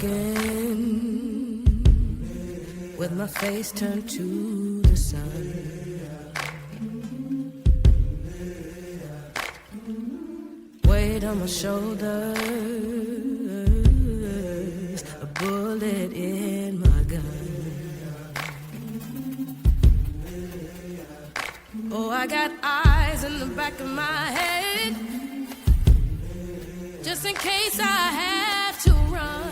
walking with my face turned to the sun. Weight on my shoulders, a bullet in my gun. Oh, I got eyes in the back of my head, just in case I have to run.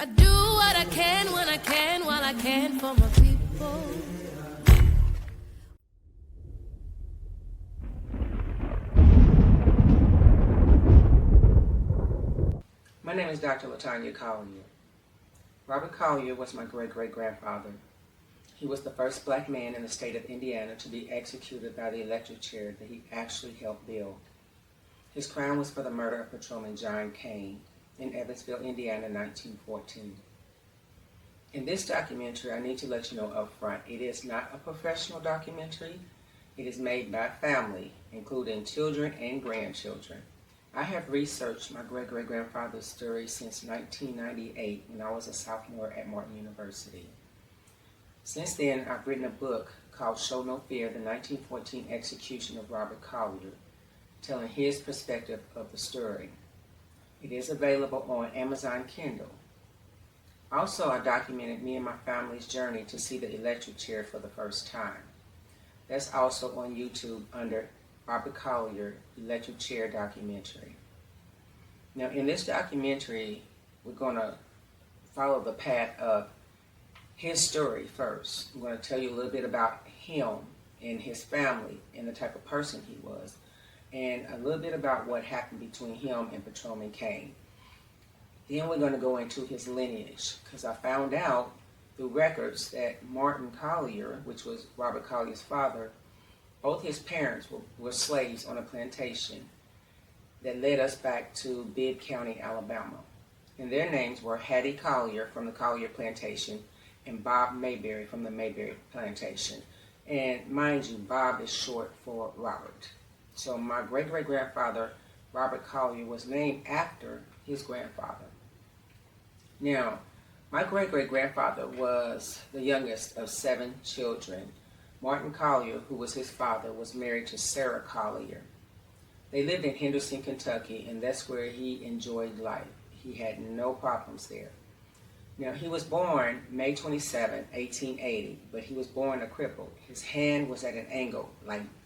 I do what I can when I can, while I can for my people. My name is Dr. Latonya Collier. Robert Collier was my great-great-grandfather. He was the first black man in the state of Indiana to be executed by the electric chair that he actually helped build. His crime was for the murder of Patrolman John Kane in Evansville, Indiana, 1914. In this documentary, I need to let you know up front, it is not a professional documentary. It is made by family, including children and grandchildren. I have researched my great-great-grandfather's story since 1998 when I was a sophomore at Martin University. Since then, I've written a book called Show No Fear, the 1914 Execution of Robert Collier, telling his perspective of the story. It is available on Amazon Kindle. Also, I documented me and my family's journey to see the electric chair for the first time. That's also on YouTube under Robert Collier Electric Chair Documentary. Now, in this documentary, we're going to follow the path of his story first. I'm going to tell you a little bit about him and his family and the type of person he was, and a little bit about what happened between him and Patrolman Kane. Then we're going to go into his lineage, because I found out through records that Martin Collier, which was Robert Collier's father, both his parents were slaves on a plantation that led us back to Bibb County, Alabama. And their names were Hattie Collier from the Collier Plantation and Bob Mayberry from the Mayberry Plantation. And mind you, Bob is short for Robert. So my great-great-grandfather, Robert Collier, was named after his grandfather. Now, my great-great-grandfather was the youngest of 7 children. Martin Collier, who was his father, was married to Sarah Collier. They lived in Henderson, Kentucky, and that's where he enjoyed life. He had no problems there. Now, he was born May 27, 1880, but he was born a cripple. His hand was at an angle,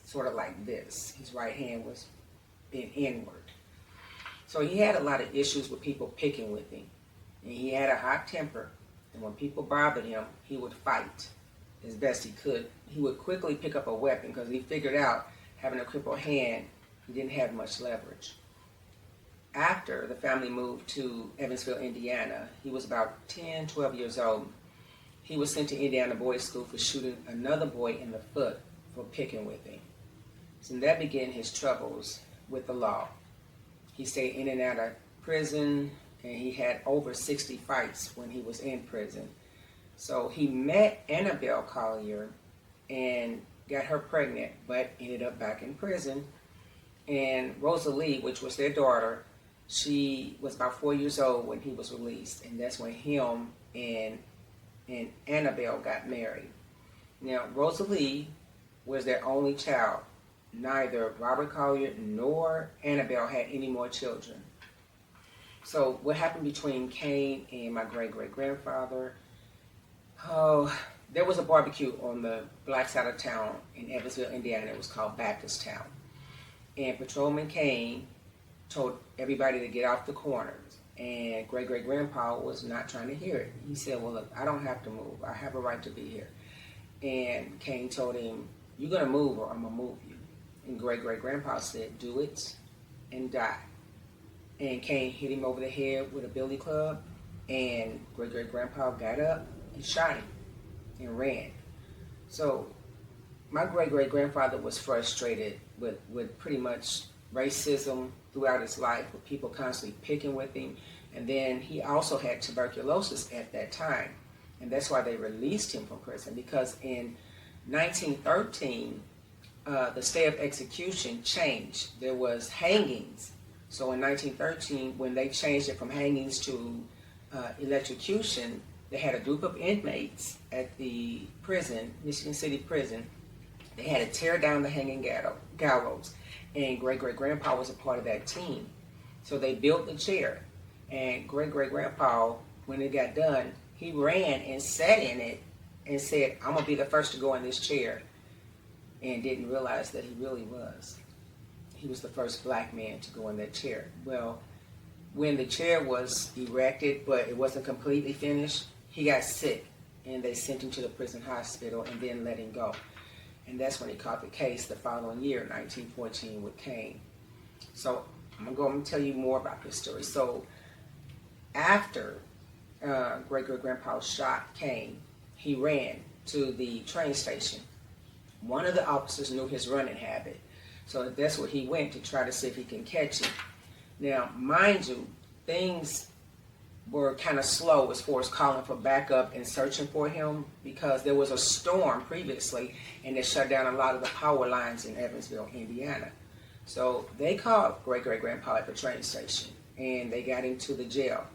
sort of like this. His right hand was bent inward. So he had a lot of issues with people picking with him. And he had a hot temper, and when people bothered him, he would fight as best he could. He would quickly pick up a weapon because he figured out having a crippled hand, he didn't have much leverage. After the family moved to Evansville, Indiana, he was about 10, 12 years old. He was sent to Indiana boys' school for shooting another boy in the foot for picking with him. So that began his troubles with the law. He stayed in and out of prison, and he had over 60 fights when he was in prison. So he met Annabelle Collier and got her pregnant, but ended up back in prison. And Rosalie, which was their daughter, she was about 4 years old when he was released, and that's when him and Annabelle got married. Now, Rosalie was their only child. Neither Robert Collier nor Annabelle had any more children. So what happened between Kane and my great-great-grandfather? Oh, there was a barbecue on the black side of town in Evansville, Indiana. It was called Baptist Town. And Patrolman Kane told everybody to get off the corners. And great-great-grandpa was not trying to hear it. He said, well, look, I don't have to move. I have a right to be here. And Kane told him, you're going to move or I'm going to move you. And great-great-grandpa said, do it and die. And Kane hit him over the head with a billy club. And great-great-grandpa got up and shot him and ran. So my great-great-grandfather was frustrated with pretty much racism throughout his life, with people constantly picking with him. And then he also had tuberculosis at that time. And that's why they released him from prison, because in 1913, the stay of execution changed. There was hangings So in 1913, when they changed it from hangings to electrocution, they had a group of inmates at the prison, Michigan City Prison. They had to tear down the hanging gallows, and great-great-grandpa was a part of that team. So they built the chair, and great-great-grandpa, when it got done, he ran and sat in it and said, "I'm going to be the first to go in this chair," and didn't realize that he really was. He was the first black man to go in that chair. Well, when the chair was erected, but it wasn't completely finished, he got sick, and they sent him to the prison hospital and then let him go. And that's when he caught the case the following year, 1914, with Cain. So I'm going to tell you more about this story. So after great-great-grandpa shot Cain, he ran to the train station. One of the officers knew his running habit, so that's where he went to try to see if he can catch him. Now, mind you, things were kind of slow as far as calling for backup and searching for him, because there was a storm previously and it shut down a lot of the power lines in Evansville, Indiana. So they called great-great-grandpa at the train station, and they got him to the jail.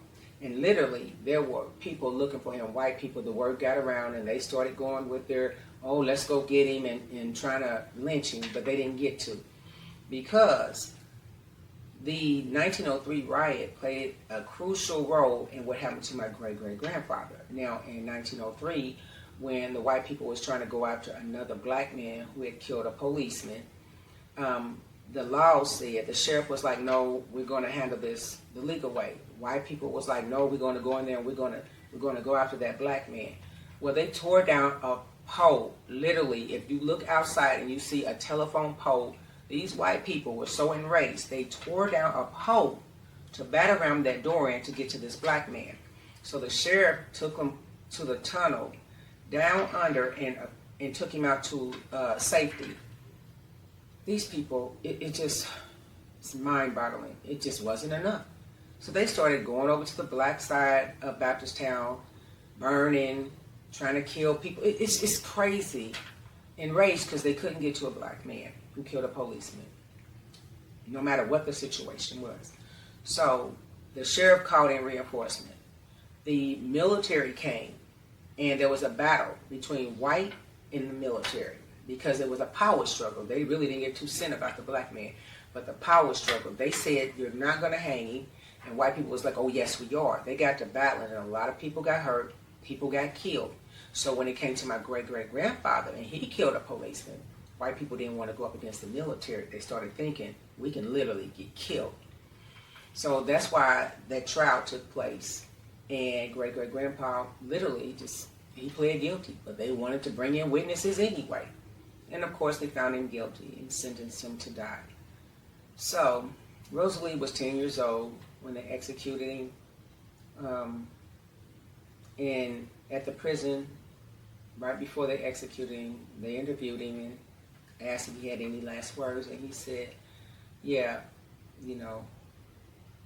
And literally, there were people looking for him, white people. The word got around, and they started going with their, "Oh, let's go get him," and trying to lynch him, but they didn't get to. Because the 1903 riot played a crucial role in what happened to my great-great-grandfather. Now, in 1903, when the white people was trying to go after another black man who had killed a policeman, the law said, the sheriff was like, "No, we're going to handle this the legal way." White people was like, "No, we're going to go in there and we're going to go after that black man." Well, they tore down a pole. Literally, if you look outside and you see a telephone pole, these white people were so enraged, they tore down a pole to batter around that door in to get to this black man. So the sheriff took him to the tunnel down under and took him out to safety. These people, it's mind-boggling. It just wasn't enough. So they started going over to the black side of Baptist-town, burning, trying to kill people. It's crazy. Enraged because they couldn't get to a black man who killed a policeman, no matter what the situation was. So the sheriff called in reinforcement. The military came, and there was a battle between white and the military, because it was a power struggle. They really didn't get too cent about the black man, but the power struggle. They said, "You're not going to hang him," and white people was like, "Oh yes, we are." They got to battling, and a lot of people got hurt. People got killed. So when it came to my great-great-grandfather, and he killed a policeman, white people didn't want to go up against the military. They started thinking, we can literally get killed. So that's why that trial took place. And great-great-grandpa literally he pled guilty, but they wanted to bring in witnesses anyway. And of course, they found him guilty and sentenced him to die. So Rosalie was 10 years old when they executed him. And at the prison, right before they executed him, they interviewed him and asked if he had any last words. And he said, yeah,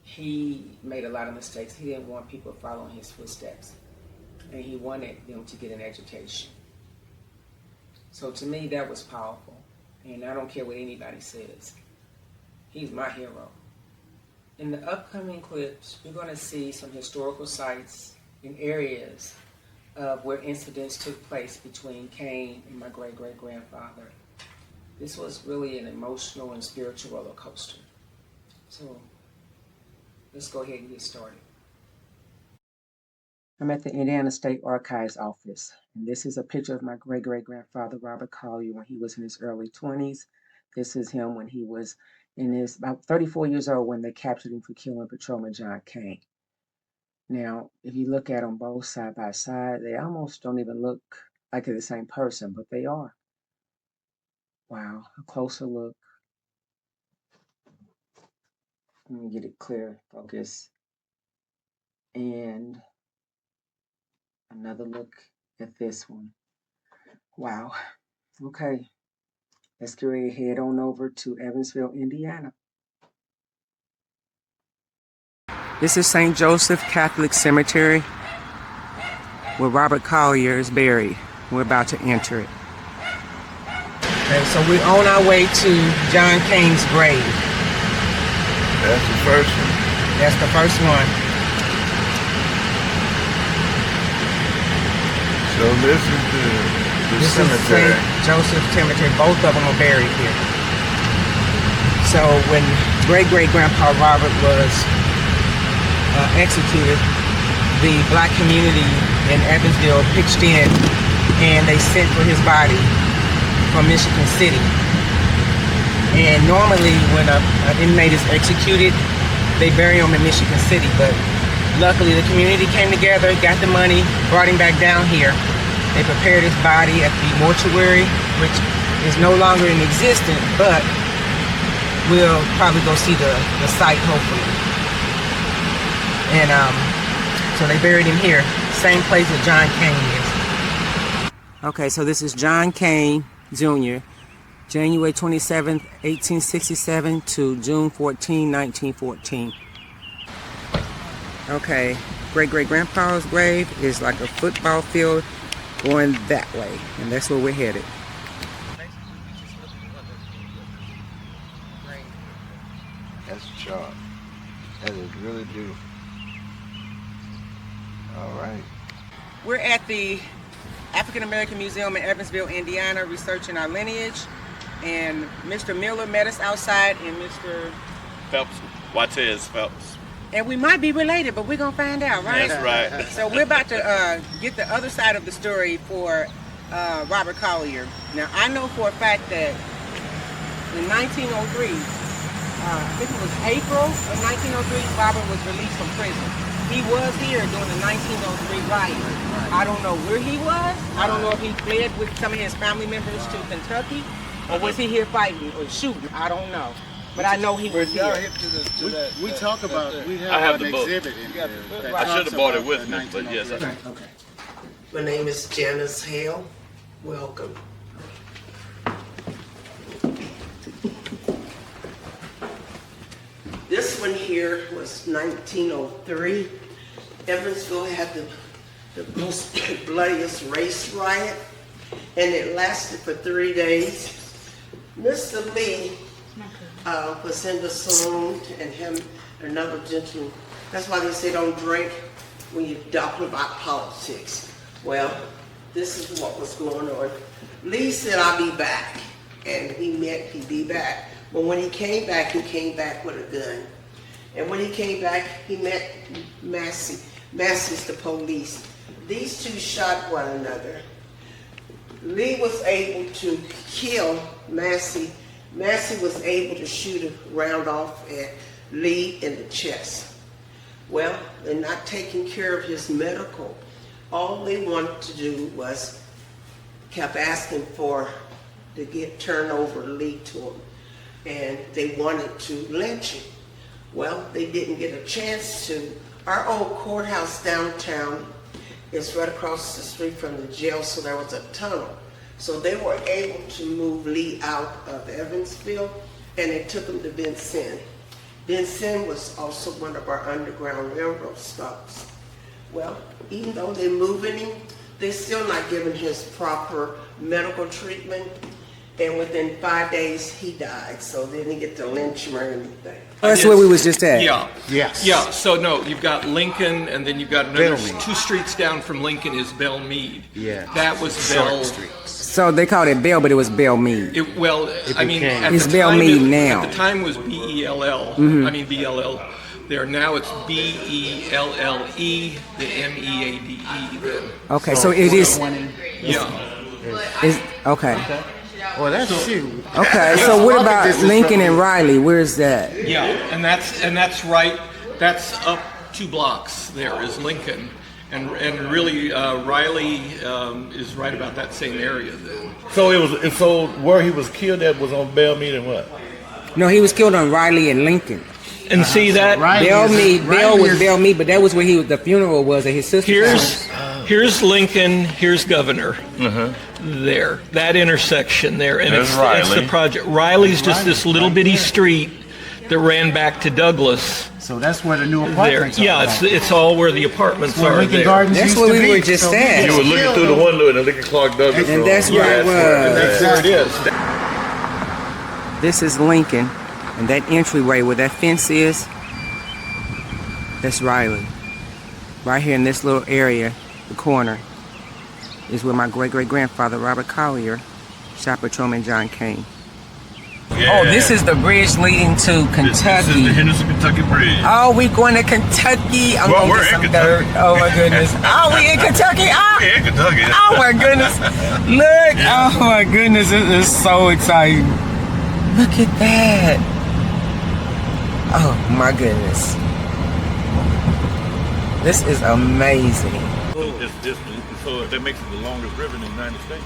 he made a lot of mistakes. He didn't want people following his footsteps. And he wanted them to get an education. So to me, that was powerful. And I don't care what anybody says. He's my hero. In the upcoming clips, you're going to see some historical sites in areas of where incidents took place between Cain and my great-great-grandfather. This was really an emotional and spiritual roller coaster. So let's go ahead and get started. I'm at the Indiana State Archives office, and this is a picture of my great-great-grandfather, Robert Collier, when he was in his early 20s. This is him when he was about 34 years old when they captured him for killing Patrolman John Cain. Now, if you look at them both side by side, they almost don't even look like they're the same person, but they are. Wow, a closer look. Let me get it clear, focus. And another look at this one. Wow. Okay, let's get ready to head on over to Evansville, Indiana. This is St. Joseph Catholic Cemetery, where Robert Collier is buried. We're about to enter it. Okay, so we're on our way to John Cain's grave. That's the first one. That's the first one. So this is the cemetery. Is St. Joseph Cemetery. Both of them are buried here. So when great-great-grandpa Robert was executed, the black community in Evansville pitched in and they sent for his body from Michigan City. And normally when an inmate is executed, they bury him in Michigan City, but luckily the community came together, got the money, brought him back down here. They prepared his body at the mortuary, which is no longer in existence, but we'll probably go see the site hopefully. And so they buried him here, same place that John Kane is. Okay, so this is John Kane Jr., January 27th, 1867 to June 14, 1914. Okay, great-great-grandpa's grave is like a football field going that way, and that's where we're headed. That's a chart. That is really beautiful. All right. We're at the African American Museum in Evansville, Indiana, researching our lineage. And Mr. Miller met us outside, and Mr. Phelps, Watez Phelps. And we might be related, but we're gonna find out, right? That's right. So we're about to get the other side of the story for Robert Collier. Now I know for a fact that in 1903, I think it was April of 1903, Robert was released from prison. He was here during the 1903 riot. I don't know where he was. I don't know if he fled with some of his family members to Kentucky, or was he here fighting or shooting? I don't know. But I know he was here. We talk about, we I have have the an book. exhibit in here. that I should talks have bought it about with the me, but yes. 1903. Okay. My name is Janice Hale. Welcome. This one here was 1903. Evansville had the most bloodiest race riot, and it lasted for 3 days. Mr. Lee was in the saloon, and him, another gentleman. That's why they say don't drink when you're talking about politics. Well, this is what was going on. Lee said, I'll be back, and he meant he'd be back. But when he came back with a gun. And when he came back, he met Massey. Massey's the police. These two shot one another. Lee was able to kill Massey. Massey was able to shoot a round off at Lee in the chest. Well, they're not taking care of his medical. All they wanted to do was kept asking to get turned over Lee to him. And they wanted to lynch him. Well, they didn't get a chance to. Our old courthouse downtown is right across the street from the jail, so there was a tunnel. So they were able to move Lee out of Evansville, and they took him to Vincennes. Vincennes was also one of our Underground Railroad stops. Well, even though they're moving him, they're still not giving his proper medical treatment. And within 5 days, he died. So they didn't get to lynch him or anything. That's where we was just at. Yeah. Yes. Yeah, so no, you've got Lincoln, and then you've got another Bellmead. 2 streets down from Lincoln is Bellmead. Yeah. That was Short Bell. Street. So they called it Bell, but it was Bellmead. Well, I mean, became- at It's the time, Bellmead now. At the time was B-E-L-L. I mean, B-L-L. There now it's B-E-L-L-E, the M-E-A-D-E. Then. Okay, so it is. Yeah. Is okay. Well, that's shoot. Okay, so what about Lincoln and Riley? Where's that? Yeah, and that's right. That's up 2 blocks. There is Lincoln, and really Riley is right about that same area then. So so where he was killed at was on Bellmead and what? No, he was killed on Riley and Lincoln. And see that Bellmead, Bell was Bellmead, but that was where the funeral was at his sister's house. Here's Lincoln. Here's Governor. There, that intersection there, and There's it's the Riley. project. Riley's just this little bitty street that ran back to Douglas. So that's where the new There, apartments are. yeah, it's all where the apartments where are Lincoln there. Gardens That's used where to we be. were just So at. we You were looking through the window and looking at Clark Douglas. And Road. that's where it was. That's where it is. This is Lincoln. And that entryway where that fence is, that's Riley. Right here in this little area, the corner, is where my great-great-grandfather, Robert Collier, shot Patrolman John came. Yeah. Oh, this is the bridge leading to Kentucky. This is the Henderson, Kentucky Bridge. Oh, we going to Kentucky. I'm Well, going to we're get some in dirt. Kentucky. Oh, my goodness. Oh, we in Kentucky. Oh, Yeah, Kentucky. oh my goodness. Look. Oh, my goodness. This is so exciting. Look at that. Oh, my goodness. This is amazing. So that makes it the longest river in the United States.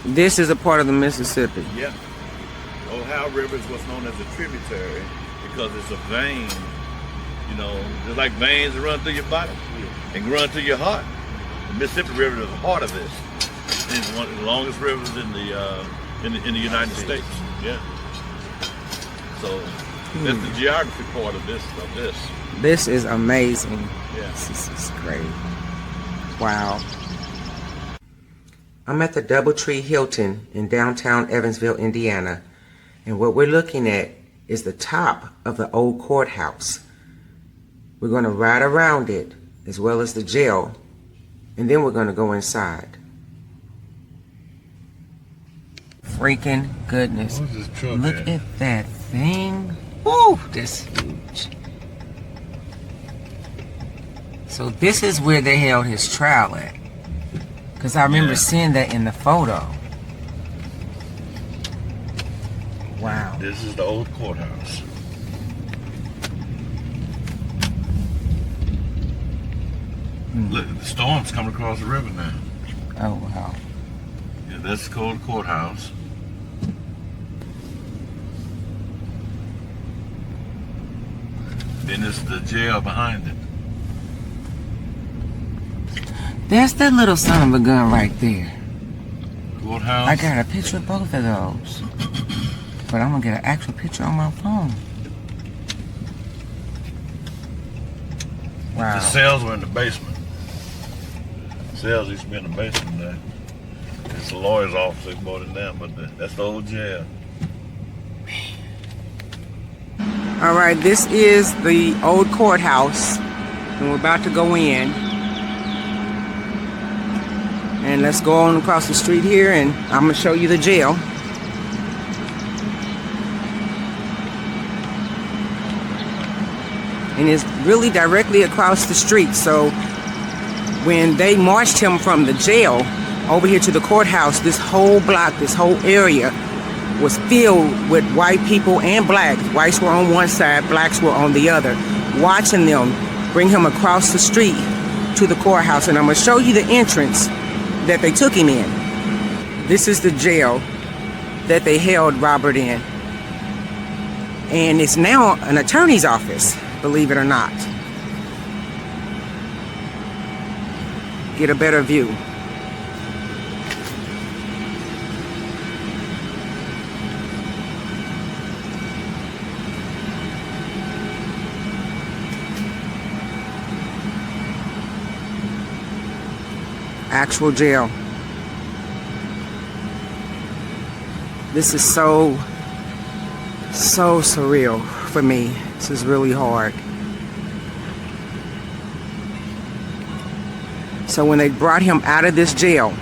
This is a part of the Mississippi. Yeah. Ohio River is what's known as a tributary because it's a vein, you know, just like veins that run through your body and run through your heart. The Mississippi River is the heart of this. It's one of the longest rivers in the United States. Yeah. So that's the geography part of this. This is amazing. Yeah. This is great. Wow. I'm at the Doubletree Hilton in downtown Evansville, Indiana. And what we're looking at is the top of the old courthouse. We're going to ride around it, as well as the jail, and then we're going to go inside. Freaking goodness. Look at that thing. Woo! This is huge. So this is where they held his trial at. Because I remember seeing that in the photo. Wow. This is the old courthouse. Look, the storm's coming across the river now. Oh, wow. Yeah, that's the old courthouse. Then it's the jail behind it. There's that little son of a gun right there. Courthouse. I got a picture of both of those. But I'm going to get an actual picture on my phone. Wow. The cells were in the basement. Cells used to be in the basement there. It's the lawyer's office they brought it down, but that's the old jail. All right, this is the old courthouse. And we're about to go in. And let's go on across the street here and I'm going to show you the jail. And it's really directly across the street. So when they marched him from the jail over here to the courthouse, this whole block, this whole area was filled with white people and blacks. Whites were on one side, blacks were on the other, watching them bring him across the street to the courthouse. And I'm going to show you the entrance that they took him in. This is the jail that they held Robert in. And it's now an attorney's office, believe it or not. Get a better view. Actual jail. This is so surreal for me. This is really hard. So when they brought him out of this jail,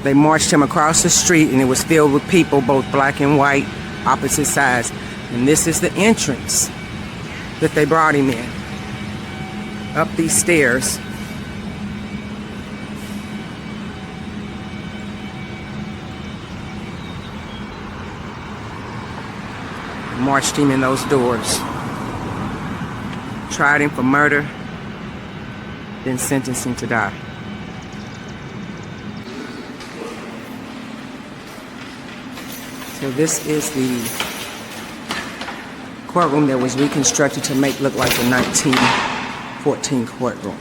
they marched him across the street and it was filled with people, both black and white, opposite sides. And this is the entrance that they brought him in. Up these stairs. Marched him in those doors. Tried him for murder, then sentenced him to die. So this is the courtroom that was reconstructed to make look like the 1914 courtroom.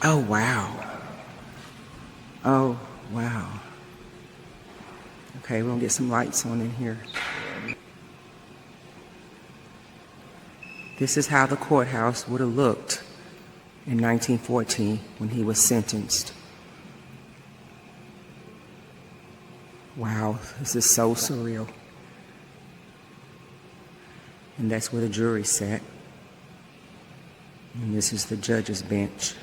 Oh, wow. Oh, wow. Okay, we're gonna get some lights on in here. This is how the courthouse would have looked in 1914 when he was sentenced. Wow, this is so surreal. And that's where the jury sat. And this is the judge's bench.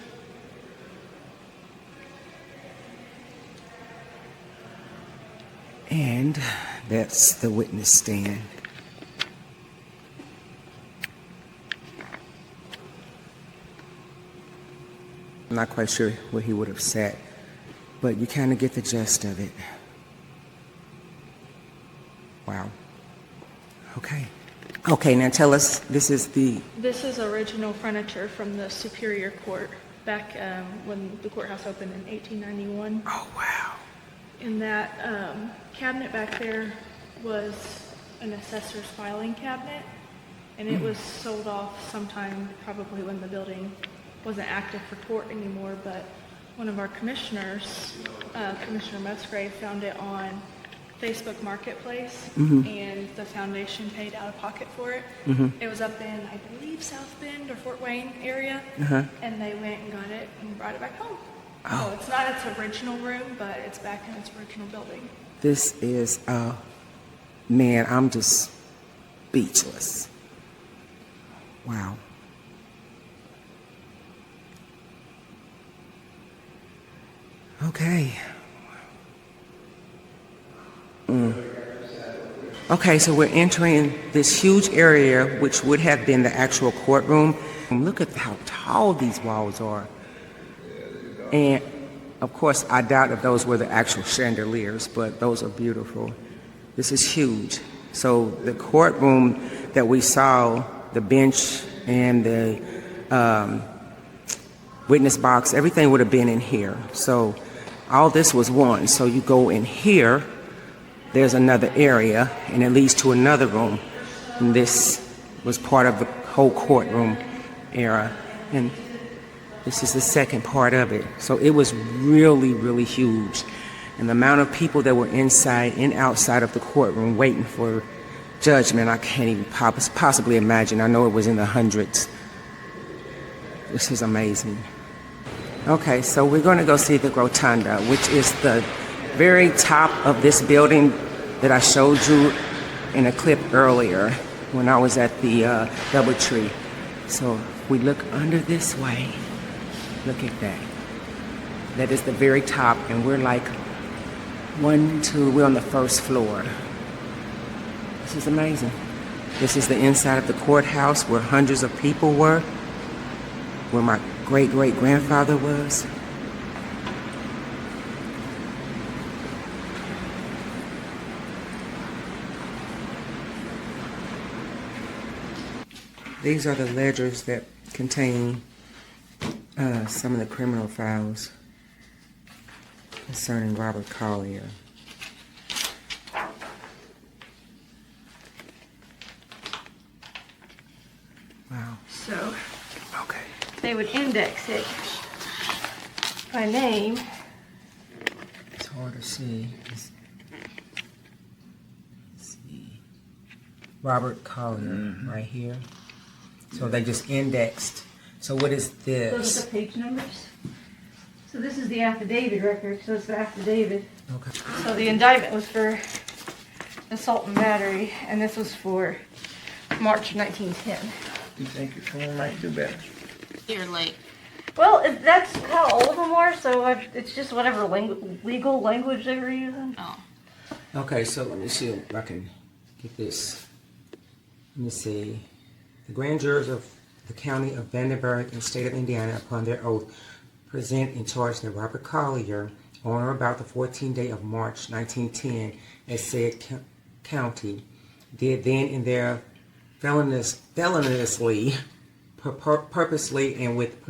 And that's the witness stand. I'm not quite sure where he would have sat, but you kind of get the gist of it. Wow. Okay. Okay, now tell us, this is original furniture from the Superior Court back when the courthouse opened in 1891. Oh, wow. And that cabinet back there was an assessor's filing cabinet, and it was sold off sometime probably when the building wasn't active for tort anymore, but one of our commissioners, Commissioner Musgrave, found it on Facebook Marketplace, and the foundation paid out of pocket for it. It was up in, I believe, South Bend or Fort Wayne area, and they went and got it and brought it back home. So it's not its original room, but it's back in its original building. This is, man, I'm just speechless. Wow. Okay. Okay, so we're entering this huge area, which would have been the actual courtroom. And look at how tall these walls are. And, of course, I doubt if those were the actual chandeliers, but those are beautiful. This is huge. So the courtroom that we saw, the bench and the witness box, everything would have been in here. So all this was one. So you go in here, there's another area, and it leads to another room. And this was part of the whole courtroom era. And this is the second part of it. So it was really, really huge. And the amount of people that were inside and outside of the courtroom waiting for judgment, I can't even possibly imagine. I know it was in the hundreds. This is amazing. Okay, so we're going to go see the Rotunda, which is the very top of this building that I showed you in a clip earlier when I was at the DoubleTree. So if we look under this way, look at that. That is the very top, and we're like we're on the first floor. This is amazing. This is the inside of the courthouse where hundreds of people were, where my great-great-grandfather was. These are the ledgers that contain some of the criminal files concerning Robert Collier. Wow. So Okay. they would index it by name. It's hard to see. Let's see. Robert Collier, right here. So they just indexed. So what is this? Those are the page numbers. So this is the affidavit record, so it's the affidavit. Okay. So the indictment was for assault and battery, and this was for March 1910. You think your phone might do better? You're late. Well, that's how all of them are, so it's just whatever legal language they were using. Oh. Okay, so let me see if I can get this. Let me see. The grand jurors of the county of Vandenberg and state of Indiana, upon their oath, present and charge that Robert Collier, on or about the 14th day of March 1910, as said county, did then and there feloniously, purposely, and with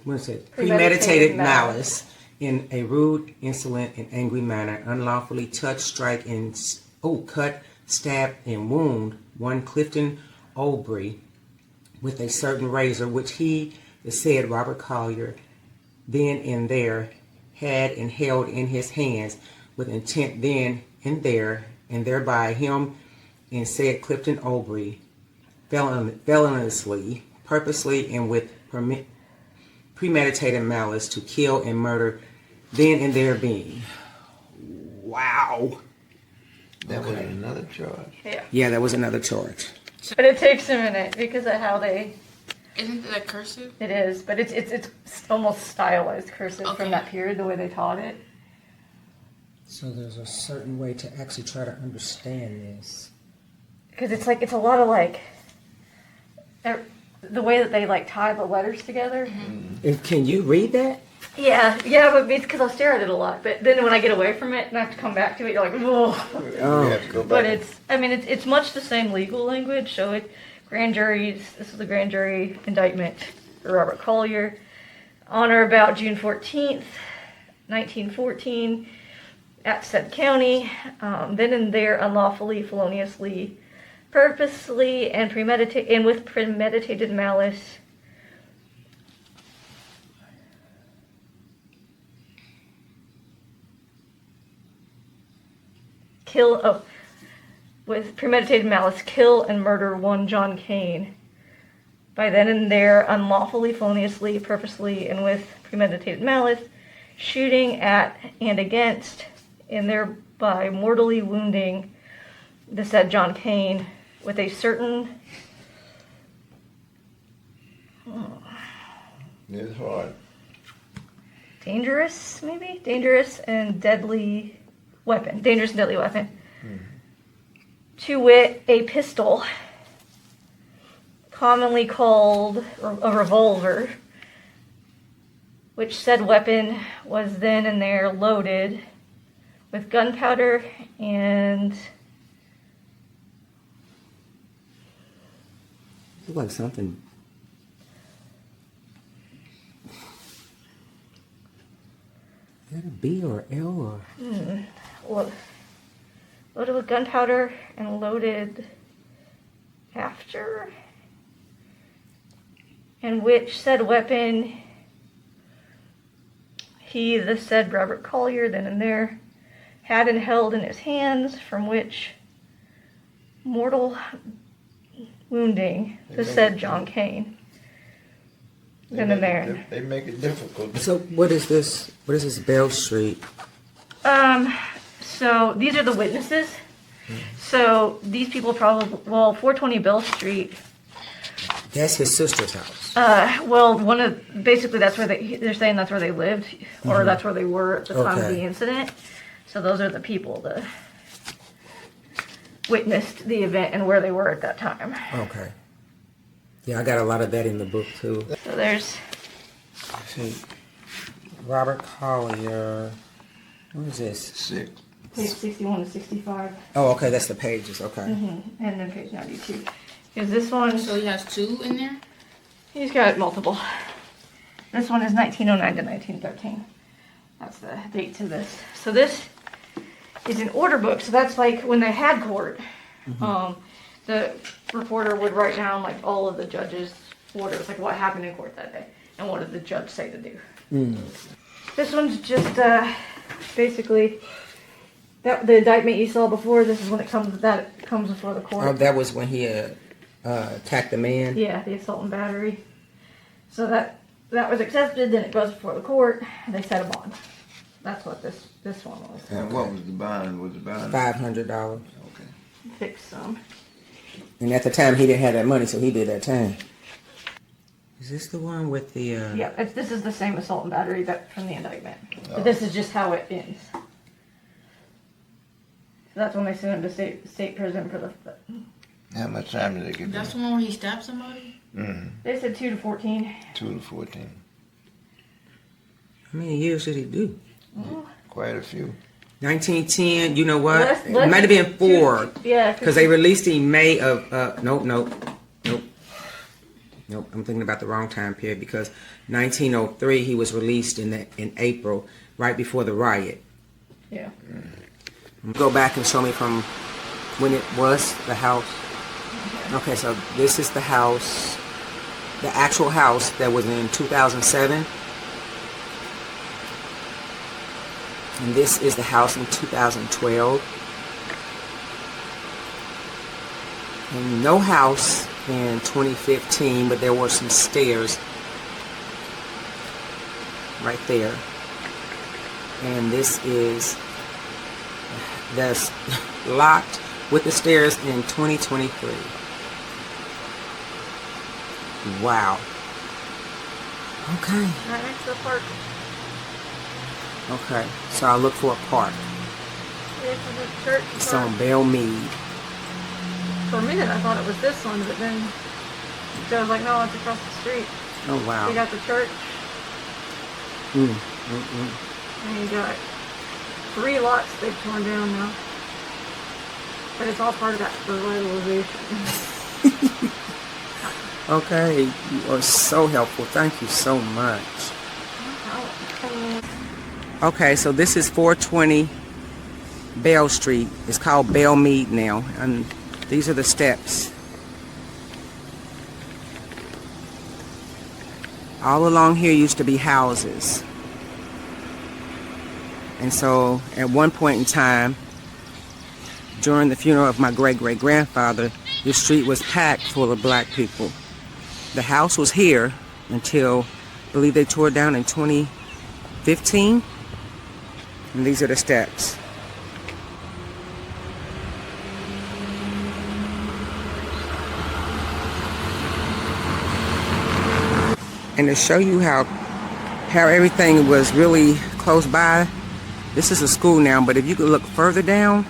premeditated malice, in a rude, insolent, and angry manner, unlawfully touch, strike, and cut, stab, and wound one Clifton Aubrey with a certain razor, which he, the said Robert Collier, then and there had and held in his hands, with intent then and there, and thereby him and said Clifton Aubrey, feloniously, purposely, and with premeditated malice to kill and murder, then and there being. Wow. That was another charge. Yeah, that was another charge. But it takes a minute because of how they. Isn't that cursive? It is, but it's almost stylized cursive Okay. from that period, the way they taught it. So there's a certain way to actually try to understand this. Because it's a lot of like. The way that they like tie the letters together. Can you read that? Yeah, but it's because I'll stare at it a lot. But then when I get away from it and I have to come back to it, you're like, whoa. You have to go back. But it's much the same legal language. So this is the grand jury indictment for Robert Collier. On or about June 14th, 1914, at said county, then and there unlawfully, feloniously, purposely, and with premeditated malice, with premeditated malice, kill and murder one John Kane. By then and there, unlawfully, feloniously, purposely, and with premeditated malice, shooting at and against, and thereby mortally wounding the said John Kane with a certain. It's hard. Dangerous and deadly weapon. Dangerous and deadly weapon. To wit, a pistol, commonly called a revolver, which said weapon was then and there loaded with gunpowder and Looks like something. Is that a B or L or? loaded with gunpowder and loaded after, and which said weapon he, the said Robert Collier, then and there, had and held in his hands, from which mortal wounding the said John Kane. Then and there. They make it difficult. So what is this? What is this Bell Street? So these are the witnesses. So these people probably, 420 Bell Street. That's his sister's house. Basically that's where they're saying that's where they lived, or that's where they were at the time of the incident. So those are the people that witnessed the event and where they were at that time. Okay. Yeah, I got a lot of that in the book too. So there's. Let's see, Robert Collier. What is this? 6. Page 61 to 65. Oh, okay, that's the pages. Okay. And then page 92. Because this one, So he has 2 in there? he's got multiple. This one is 1909 to 1913. That's the date to this. So this is an order book. So that's like when they had court. The reporter would write down like all of the judge's orders, like what happened in court that day, and what did the judge say to do. This one's just basically the indictment you saw before. This is when it comes before the court. Oh, that was when he attacked the man. Yeah, the assault and battery. So that was accepted. Then it goes before the court, and they set a bond. That's what this one was. And what was the bond? Was the bond $500. Okay. Fixed some. And at the time, he didn't have that money, so he did that time. Is this the one with the? Yeah, this is the same assault and battery that from the indictment. But this is just how it ends. So that's when they sent him to state prison for the. How much time did they give That's the you? one where he stabbed somebody? They said 2 to 14. 2 to 14. How many years did he do? Quite a few. 1910. You know what? Less It might have been 4. Yeah, Because they released him May of. Nope. I'm thinking about the wrong time period because 1903 he was released in April, right before the riot. Yeah. Go back and show me from when it was the house. Okay, so this is the house, the actual house that was in 2007. And this is the house in 2012. And no house in 2015, but there were some stairs right there. And this is that's locked with the stairs in 2023. Wow. Okay. Right next to the park. Okay. So I'll look for a park. It's in the church It's park. on Belle Meade. For a minute I thought it was this one, but then Joe was like, no, it's across the street. Oh wow. You got the church, and you got 3 lots they've torn down now. But it's all part of that revitalization. Okay. You are so helpful. Thank you so much. Okay, so this is 420 Bell Street. It's called Belle Meade now, and these are the steps. All along here used to be houses. And so at one point in time, during the funeral of my great-great-grandfather, the street was packed full of black people. The house was here until, I believe they tore it down in 2015. And these are the steps. And to show you how everything was really close by, this is a school now, but if you could look further down,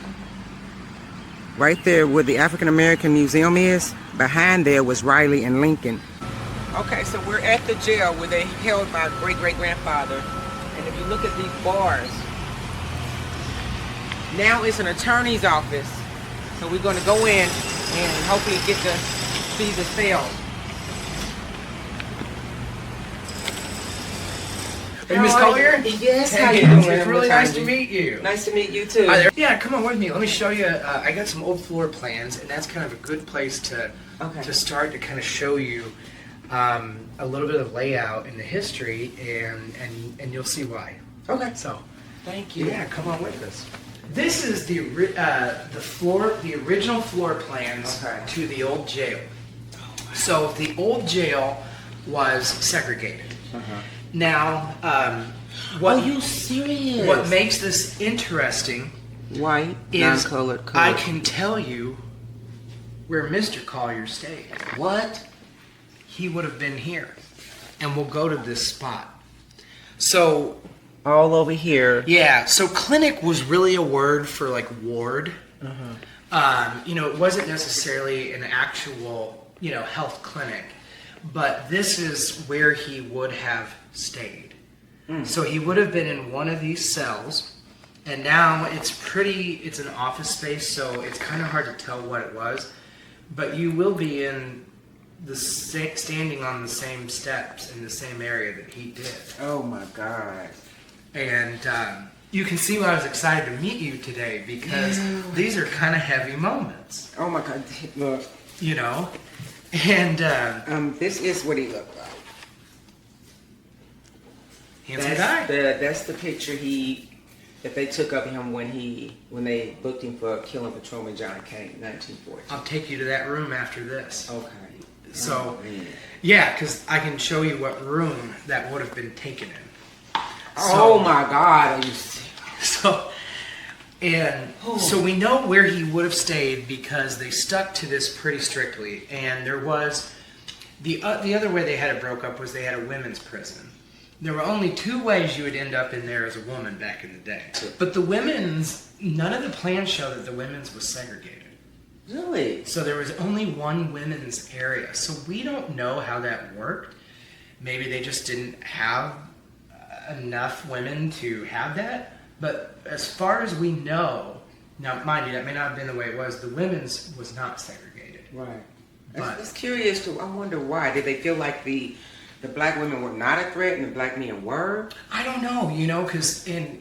right there where the African American Museum is, behind there was Riley and Lincoln. Okay, so we're at the jail where they held my great-great-grandfather. And if you look at these bars, now it's an attorney's office. So we're going to go in and hopefully get to see the cell. Hey, Miss Collier? Yes, how Hey, you doing? it's really nice to meet you. Nice to meet you too. Hi there. Yeah, come on with me. Let me show you. I got some old floor plans, and that's kind of a good place to start to kind of show you a little bit of layout and the history, and you'll see why. Okay. So, thank you. yeah, come on with us. This is the original floor plans to the old jail. So the old jail was segregated. Now, Are you serious? what makes this interesting White, is non-colored, I colored. can tell you where Mr. Collier stayed. What? He would have been here, and we'll go to this spot. So, All over here. yeah, so clinic was really a word for like ward. It wasn't necessarily an actual, health clinic, but this is where he would have stayed. So he would have been in one of these cells, and now it's an office space, so it's kind of hard to tell what it was, but you will be in standing on the same steps in the same area that he did. Oh my God. And you can see why I was excited to meet you today, because these are kind of heavy moments, Oh my God. Look. And This is what he looked like. handsome guy. That's the picture that they took of him when they booked him for killing Patrolman John Kane, 1940. I'll take you to that room after this. Okay. So, Oh, man. yeah, because I can show you what room that would have been taken in. Oh my God. Are you serious? So we know where he would have stayed because they stuck to this pretty strictly. And there was the other way they had it broke up was they had a women's prison. There were only 2 ways you would end up in there as a woman back in the day. But the women's, none of the plans show that the women's was segregated. Really? So there was only one women's area. So we don't know how that worked. Maybe they just didn't have enough women to have that. But as far as we know, now mind you, that may not have been the way it was. The women's was not segregated. Right. But It's curious I wonder why. Did they feel like the black women were not a threat and the black men were? I don't know, because and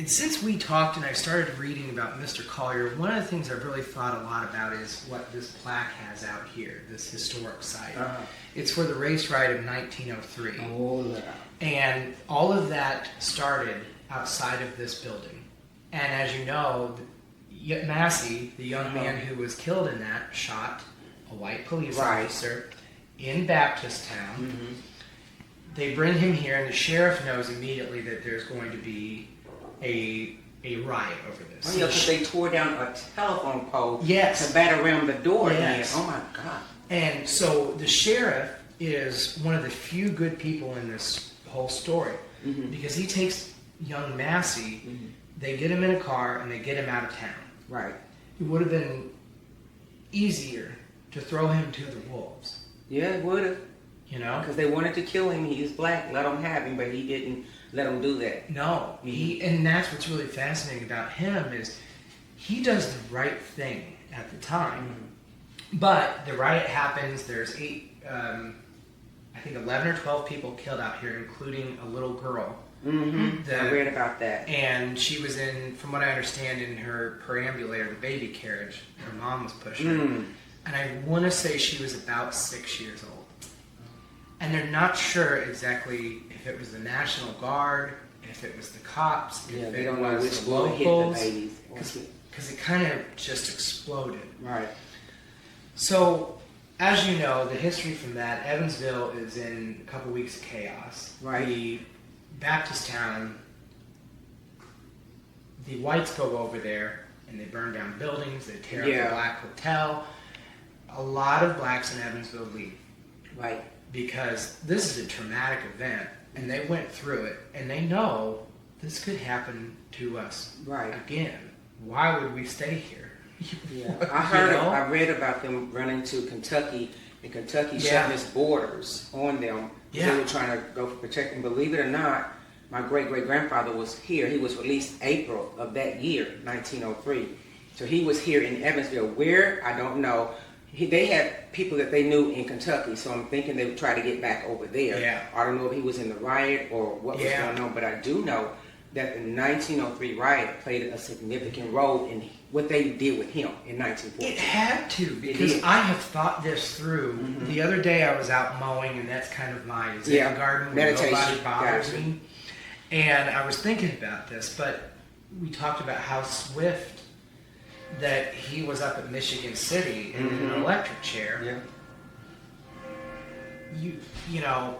since we talked and I started reading about Mr. Collier, one of the things I've really thought a lot about is what this plaque has out here, this historic site. It's for the race riot of 1903. Oh, yeah. And all of that started outside of this building. And as you know, Massey, the young man who was killed in that, shot a white police officer in Baptisttown. They bring him here, and the sheriff knows immediately that there's going to be a a riot over this. Oh, yeah, because they tore down a telephone pole Yes. to bat around the door. Yes. Oh, my God. And so the sheriff is one of the few good people in this whole story because he takes young Massey, they get him in a car, and they get him out of town. Right. It would have been easier to throw him to the wolves. Yeah, it would have. You know? Because they wanted to kill him. He was black. Let them have him, but he didn't let them do that. No. And that's what's really fascinating about him is he does the right thing at the time. But the riot happens. There's 11 or 12 people killed out here, including a little girl. I read about that. And she was in, from what I understand, in her perambulator, the baby carriage. Her mom was pushing her. And I want to say she was about 6 years old. And they're not sure exactly if it was the National Guard, if it was the cops, Yeah, if they it don't know was which the one hit the locals. babies. Because it kind of just exploded. Right. So, as you know, the history from that, Evansville is in a couple weeks of chaos. Right. The Baptist town, the whites go over there and they burn down buildings, they tear up the Black Hotel. A lot of blacks in Evansville leave. Right. Because this is a traumatic event and they went through it and they know this could happen to us again. Why would we stay here? Yeah, I read about them running to Kentucky, and Kentucky shut its borders on them. They were trying to go for protection. Believe it or not, my great-great-grandfather was here. He was released April of that year, 1903. So he was here in Evansville. Where, I don't know. They had people that they knew in Kentucky, so I'm thinking they would try to get back over there. Yeah. I don't know if he was in the riot or what was going on, but I do know that the 1903 riot played a significant role in what they did with him in 1914. It had to, because I have thought this through. The other day I was out mowing, and that's kind of my Zen garden where nobody bothers me. And I was thinking about this, but we talked about how swift that he was up at Michigan City in an electric chair. You know,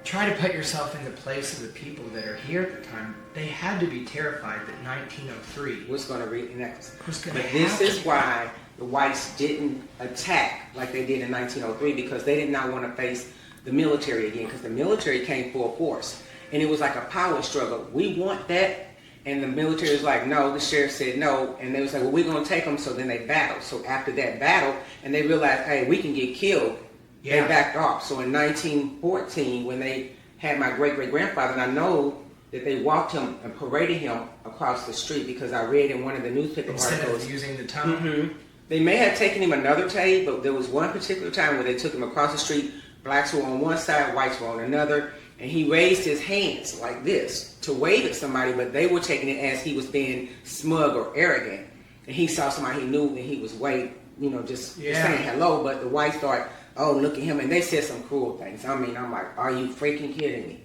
try to put yourself in the place of the people that are here at the time. They had to be terrified that 1903 was going to reenact. But this is why the whites didn't attack like they did in 1903, because they did not want to face the military again, because the military came full force. And it was like a power struggle. We want that. And the military was like, no. The sheriff said no. And they was like, well, we're going to take them. So then they battled. So after that battle, and they realized, hey, we can get killed. They backed off. So in 1914, when they had my great-great-grandfather, and I know that they walked him and paraded him across the street, because I read in one of the newspaper instead articles. of using the tunnel. They may have taken him another day, but there was one particular time where they took him across the street. Blacks were on one side, whites were on another. And he raised his hands like this to wave at somebody, but they were taking it as he was being smug or arrogant. And he saw somebody he knew, and he was waving, you know, just saying hello. But the whites thought, oh, look at him. And they said some cruel things. I mean, I'm like, are you freaking kidding me?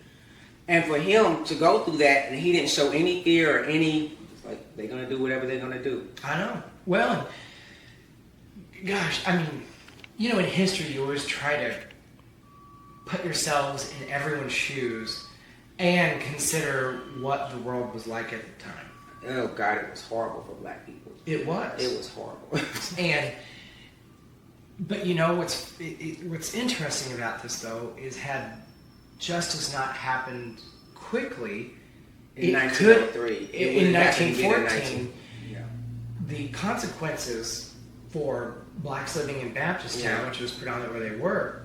And for him to go through that, and he didn't show any fear or any, it's like, they're going to do whatever they're going to do. I know. Well, gosh, I mean, you know, in history, you always try to put yourselves in everyone's shoes and consider what the world was like at the time. Oh, God, it was horrible for black people. It was. It was horrible. But you know, what's interesting about this, though, is had justice not happened quickly, in 1903, in 1914, the consequences for blacks living in Baptist town, which was predominantly where they were,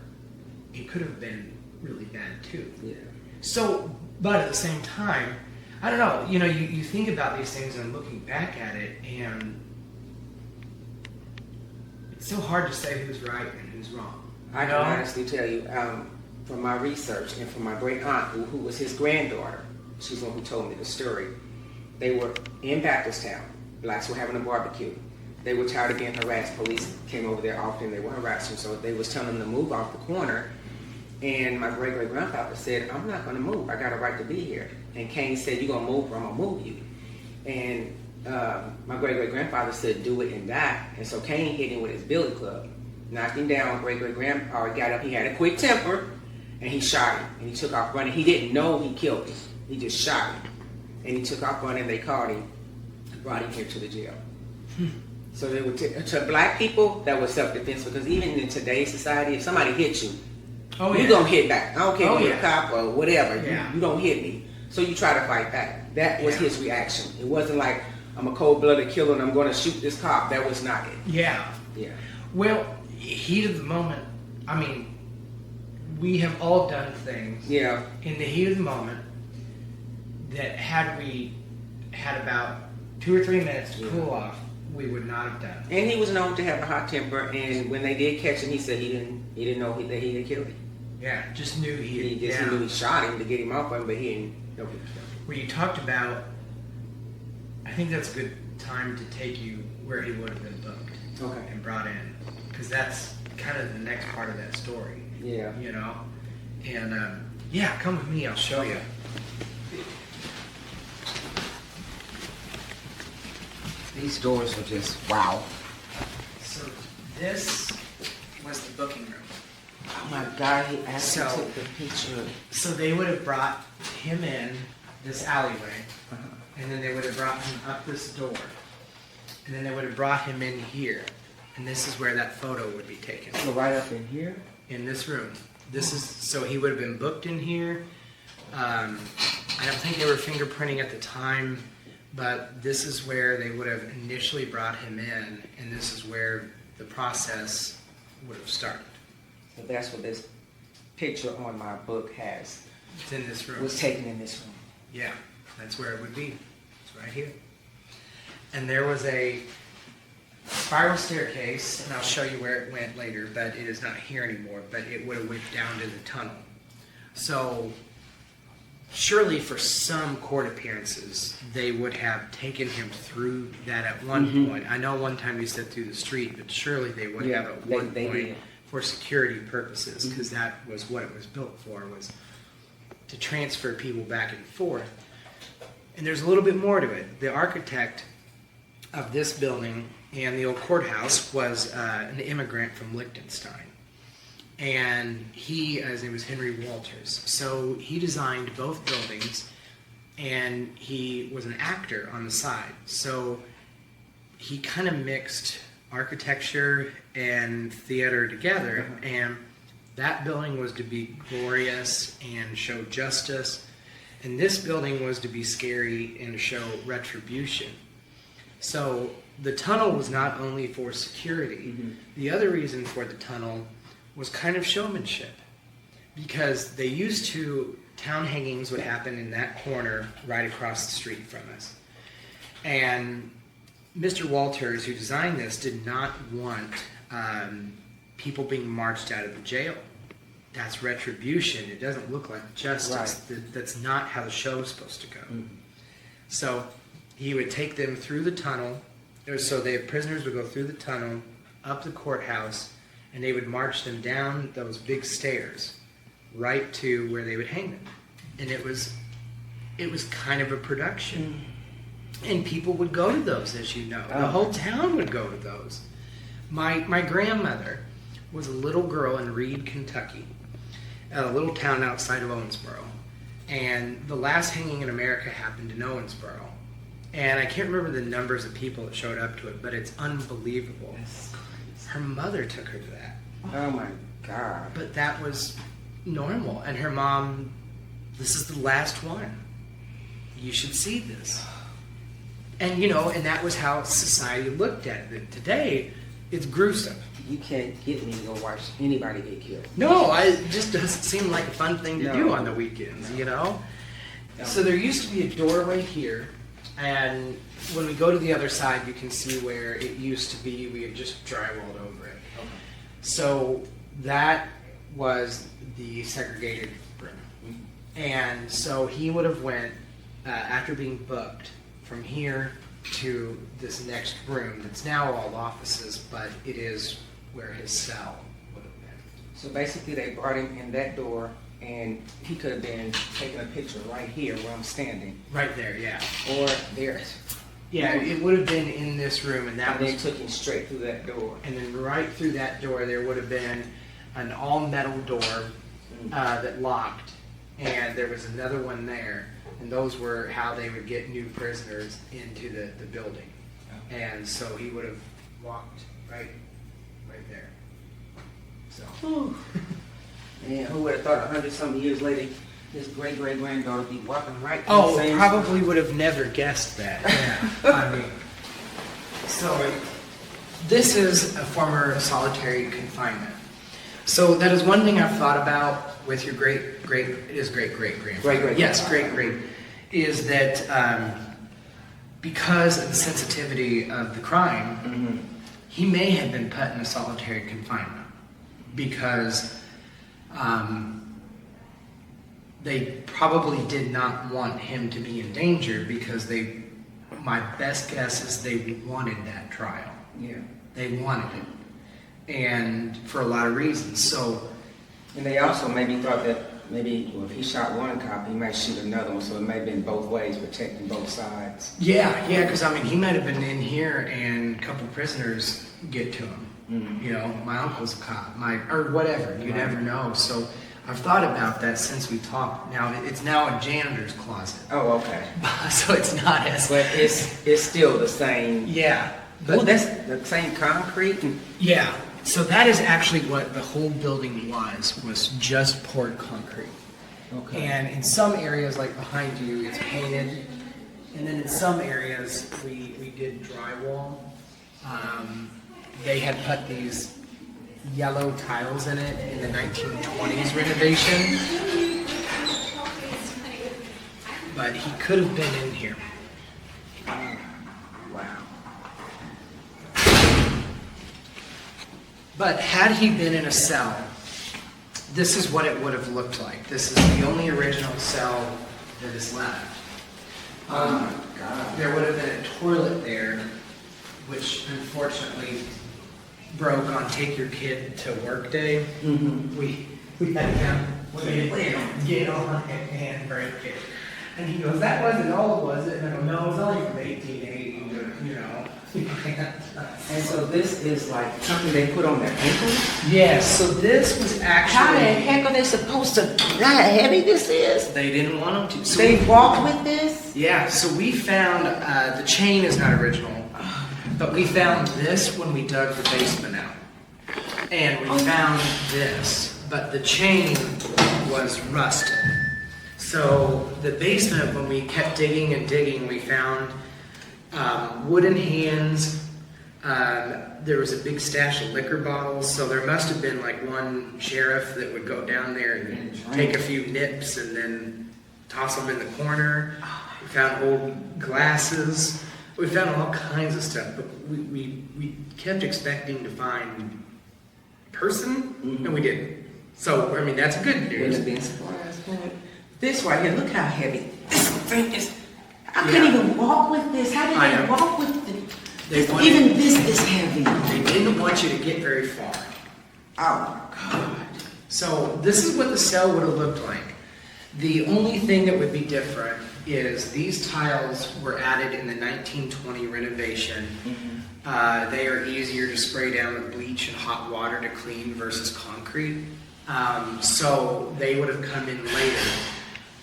it could have been really bad too. So, but at the same time, I don't know, you know, you think about these things and looking back at it, and it's so hard to say who's right and who's wrong. I can honestly tell you, from my research and from my great aunt, who was his granddaughter, she's the one who told me the story. They were in Baptist town. Blacks were having a barbecue. They were tired of being harassed. Police came over there often. They were harassing, so they was telling them to move off the corner. And my great-great-grandfather said, I'm not going to move. I got a right to be here. And Cain said, you're going to move or I'm going to move you. And my great-great-grandfather said, do it and die. And so Cain hit him with his billy club, knocked him down. Great-great-grandpa got up. He had a quick temper, and he shot him. And he took off running. He didn't know he killed him. He just shot him. and he took off running. They caught him, brought him here to the jail. So they would to black people, that was self-defense, because even in today's society, if somebody hits you, you're gonna hit back. I don't care if you're a cop or whatever. You don't hit me. So you try to fight back. That was his reaction. It wasn't like, I'm a cold-blooded killer and I'm going to shoot this cop. That was not it. Yeah. Yeah. Well, heat of the moment, I mean, we have all done things Yeah. in the heat of the moment that had we had about 2 or 3 minutes to cool off, we would not have done. And he was known to have a hot temper, and when they did catch him, he said he didn't know that he had killed him. Yeah, just knew He knew he shot him to get him off him, but he didn't know he killed him. where you talked about, I think that's a good time to take you where he would have been booked and brought in, because that's kind of the next part of that story. Yeah. You know? And yeah, come with me, I'll show you. These doors are just wow. So this was the booking room. Oh my God, he actually So- took the picture. So they would have brought him in this alleyway, and then they would have brought him up this door, and then they would have brought him in here, and this is where that photo would be taken. So right up in here? In this room. This is, so he would have been booked in here. I don't think they were fingerprinting at the time, but this is where they would have initially brought him in, and this is where the process would have started. So that's what this picture on my book has. It's in this room. Was taken in this room. Yeah, that's where it would be. It's right here. And there was a spiral staircase, and I'll show you where it went later, but it is not here anymore, but it would have went down to the tunnel. So surely for some court appearances, they would have taken him through that at one point. I know one time he said through the street, but surely they would have at one they point did. for security purposes, because that was what it was built for, was to transfer people back and forth. And there's a little bit more to it. The architect of this building and the old courthouse was an immigrant from Liechtenstein. And his name was Henry Walters. So he designed both buildings, and he was an actor on the side. So he kind of mixed architecture and theater together, and that building was to be glorious and show justice, and this building was to be scary and show retribution. So the tunnel was not only for security. The other reason for the tunnel was kind of showmanship, because they used to, town hangings would happen in that corner right across the street from us. And Mr. Walters, who designed this, did not want people being marched out of the jail. That's retribution. It doesn't look like justice. That's not how the show is supposed to go. So he would take them through the tunnel. So the prisoners would go through the tunnel, up the courthouse, and they would march them down those big stairs right to where they would hang them. And it was kind of a production. And people would go to those, as you know. The whole town would go to those. My grandmother was a little girl in Reed, Kentucky, a little town outside of Owensboro. And the last hanging in America happened in Owensboro. And I can't remember the numbers of people that showed up to it, but it's unbelievable. Her mother took her to that. Oh my God. But that was normal. And her mom, this is the last one. You should see this. And, and that was how society looked at it. Today, it's gruesome. You can't get me to go watch anybody get killed. No, it just doesn't seem like a fun thing to do on the weekends, No. So there used to be a doorway here, and when we go to the other side, you can see where it used to be. We had just drywalled over it. So that was the segregated room. And so he would have went, after being booked, from here to this next room that's now all offices, but it is where his cell would have been. So basically they brought him in that door, and he could have been taking a picture right here where I'm standing. Right there, yeah. Or there. Yeah, it would have been in this room, and that And was... they took him straight through that door. And then right through that door, there would have been an all-metal door that locked, and there was another one there, and those were how they would get new prisoners into the building. And so he would have walked right there. So. Man, who would have thought 100-something years later, his great-great-granddaughter be walking right in the Oh, same probably would have never guessed that. Yeah. I mean, so this is a former solitary confinement. So that is one thing I've thought about with your great-great-grandfather. Great-great-grandfather. Yes, great-great. Is that because of the sensitivity of the crime, he may have been put in a solitary confinement because they probably did not want him to be in danger because my best guess is they wanted that trial. Yeah. They wanted it. And for a lot of reasons. So. And they also maybe thought that if he shot one cop, he might shoot another one, so it may have been both ways, protecting both sides. Yeah, because I mean, he might have been in here and a couple prisoners get to him. You know, my uncle's a cop, or whatever, you never know. So I've thought about that since we talked. Now, it's now a janitor's closet. Oh, okay. So it's not as... But it's still the same. Yeah. Oh, that's the same concrete? Yeah. So that is actually what the whole building was just poured concrete. Okay. And in some areas, like behind you, it's painted. And then in some areas, we did drywall. They had put these yellow tiles in it in the 1920s renovation. But he could have been in here. Wow. But had he been in a cell, this is what it would have looked like. This is the only original cell that is left. Oh my God. There would have been a toilet there, which unfortunately broke on Take Your Kid to Work Day. We had to get on it and break it. And he goes, that wasn't old, was it? And I go, no, it was only from 1880, you know. And so this is like something they put on their ankles? Yes, so this was actually... How the heck are they supposed to... How heavy this is? They didn't want them to. So They walk with this? yeah, so we found, the chain is not original, but we found this when we dug the basement out. And we found this, but the chain was rusted. So the basement, when we kept digging and digging, we found wooden hands. There was a big stash of liquor bottles, so there must have been like one sheriff that would go down there and take a few nips and then toss them in the corner. We found old glasses. We found all kinds of stuff, but we kept expecting to find a person, and we didn't. So, I mean, that's good news. Would have been surprised. This right here, look how heavy. This thing is... I can't even walk with this. How did they walk with it? Even this is heavy. They didn't want you to get very far. Oh my God. So this is what the cell would have looked like. The only thing that would be different is these tiles were added in the 1920 renovation. They are easier to spray down with bleach and hot water to clean versus concrete. So they would have come in later.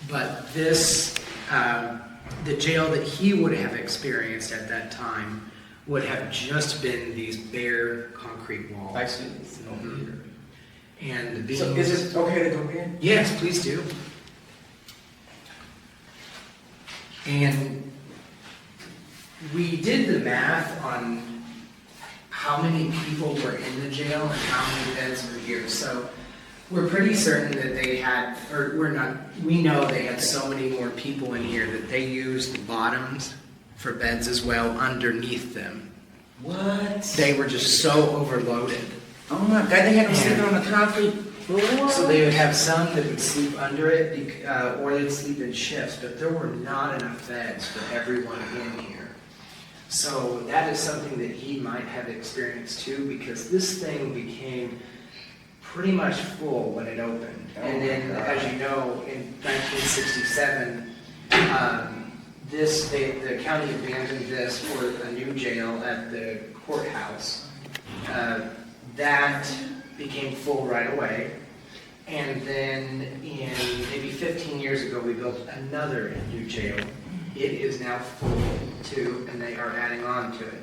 But this, the jail that he would have experienced at that time would have just been these bare concrete walls. I see this over here. And these, So is it okay to go in? yes, please do. And we did the math on how many people were in the jail and how many beds were here. So we're pretty certain that they had, or we know they had so many more people in here that they used the bottoms for beds as well underneath them. What? They were just so overloaded. Oh my God, they had them sleeping on the concrete floor? So they would have some that would sleep under it, or they'd sleep in shifts, but there were not enough beds for everyone in here. So that is something that he might have experienced too, because this thing became pretty much full when it opened. And then, as you know, in 1967, the county abandoned this for a new jail at the courthouse. That became full right away. And then in maybe 15 years ago, we built another new jail. It is now full too, and they are adding on to it.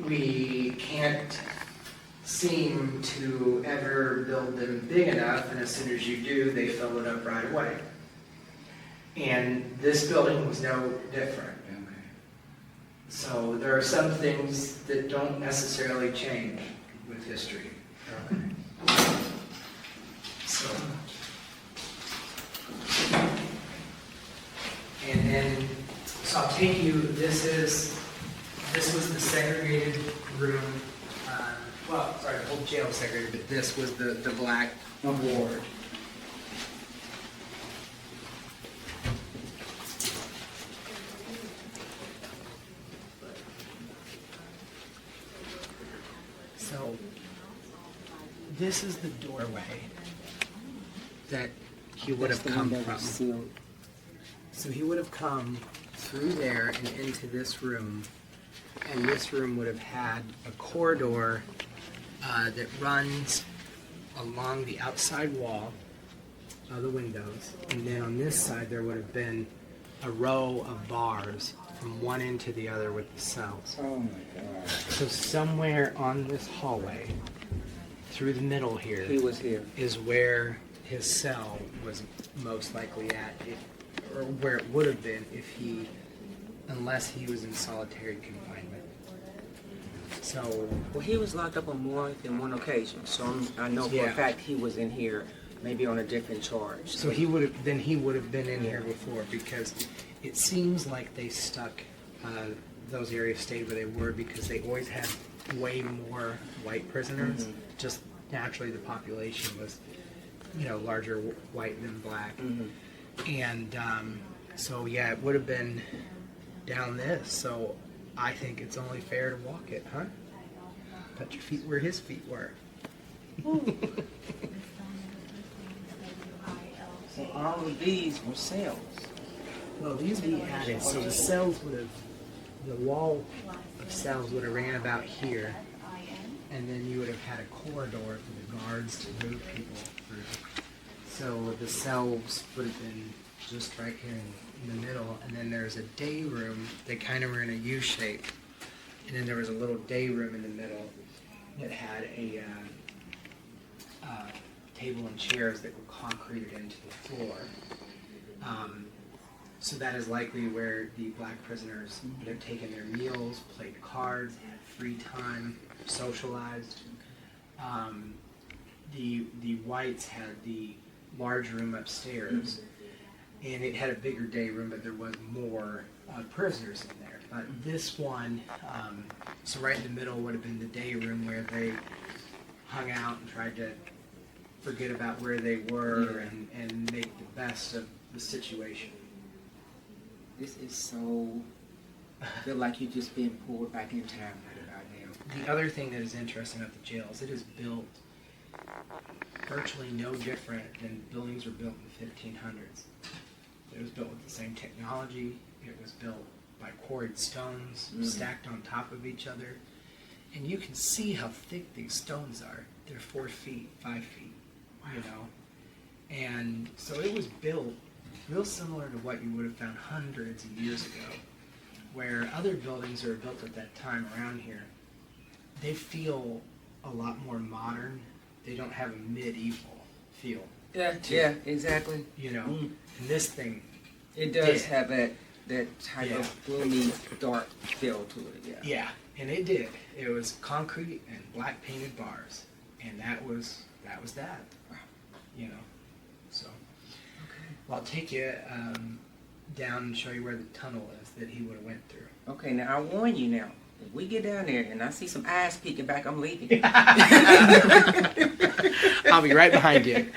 We can't seem to ever build them big enough, and as soon as you do, they fill it up right away. And this building was no different. So there are some things that don't necessarily change with history. So, and then, so I'll take you, this was the segregated room, well, sorry, the whole jail was segregated, but this was the black ward. So, this is the doorway that he would have come from. So he would have come through there and into this room, and this room would have had a corridor that runs along the outside wall of the windows, and then on this side there would have been a row of bars from one end to the other with the cells. Oh my God. So somewhere on this hallway, through the middle here, He was here. is where his cell was most likely at, or where it would have been if he, unless he was in solitary confinement. So, Well, he was locked up on more than one occasion, so I know for a Yeah. fact he was in here, maybe on a different charge. so he would have been in here before, because it seems like they stuck those areas stayed where they were because they always had way more white prisoners. Just naturally, the population was, larger white than black. And so yeah, it would have been down this. So I think it's only fair to walk it, huh? Put your feet where his feet were. So all of these were cells. Well, these would be added. So the cells would have, the wall of cells would have ran about here, and then you would have had a corridor for the guards to move people through. So the cells would have been just right here in the middle, and then there's a day room. They kind of were in a U shape, and then there was a little day room in the middle that had a table and chairs that were concreted into the floor. So that is likely where the black prisoners would have taken their meals, played cards, had free time, socialized. The whites had the large room upstairs, and it had a bigger day room, but there was more prisoners in there. But this one, so right in the middle would have been the day room where they hung out and tried to forget about where they were and make the best of the situation. This is so, I feel like you're just being pulled back in time right about now. The other thing that is interesting about the jail is it is built virtually no different than buildings were built in the 1500s. It was built with the same technology. It was built by quarried stones stacked on top of each other. And you can see how thick these stones are. They're 4 feet, 5 feet, And so it was built real similar to what you would have found hundreds of years ago, where other buildings that were built at that time around here, they feel a lot more modern. They don't have a medieval feel. Yeah, exactly. And this thing, It does have that type of gloomy, dark feel to it, Yeah, and it did. It was concrete and black painted bars, and that was that. So. Well, I'll take you down and show you where the tunnel is that he would have went through. Okay, now I warn you now. If we get down there and I see some eyes peeking back, I'm leaving. I'll be right behind you.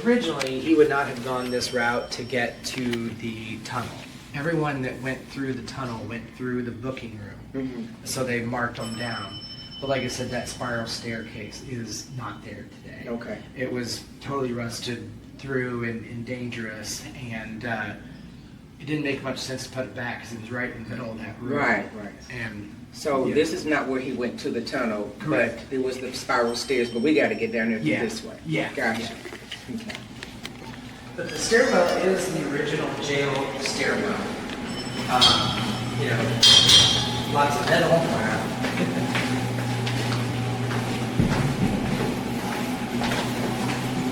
Originally, he would not have gone this route to get to the tunnel. Everyone that went through the tunnel went through the booking room. So they marked them down. But like I said, that spiral staircase is not there today. Okay. It was totally rusted through and dangerous, and it didn't make much sense to put it back because it was right in the middle of that room. Right. And So yeah. this is not where he went to the tunnel, Correct. but it was the spiral stairs, but we got to get down there through Yeah. this way. Yeah. Gotcha. Yeah. Okay. But the stairwell is the original jail stairwell. You know, lots of metal.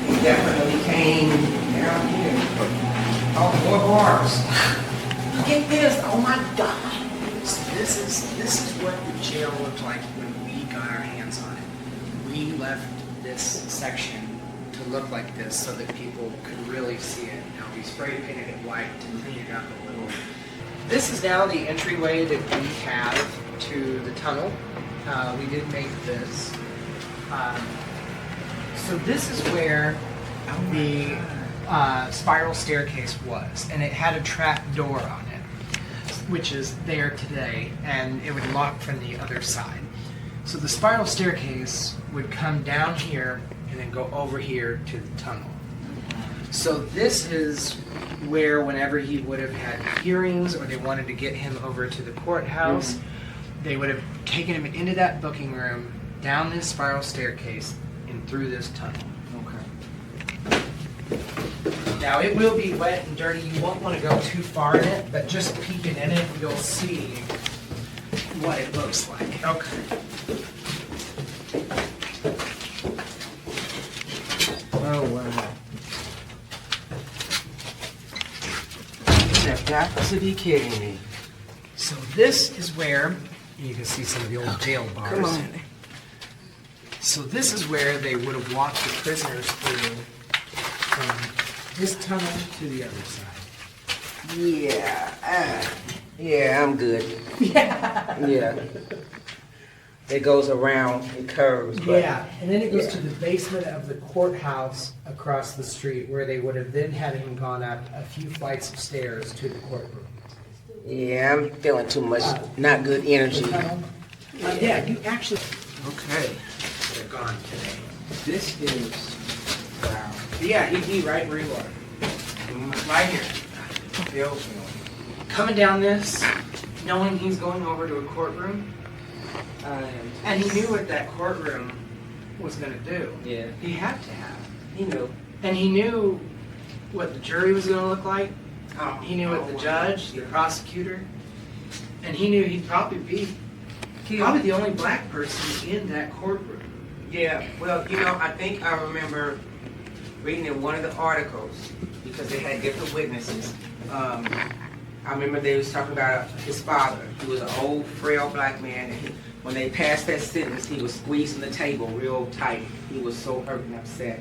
He definitely came down here. Oh, more bars. Look at this. Oh my God. So this is what the jail looked like when we got our hands on it. We left this section to look like this so that people could really see it. Now we spray painted it white to clean it up a little. This is now the entryway that we have to the tunnel. We did make this. So this is where the spiral staircase was, and it had a trap door on it, which is there today, and it would lock from the other side. So the spiral staircase would come down here and then go over here to the tunnel. So this is where whenever he would have had hearings or they wanted to get him over to the courthouse, they would have taken him into that booking room, down this spiral staircase, and through this tunnel. Okay. Now it will be wet and dirty. You won't want to go too far in it, but just peeking in it, you'll see what it looks like. Okay. Oh wow. You have got to be kidding me. So this is where you can see some of the old jail bars. Come on. So this is where they would have walked the prisoners through from this tunnel to the other side. Yeah, I'm good. Yeah. It goes around, it curves. But Yeah, and then it goes yeah. to the basement of the courthouse across the street where they would have then had him gone up a few flights of stairs to the courtroom. Yeah, I'm feeling too much not good energy. The tunnel. Yeah, you actually Okay. are gone today. This is wow. Yeah, he'd be right where you are. Right here. Feels me. Coming down this, knowing he's going over to a courtroom, and he knew what that courtroom was going to do. Yeah. He had to have. He knew. And he knew what the jury was going to look like. He knew what the wow. judge, the prosecutor, and he knew he'd probably be probably the only black person in that courtroom. Yeah, well, you know, I think I remember reading in one of the articles, because they had different witnesses. I remember they was talking about his father. He was an old, frail black man, and when they passed that sentence, he was squeezing the table real tight. He was so hurt and upset.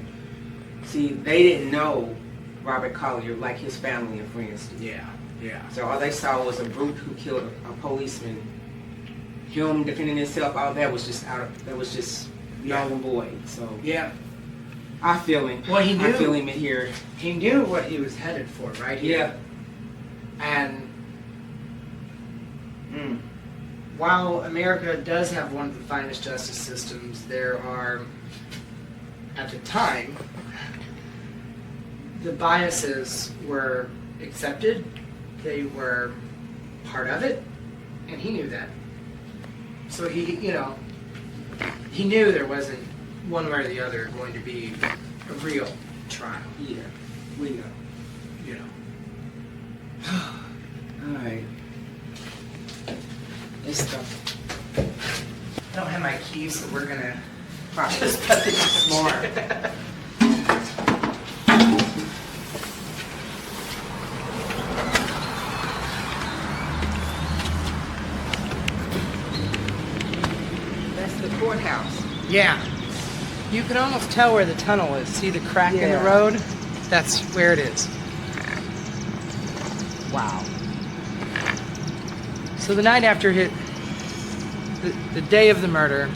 See, they didn't know Robert Collier like his family and friends did. Yeah. So all they saw was a brute who killed a policeman. Him defending himself, all that was just null and void. So Yeah. I feel him. Well, he I knew. feel him in here. He knew what he was headed for, right? Yeah. And Mm. while America does have one of the finest justice systems, there are, at the time, the biases were accepted, they were part of it, and he knew that. So he knew there wasn't one way or the other going to be a real trial, Yeah. We know. you know. All right. This stuff. I don't have my keys, so we're gonna Probably. just put this smart. That's the courthouse. Yeah. You can almost tell where the tunnel is. See the crack in the Yeah. road? That's where it is. Wow. So the night after the day of the murder,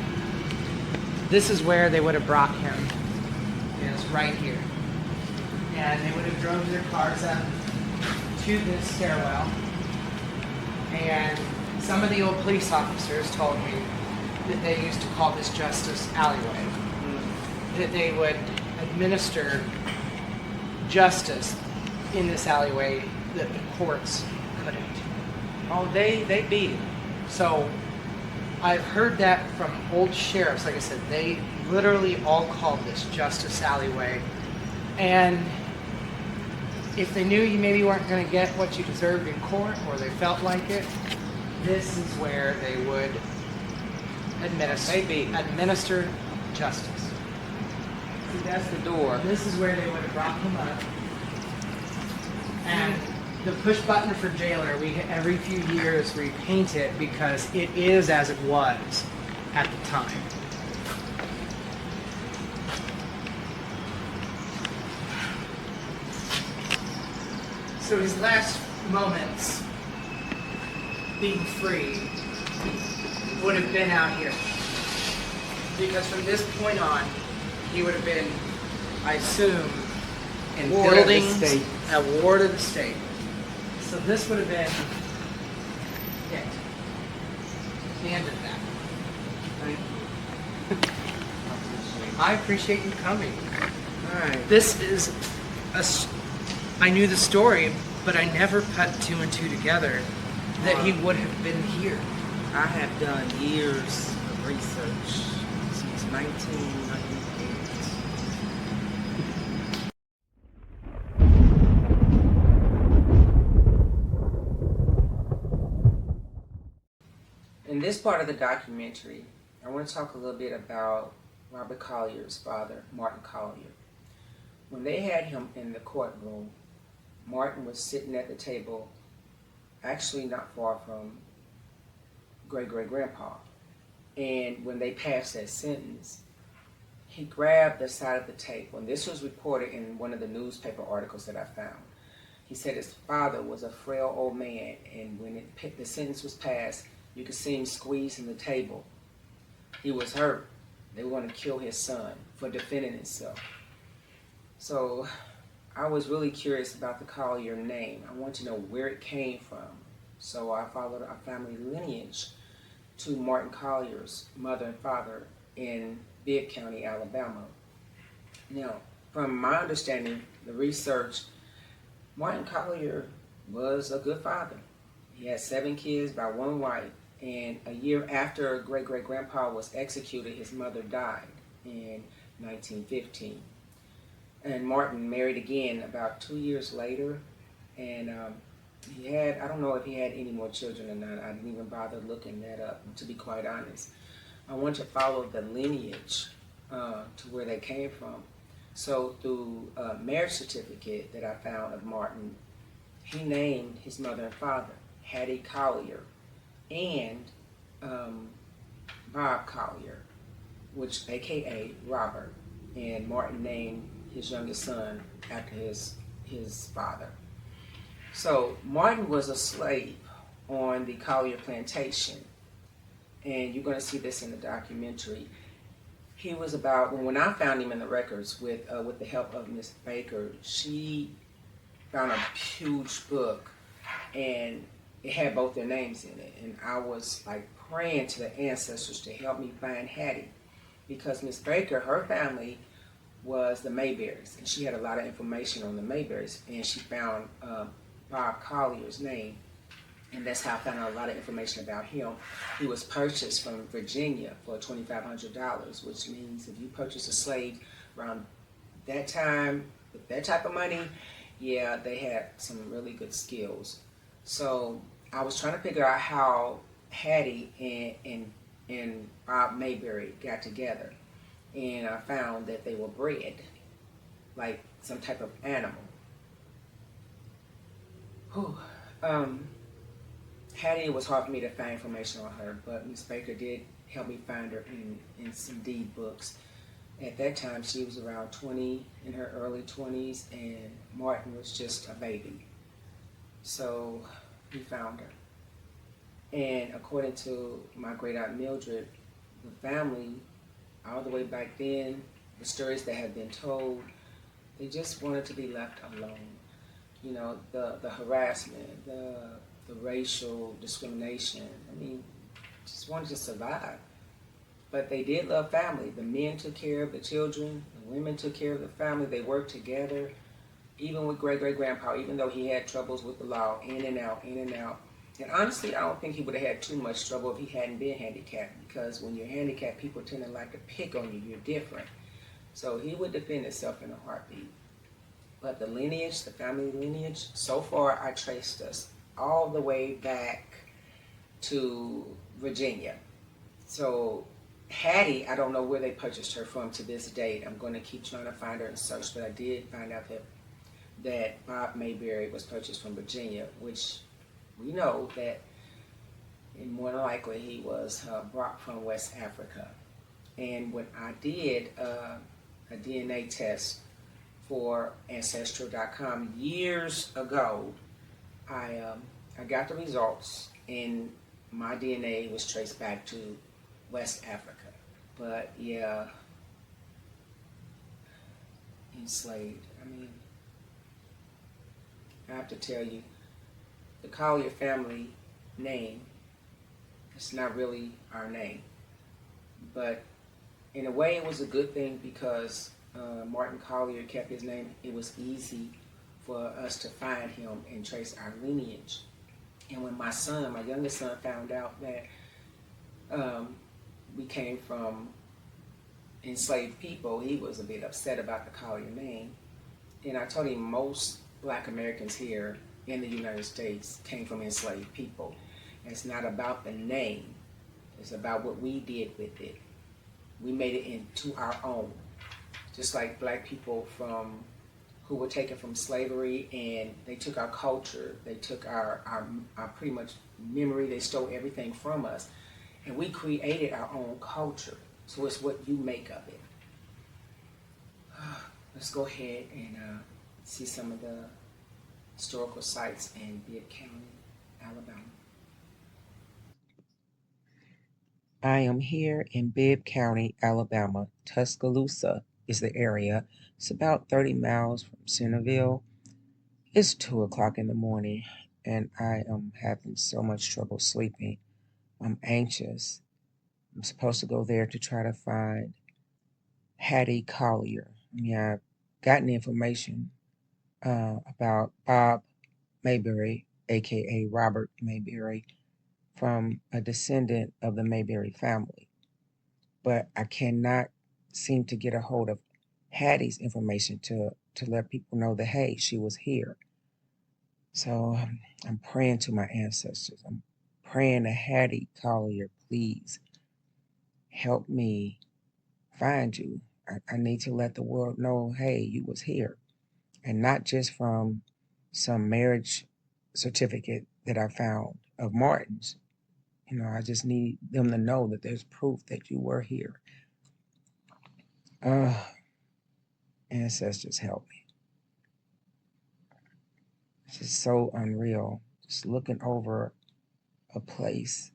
this is where they would have brought him. And it's right here. And they would have drove their cars up to this stairwell. And some of the old police officers told me that they used to call this Justice Alleyway. That they would administer justice in this alleyway that the courts couldn't. Oh, they beat it. So I've heard that from old sheriffs. Like I said, they literally all called this Justice Alleyway. And if they knew you maybe weren't going to get what you deserved in court, or they felt like it, this is where they would administer justice. See, that's the door. This is where they would have brought him up. And the push button for jailer, every few years we paint it because it is as it was at the time. So his last moments being free would have been out here. Because from this point on, he would have been, I assume, in Ward of the buildings, state. a ward of the state. So this would have been it. The end of that. Thank you. I appreciate you coming. All right. This is I knew the story, but I never put two and two together that he would have been here. I have done years of research since 1998. In this part of the documentary, I want to talk a little bit about Robert Collier's father, Martin Collier. When they had him in the courtroom, Martin was sitting at the table, actually not far from great-great-grandpa. And when they passed that sentence, he grabbed the side of the table. And this was reported in one of the newspaper articles that I found. He said his father was a frail old man, and when the sentence was passed, you could see him squeezing the table. He was hurt. They were going to kill his son for defending himself. So I was really curious about the Collier name. I wanted to know where it came from. So I followed our family lineage to Martin Collier's mother and father in Bibb County, Alabama. Now, from my understanding, the research, Martin Collier was a good father. He had 7 kids by 1 wife, and a year after great-great-grandpa was executed, his mother died in 1915. And Martin married again about 2 years later, and he had, I don't know if he had any more children or not. I didn't even bother looking that up, to be quite honest. I wanted to follow the lineage to where they came from. So through a marriage certificate that I found of Martin, he named his mother and father, Hattie Collier and Bob Collier, which AKA Robert, and Martin named his youngest son after his father. So Martin was a slave on the Collier plantation, and you're going to see this in the documentary. He was about, when I found him in the records with the help of Miss Baker, she found a huge book, and it had both their names in it. And I was like praying to the ancestors to help me find Hattie, because Miss Baker, her family was the Mayberries, and she had a lot of information on the Mayberries, and she found Bob Collier's name, and that's how I found out a lot of information about him. He was purchased from Virginia for $2,500, which means if you purchase a slave around that time with that type of money, yeah, they had some really good skills. So I was trying to figure out how Hattie and Bob Mayberry got together, and I found that they were bred like some type of animal. Hattie, it was hard for me to find information on her, but Miss Baker did help me find her in some deed books. At that time, she was around 20, in her early 20s, and Martin was just a baby. So we found her. And according to my great aunt Mildred, the family, all the way back then, the stories that had been told, they just wanted to be left alone. You know, the harassment, the racial discrimination. I mean, just wanted to survive. But they did love family. The men took care of the children, the women took care of the family, they worked together, even with great-great-grandpa, even though he had troubles with the law, in and out, in and out. And honestly, I don't think he would have had too much trouble if he hadn't been handicapped, because when you're handicapped, people tend to like to pick on you. You're different. So he would defend himself in a heartbeat. But the lineage, the family lineage, so far I traced us all the way back to Virginia. So Hattie, I don't know where they purchased her from to this date. I'm going to keep trying to find her and search, but I did find out that Bob Mayberry was purchased from Virginia, which we know that, and more than likely, he was brought from West Africa. And when I did a DNA test for Ancestral.com years ago, I got the results, and my DNA was traced back to West Africa. But yeah, enslaved. I mean, I have to tell you, the Collier family name, it's not really our name. But in a way, it was a good thing because Martin Collier kept his name. It was easy for us to find him and trace our lineage. And when my youngest son, found out that we came from enslaved people, he was a bit upset about the Collier name. And I told him most Black Americans here in the United States came from enslaved people. And it's not about the name, it's about what we did with it. We made it into our own. Just like Black people who were taken from slavery, and they took our culture, they took our pretty much memory, they stole everything from us, and we created our own culture. So it's what you make of it. Let's go ahead and see some of the historical sites in Bibb County, Alabama. I am here in Bibb County, Alabama. Tuscaloosa is the area. It's about 30 miles from Centerville. It's 2 o'clock in the morning, and I am having so much trouble sleeping. I'm anxious. I'm supposed to go there to try to find Hattie Collier. I mean, I've gotten information about Bob Mayberry, aka Robert Mayberry, from a descendant of the Mayberry family. But I cannot seem to get a hold of Hattie's information to let people know that, hey, she was here. So I'm praying to my ancestors. I'm praying to Hattie Collier, please help me find you. I need to let the world know, hey, you was here. And not just from some marriage certificate that I found of Martin's. You know, I just need them to know that there's proof that you were here. Ancestors, help me. It's just so unreal. Just looking over a place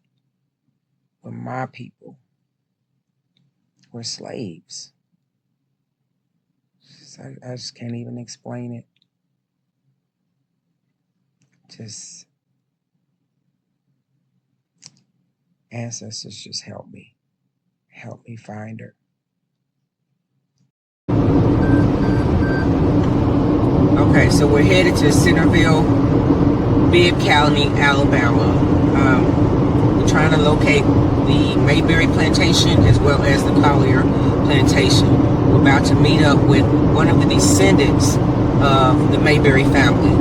where my people were slaves. I just can't even explain it. Just ancestors, just help me. Help me find her. Okay, so we're headed to Centerville, Bibb County, Alabama. We're trying to locate the Mayberry plantation as well as the Collier plantation. We're about to meet up with one of the descendants of the Mayberry family.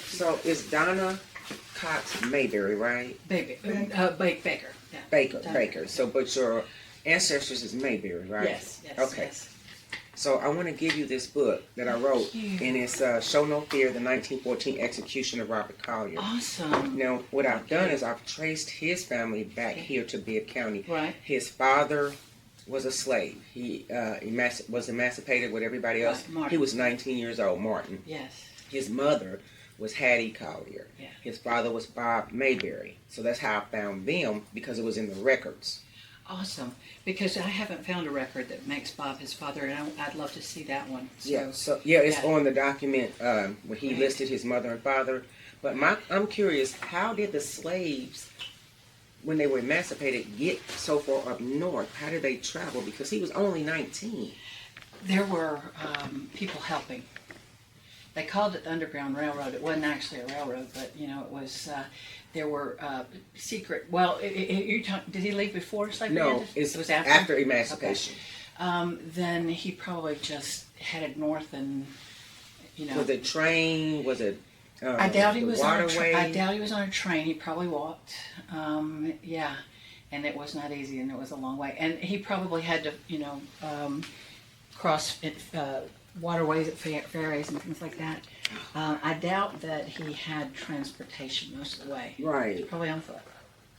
So it's Donna Cox Mayberry, right? Baker. Yeah. Baker. So, but your ancestors is Mayberry, right? Yes. Okay. Yes. So I want to give you this book that I wrote, and it's Show No Fear, the 1914 Execution of Robert Collier. Awesome. Now, what I've done is I've traced his family back here to Bibb County. Right. His father was a slave. He was emancipated with everybody else. Right. He was 19 years old, Martin. Yes. His mother was Hattie Collier. Yeah. His father was Bob Mayberry. So that's how I found them, because it was in the records. Awesome. Because I haven't found a record that makes Bob his father, and I'd love to see that one. So, It's on the document where he listed his mother and father. But I'm curious, how did the slaves, when they were emancipated, get so far up north? How did they travel? Because he was only 19. there were people helping. They called it the Underground Railroad. It wasn't actually a railroad, but you know, it was. There were secret. Well, did he leave before slavery? No, ended? it was after emancipation. Okay. Then he probably just headed north, and you know. Was it train? Was it? I doubt he was on a waterway? I doubt he was on a train. He probably walked. Yeah, and it was not easy, and it was a long way. And he probably had to, you know, cross waterways at ferries and things like that. I doubt that he had transportation most of the way. Right. Probably on foot.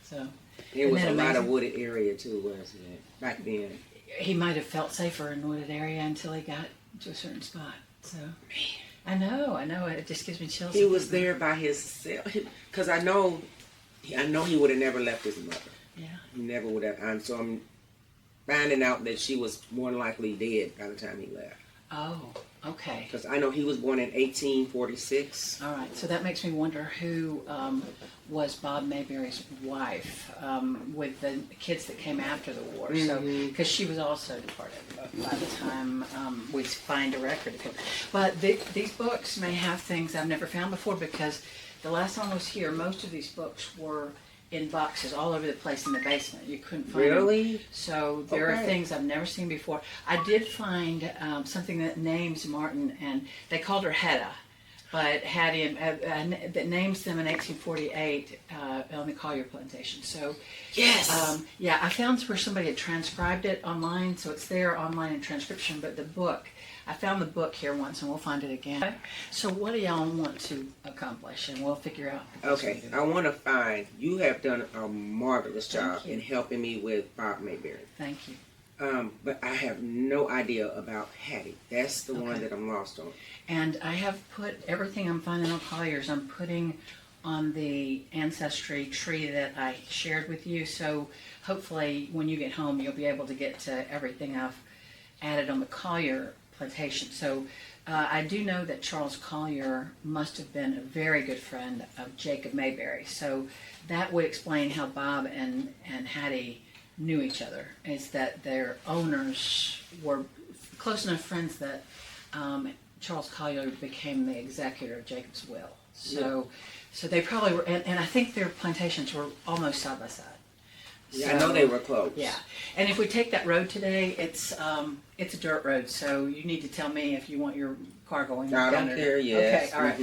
So. It was Isn't a that lot of amazing? wooded area too, wasn't it? Back then. He might have felt safer in a wooded area until he got to a certain spot. So. I know. It just gives me chills. He was there by himself, because I know he would have never left his mother. Yeah. He never would have. And so I'm finding out that she was more than likely dead by the time he left. Oh, okay. Because I know he was born in 1846. All right, so that makes me wonder who was Bob Mayberry's wife with the kids that came after the war. So, because she was also departed by the time we find a record of him. But these books may have things I've never found before, because the last time I was here, most of these books were in boxes all over the place in the basement. You couldn't find Really? them. So there are things I've never seen before. I did find something that names Martin, and they called her Hedda, but Hattie, that names them in 1848 on the Collier plantation. So yes, yeah, I found where somebody had transcribed it online, so it's there online in transcription. But the book, I found the book here once, and we'll find it again. So what do y'all want to accomplish, and we'll figure out. Okay, I want to find. You have done a marvelous job in helping me with Bob Mayberry. Thank you. But I have no idea about Hattie. That's the one that I'm lost on. And I have put everything I'm finding on Collier's, I'm putting on the ancestry tree that I shared with you. So hopefully when you get home, you'll be able to get to everything I've added on the Collier plantation. So I do know that Charles Collier must have been a very good friend of Jacob Mayberry. So that would explain how Bob and Hattie knew each other, is that their owners were close enough friends that Charles Collier became the executor of Jacob's will. So they probably were, and I think their plantations were almost side by side. Yeah, I know they were close. Yeah, and if we take that road today, it's a dirt road, so you need to tell me if you want your car going I down don't or care, yes. Okay, all right.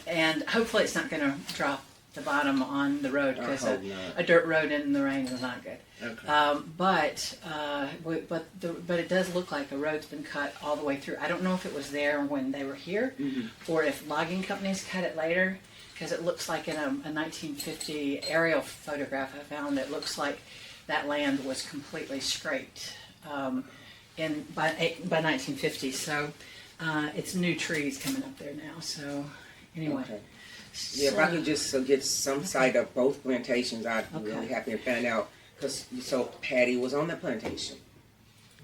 And hopefully it's not going to drop the bottom on the road, because a dirt road in the rain is not good. Okay. But it does look like the road's been cut all the way through. I don't know if it was there when they were here, or if logging companies cut it later, because it looks like in a 1950 aerial photograph I found, it looks like that land was completely scraped by 1950. So it's new trees coming up there now. So anyway. Okay. Yeah, if I could just get some sight of both plantations, I'd be really happy to find out. Because Patty was on that plantation.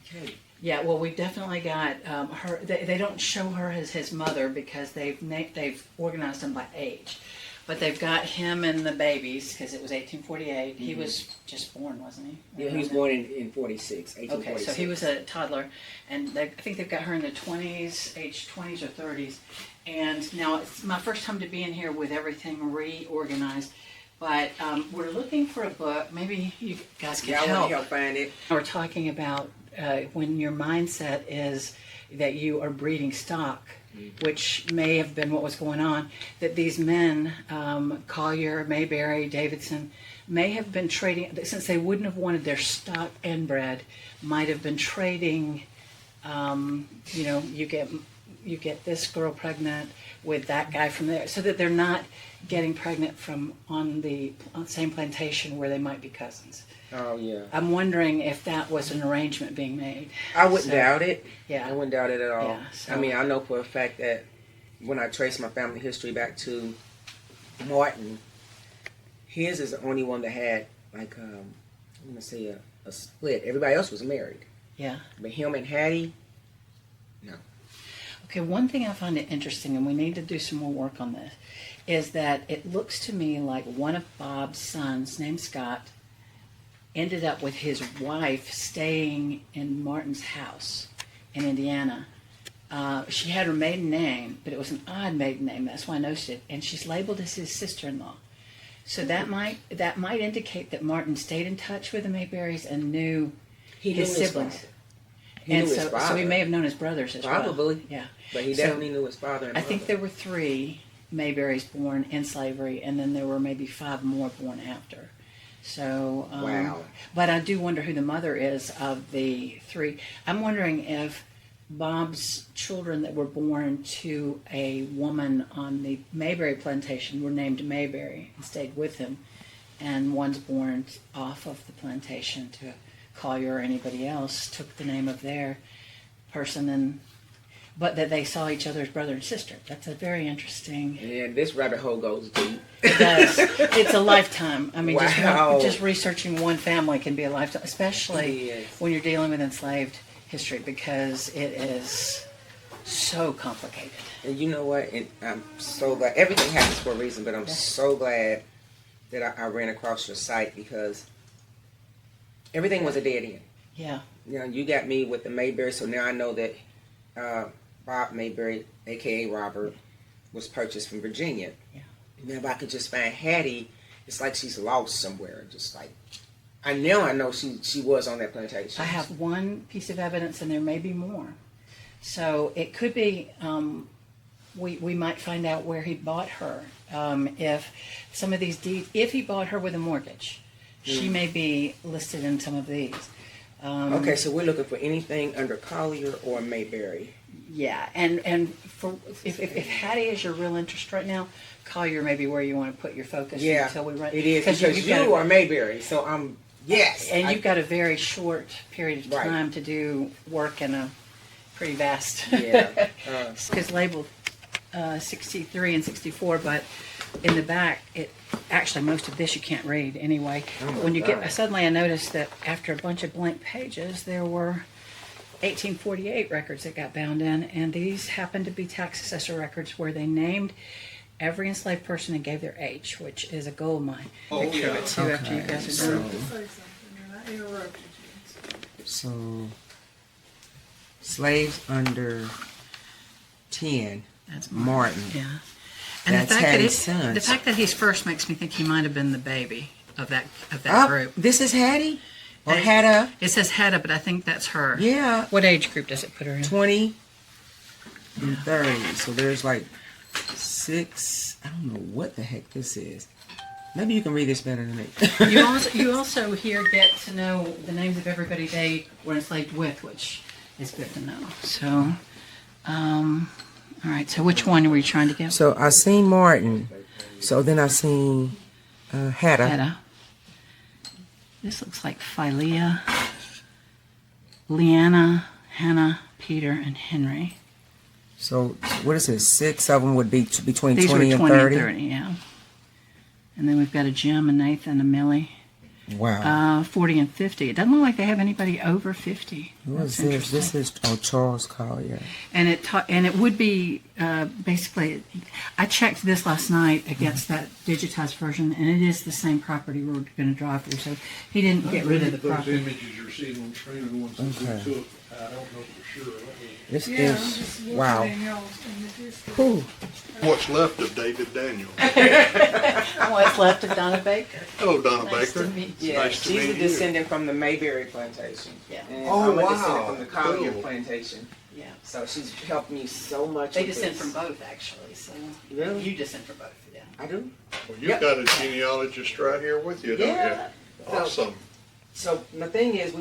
Okay. Yeah, well, we've definitely got her. They don't show her as his mother because they've organized them by age, but they've got him and the babies because it was 1848. He was just born, wasn't he? Yeah, he was born in 46, 1846. Okay, so he was a toddler, and I think they've got her in the 20s, age 20s or 30s. And now it's my first time to be in here with everything reorganized. But we're looking for a book. Maybe you guys can help. I want to help find it. We're talking about when your mindset is that you are breeding stock, which may have been what was going on, that these men, Collier, Mayberry, Davidson, may have been trading, since they wouldn't have wanted their stock inbred, might have been trading, you get this girl pregnant with that guy from there, so that they're not getting pregnant from on the same plantation where they might be cousins. Oh, yeah. I'm wondering if that was an arrangement being made. I wouldn't doubt it. Yeah. I wouldn't doubt it at all. Yeah, so. I mean, I know for a fact that when I trace my family history back to Martin, his is the only one that had, like, I'm going to say a split. Everybody else was married. Yeah. But him and Hattie, no. Okay, one thing I find it interesting, and we need to do some more work on this, is that it looks to me like one of Bob's sons, named Scott, ended up with his wife staying in Martin's house. in Indiana. She had her maiden name, but it was an odd maiden name. That's why I noticed it. And she's labeled as his sister-in-law. So that might indicate that Martin stayed in touch with the Mayberries and knew his siblings. And so he may have known his brothers as well. Probably. Yeah. But he definitely knew his father and I mother. think there were 3 Mayberries born in slavery, and then there were maybe 5 more born after. So, Wow. But I do wonder who the mother is of the 3. I'm wondering if Bob's children that were born to a woman on the Mayberry plantation were named Mayberry and stayed with him, and one's born off of the plantation to Collier or anybody else took the name of their person, but that they saw each other as brother and sister. That's a very interesting. Yeah, this rabbit hole goes deep. It does. It's a lifetime. I mean, Wow. just researching one family can be a lifetime, especially Yes. when you're dealing with enslaved history, because it is so complicated. And you know what? And I'm so glad. Everything happens for a reason, but I'm so glad that I ran across your site, because everything was a dead end. Yeah. You know, you got me with the Mayberry, so now I know that Bob Mayberry, a.k.a. Robert, was purchased from Virginia. Yeah. Now, if I could just find Hattie, it's like she's lost somewhere. Just like, I know she was on that plantation. I have one piece of evidence, and there may be more. So it could be, we might find out where he bought her. If some of these deeds, if he bought her with a mortgage, she may be listed in some of these. Okay, so we're looking for anything under Collier or Mayberry. Yeah, and for if Hattie is your real interest right now, Collier may be where you want to put your focus until we run. It is, because you've got you are Mayberry, so I'm, yes. And you've got a very short period of Right. time to do work in a pretty vast. Yeah. It's labeled 63 and 64, but in the back, actually most of this you can't read anyway. Oh my When you God. suddenly I noticed that after a bunch of blank pages, there were 1848 records that got bound in, and these happened to be tax assessor records where they named every enslaved person and gave their age, which is a gold mine. Picture of it too after you guys are done. So, slaves under 10, That's Martin. Yeah. And That's Hattie's the sons. fact that he's first makes me think he might have been the baby of that Oh, group. this is Hattie? Or Hatta? It says Hatta, but I think that's her. Yeah. What age group does it put her in? 20 and 30. So there's like 6. I don't know what the heck this is. Maybe you can read this better than me. You also here get to know the names of everybody they were enslaved with, which is good to know. So, all right. So which one were you trying to get? So I seen Martin. So then I seen Hatta. Hatta. This looks like Philea, Leanna, Hannah, Peter, and Henry. So what is it? 6 of them would be between These 20 were and 20 30? and 30, yeah. And then we've got a Jim, a Nathan, a Millie. Wow. 40 and 50. It doesn't look like they have anybody over 50. What is this? This is Charles Collier. And it would be basically. I checked this last night against that digitized version, and it is the same property we're going to drive through. So he didn't get rid of the Those property. images you're seeing on screen are the ones that we took. I don't know for sure. This is, wow. Whew. What's left of David Daniel? What's left of Donna Baker? Hello, Donna Nice Baker. to meet Yeah, Nice to she's a meet you. descendant from the Mayberry plantation. Yeah. And Oh, I'm a wow. descendant from the Collier Cool. plantation. Yeah. So she's helped me so much. They with descend this. from both, actually. So Really? you descend from both, yeah. I do. Well, you've got a genealogist right here with you, don't Yeah. you? Awesome. So the thing is,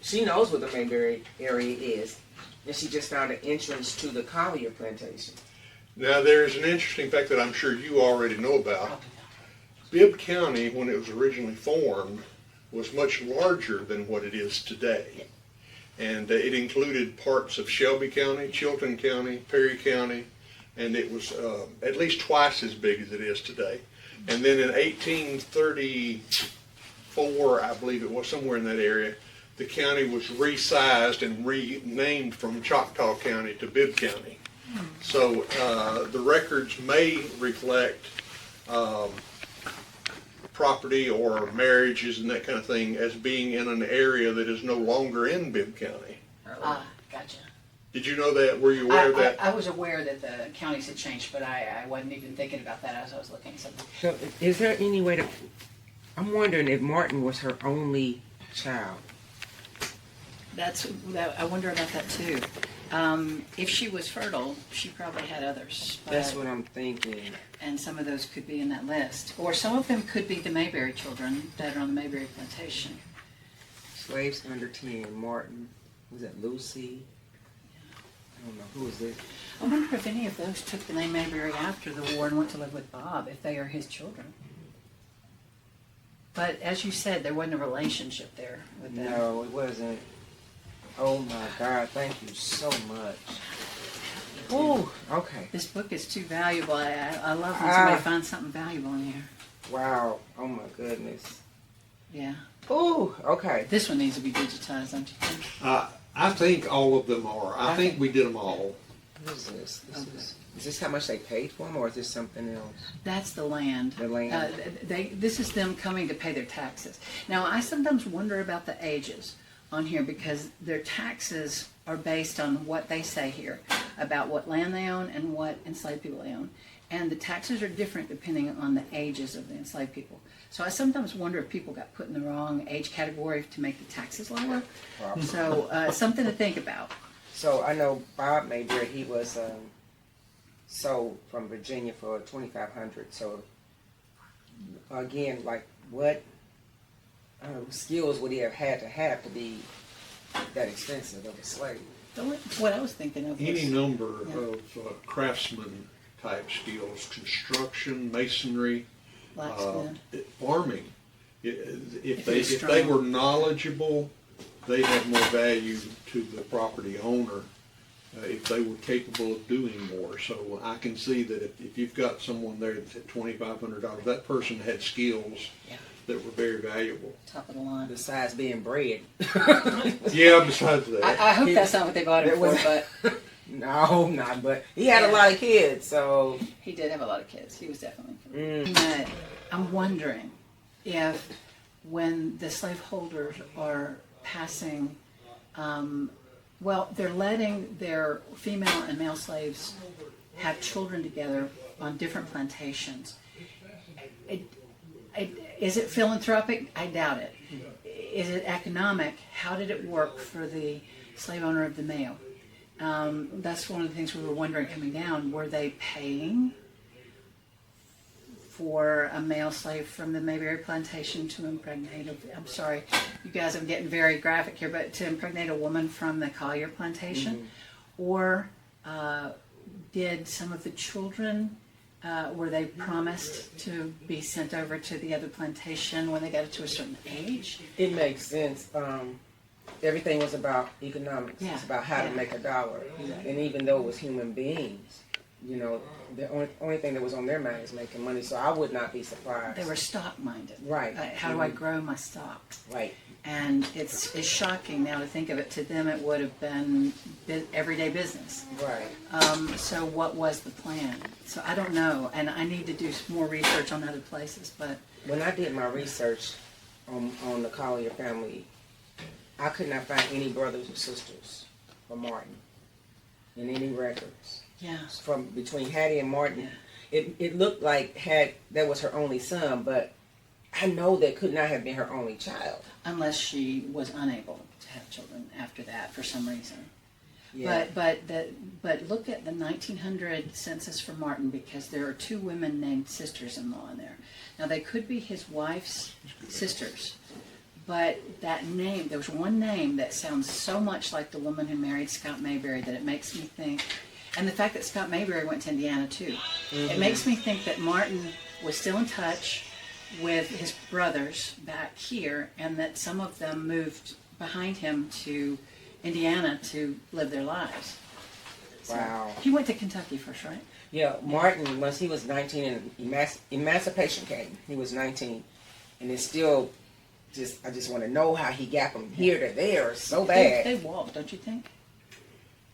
she knows where the Mayberry area is, and she just found an entrance to the Collier plantation. Now, there's an interesting fact that I'm sure you already know about. Bibb County, when it was originally formed, was much larger than what it is today. And it included parts of Shelby County, Chilton County, Perry County, and it was at least twice as big as it is today. And then in 1834, I believe it was, somewhere in that area, the county was resized and renamed from Choctaw County to Bibb County. So the records may reflect property or marriages and that kind of thing as being in an area that is no longer in Bibb County. Gotcha. Did you know that? Were you aware of that? I was aware that the counties had changed, but I wasn't even thinking about that as I was looking at something. So is there any way to, I'm wondering if Martin was her only child. I wonder about that too. If she was fertile, she probably had others. That's what I'm thinking. And some of those could be in that list. Or some of them could be the Mayberry children that are on the Mayberry plantation. Slaves under 10, Martin, was that Lucy? I don't know, who is it? I wonder if any of those took the name Mayberry after the war and went to live with Bob, if they are his children. But as you said, there wasn't a relationship there with them. No, it wasn't. Oh my God, thank you so much. Ooh, okay. This book is too valuable. I love when somebody finds something valuable in here. Wow, oh my goodness. Yeah. Ooh, okay. This one needs to be digitized, don't you think? I think all of them are. I think we did them all. What is this? Is this how much they paid for them, or is this something else? That's the land. The land. This is them coming to pay their taxes. Now, I sometimes wonder about the ages on here because their taxes are based on what they say here about what land they own and what enslaved people they own. And the taxes are different depending on the ages of the enslaved people. So I sometimes wonder if people got put in the wrong age category to make the taxes lower. Probably. So something to think about. So I know Bob Mayberry, he was sold from Virginia for $2,500. So again, like what skills would he have had to be that expensive of a slave? What I was thinking of was Any number of craftsman type skills, construction, masonry, blacksmith. farming. If he was they strong. were knowledgeable, they had more value to the property owner if they were capable of doing more. So I can see that if you've got someone there that's at $2,500, that person had skills that were very valuable. Top of the line. Besides being bred. Yeah, besides that. I hope that's not what they bought him for, but No, not, but he had a lot of kids, so. he did have a lot of kids. He was definitely. Mm. But I'm wondering if when the slaveholders are passing, they're letting their female and male slaves have children together on different plantations. Is it philanthropic? I doubt it. Is it economic? How did it work for the slave owner of the male? That's one of the things we were wondering coming down. Were they paying for a male slave from the Mayberry plantation to impregnate I'm sorry, you guys, I'm getting very graphic here, but to impregnate a woman from the Collier plantation? Mm-hmm. Or did some of the children, were they promised to be sent over to the other plantation when they got to a certain age? It makes sense. Everything was about economics. Yeah. It's about how to make a dollar. Exactly. And even though it was human beings, you know, the only thing that was on their mind is making money. So I would not be surprised. They were stock-minded. Right. How do I grow my stock? Right. And it's shocking now to think of it. To them, it would have been everyday business. Right. So what was the plan? So I don't know, and I need to do some more research on other places. But when I did my research on the Collier family, I could not find any brothers or sisters for Martin in any records. Yeah. From between Hattie and Martin, it looked like that was her only son, but I know that could not have been her only child. Unless she was unable to have children after that for some reason. Yeah. But look at the 1900 census for Martin, because there are 2 women named sisters-in-law in there. Now they could be his wife's sisters, but that name, there was one name that sounds so much like the woman who married Scott Mayberry that it makes me think, and the fact that Scott Mayberry went to Indiana too, it makes me think that Martin was still in touch with his brothers back here, and that some of them moved behind him to Indiana to live their lives. So, wow. He went to Kentucky first, right? Yeah, Martin, once he was 19 and emancipation came, he was 19. And it's still I just want to know how he got from here to there so bad. They walked, don't you think?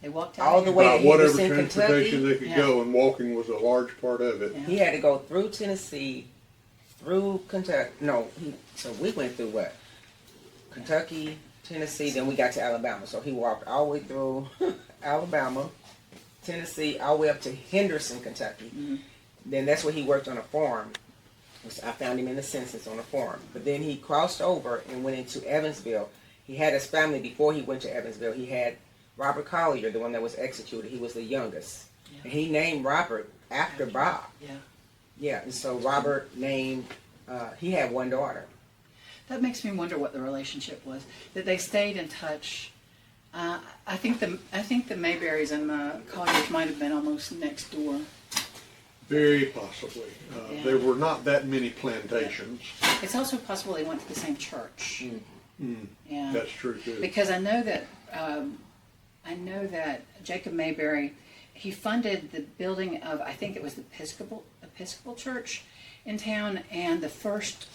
They walked all the way About to whatever Henderson, transportation Kentucky. they could go, and walking was a large part of it. Yeah. He had to go through Tennessee, through Kentucky. So we went through what? Kentucky, Tennessee, then we got to Alabama. So he walked all the way through Alabama, Tennessee, all the way up to Henderson, Kentucky. Then that's where he worked on a farm. I found him in the census on a farm. But then he crossed over and went into Evansville. He had his family before he went to Evansville. He had Robert Collier, the one that was executed. He was the youngest. Yeah. And he named Robert after Bob. Yeah. Yeah, and so Robert named, he had one daughter. That makes me wonder what the relationship was. That they stayed in touch. I think the Mayberrys and the Colliers might have been almost next door. Very possibly. There were not that many plantations. It's also possible they went to the same church. Yeah, that's true too. Because I know that Jacob Mayberry, he funded the building of, I think it was the Episcopal Church in town, and the first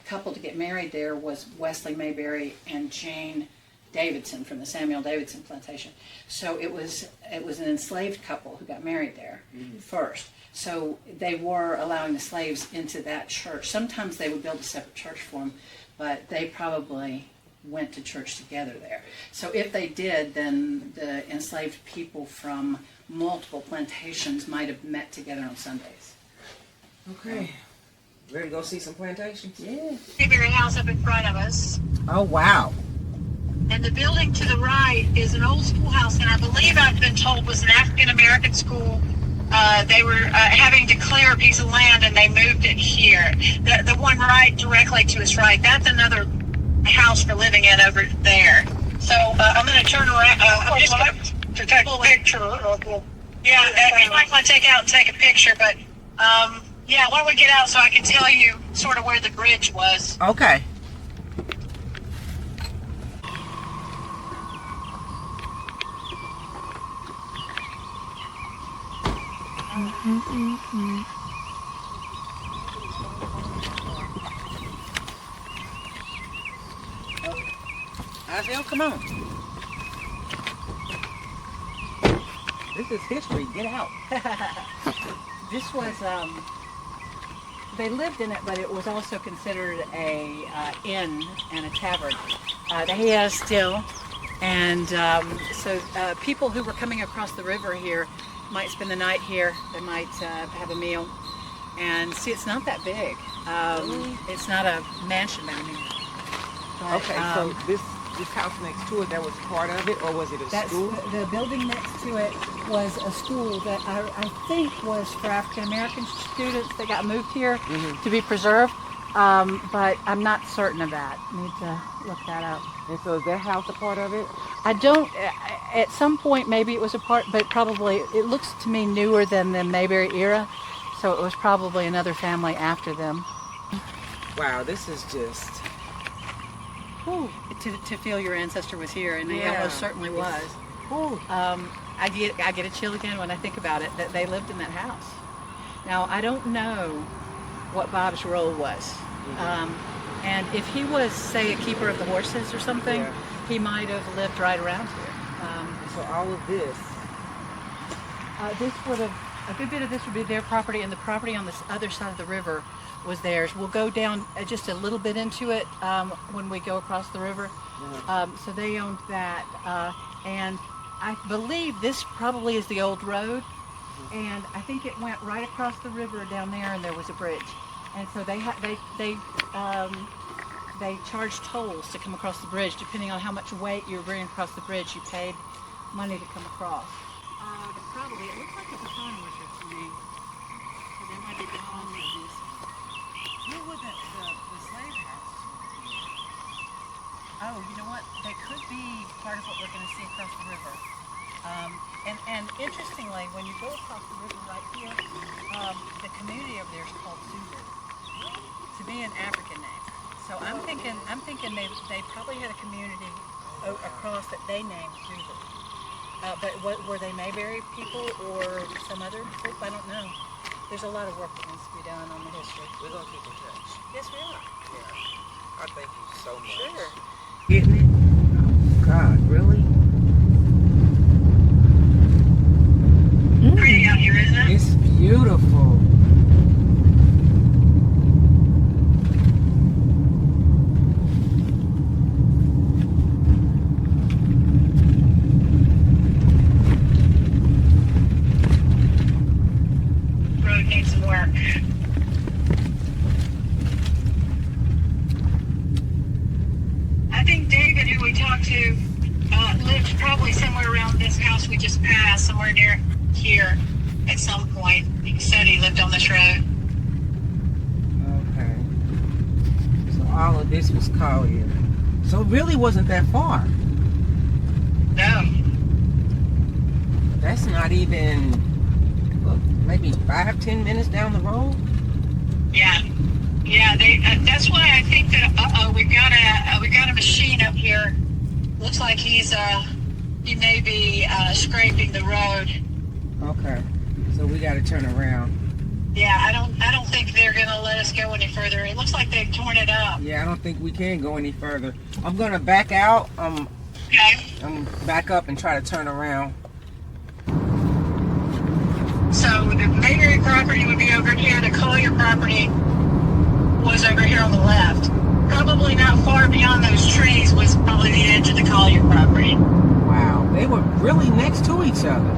couple to get married there was Wesley Mayberry and Jane Davidson from the Samuel Davidson plantation. So it was an enslaved couple who got married there first. So they were allowing the slaves into that church. Sometimes they would build a separate church for them, but they probably went to church together there. So if they did, then the enslaved people from multiple plantations might have met together on Sundays. Okay. Ready to go see some plantations? Yeah. Mayberry house up in front of us. Oh, wow. And the building to the right is an old schoolhouse, and I believe I've been told was an African-American school. They were having to clear a piece of land, and they moved it here. The one right directly to his right, that's another house for living in over there. So I'm going to turn around. I'm just going to take a picture. Yeah, you might want to take out and take a picture, but yeah, why don't we get out so I can tell you sort of where the bridge was. Okay. Isaiah, come on. This is history. Get out. This was, they lived in it, but it was also considered a inn and a tavern. They has still, and so people who were coming across the river here might spend the night here. They might have a meal, and see, it's not that big. It's not a mansion by any means. But, okay, so this house next to it, that was part of it, or was it a school? The building next to it was a school that I think was for African American students that got moved here to be preserved, but I'm not certain of that. I need to look that up. And so is that house a part of it? I don't, at some point maybe it was a part, but probably, it looks to me newer than the Mayberry era, so it was probably another family after them. Wow, this is just... Whew. To feel your ancestor was here, and he almost certainly was. I get a chill again when I think about it, that they lived in that house. Now, I don't know what Bob's role was. And if he was, say, a keeper of the horses or something, he might have lived right around here. So all of this? This would have, a good bit of this would be their property, and the property on this other side of the river was theirs. We'll go down just a little bit into it when we go across the river. So they owned that, and I believe this probably is the old road, and I think it went right across the river down there, and there was a bridge, and so they charged tolls to come across the bridge. Depending on how much weight you were bringing across the bridge, you paid money to come across. Probably, it looks like it was pawn worship to me. So there might be the pawn business. Where would the slave house? Oh, you know what? That could be part of what we're going to see across the river. And interestingly, when you go across the river right here, the community over there is called Zulu. To be an African name. So I'm thinking they probably had a community across that they named Zulu. But were they Mayberry people or some other group? I don't know. There's a lot of work that needs to be done on the history. We're going to keep in touch. Yes, we are. Yeah. I thank you so much. Sure. Getting it? God, really? Pretty out here, isn't it? It's beautiful. house we just passed, somewhere near here at some point. He said he lived on this road. Okay. So all of this was Collier. So it really wasn't that far. No. That's not even, look, maybe 5-10 minutes down the road. Yeah. Yeah, that's why I think that we got a machine up here. Looks like he may be scraping the road. Okay, so we got to turn around. Yeah, I don't think they're gonna let us go any further. It looks like they've torn it up. Yeah, I don't think we can go any further. I'm gonna back out. Okay. I'm back up and try to turn around. So the Mayberry property would be over here. The Collier property was over here on the left. Probably not far beyond those trees was probably the edge of the Collier property. Wow, they were really next to each other.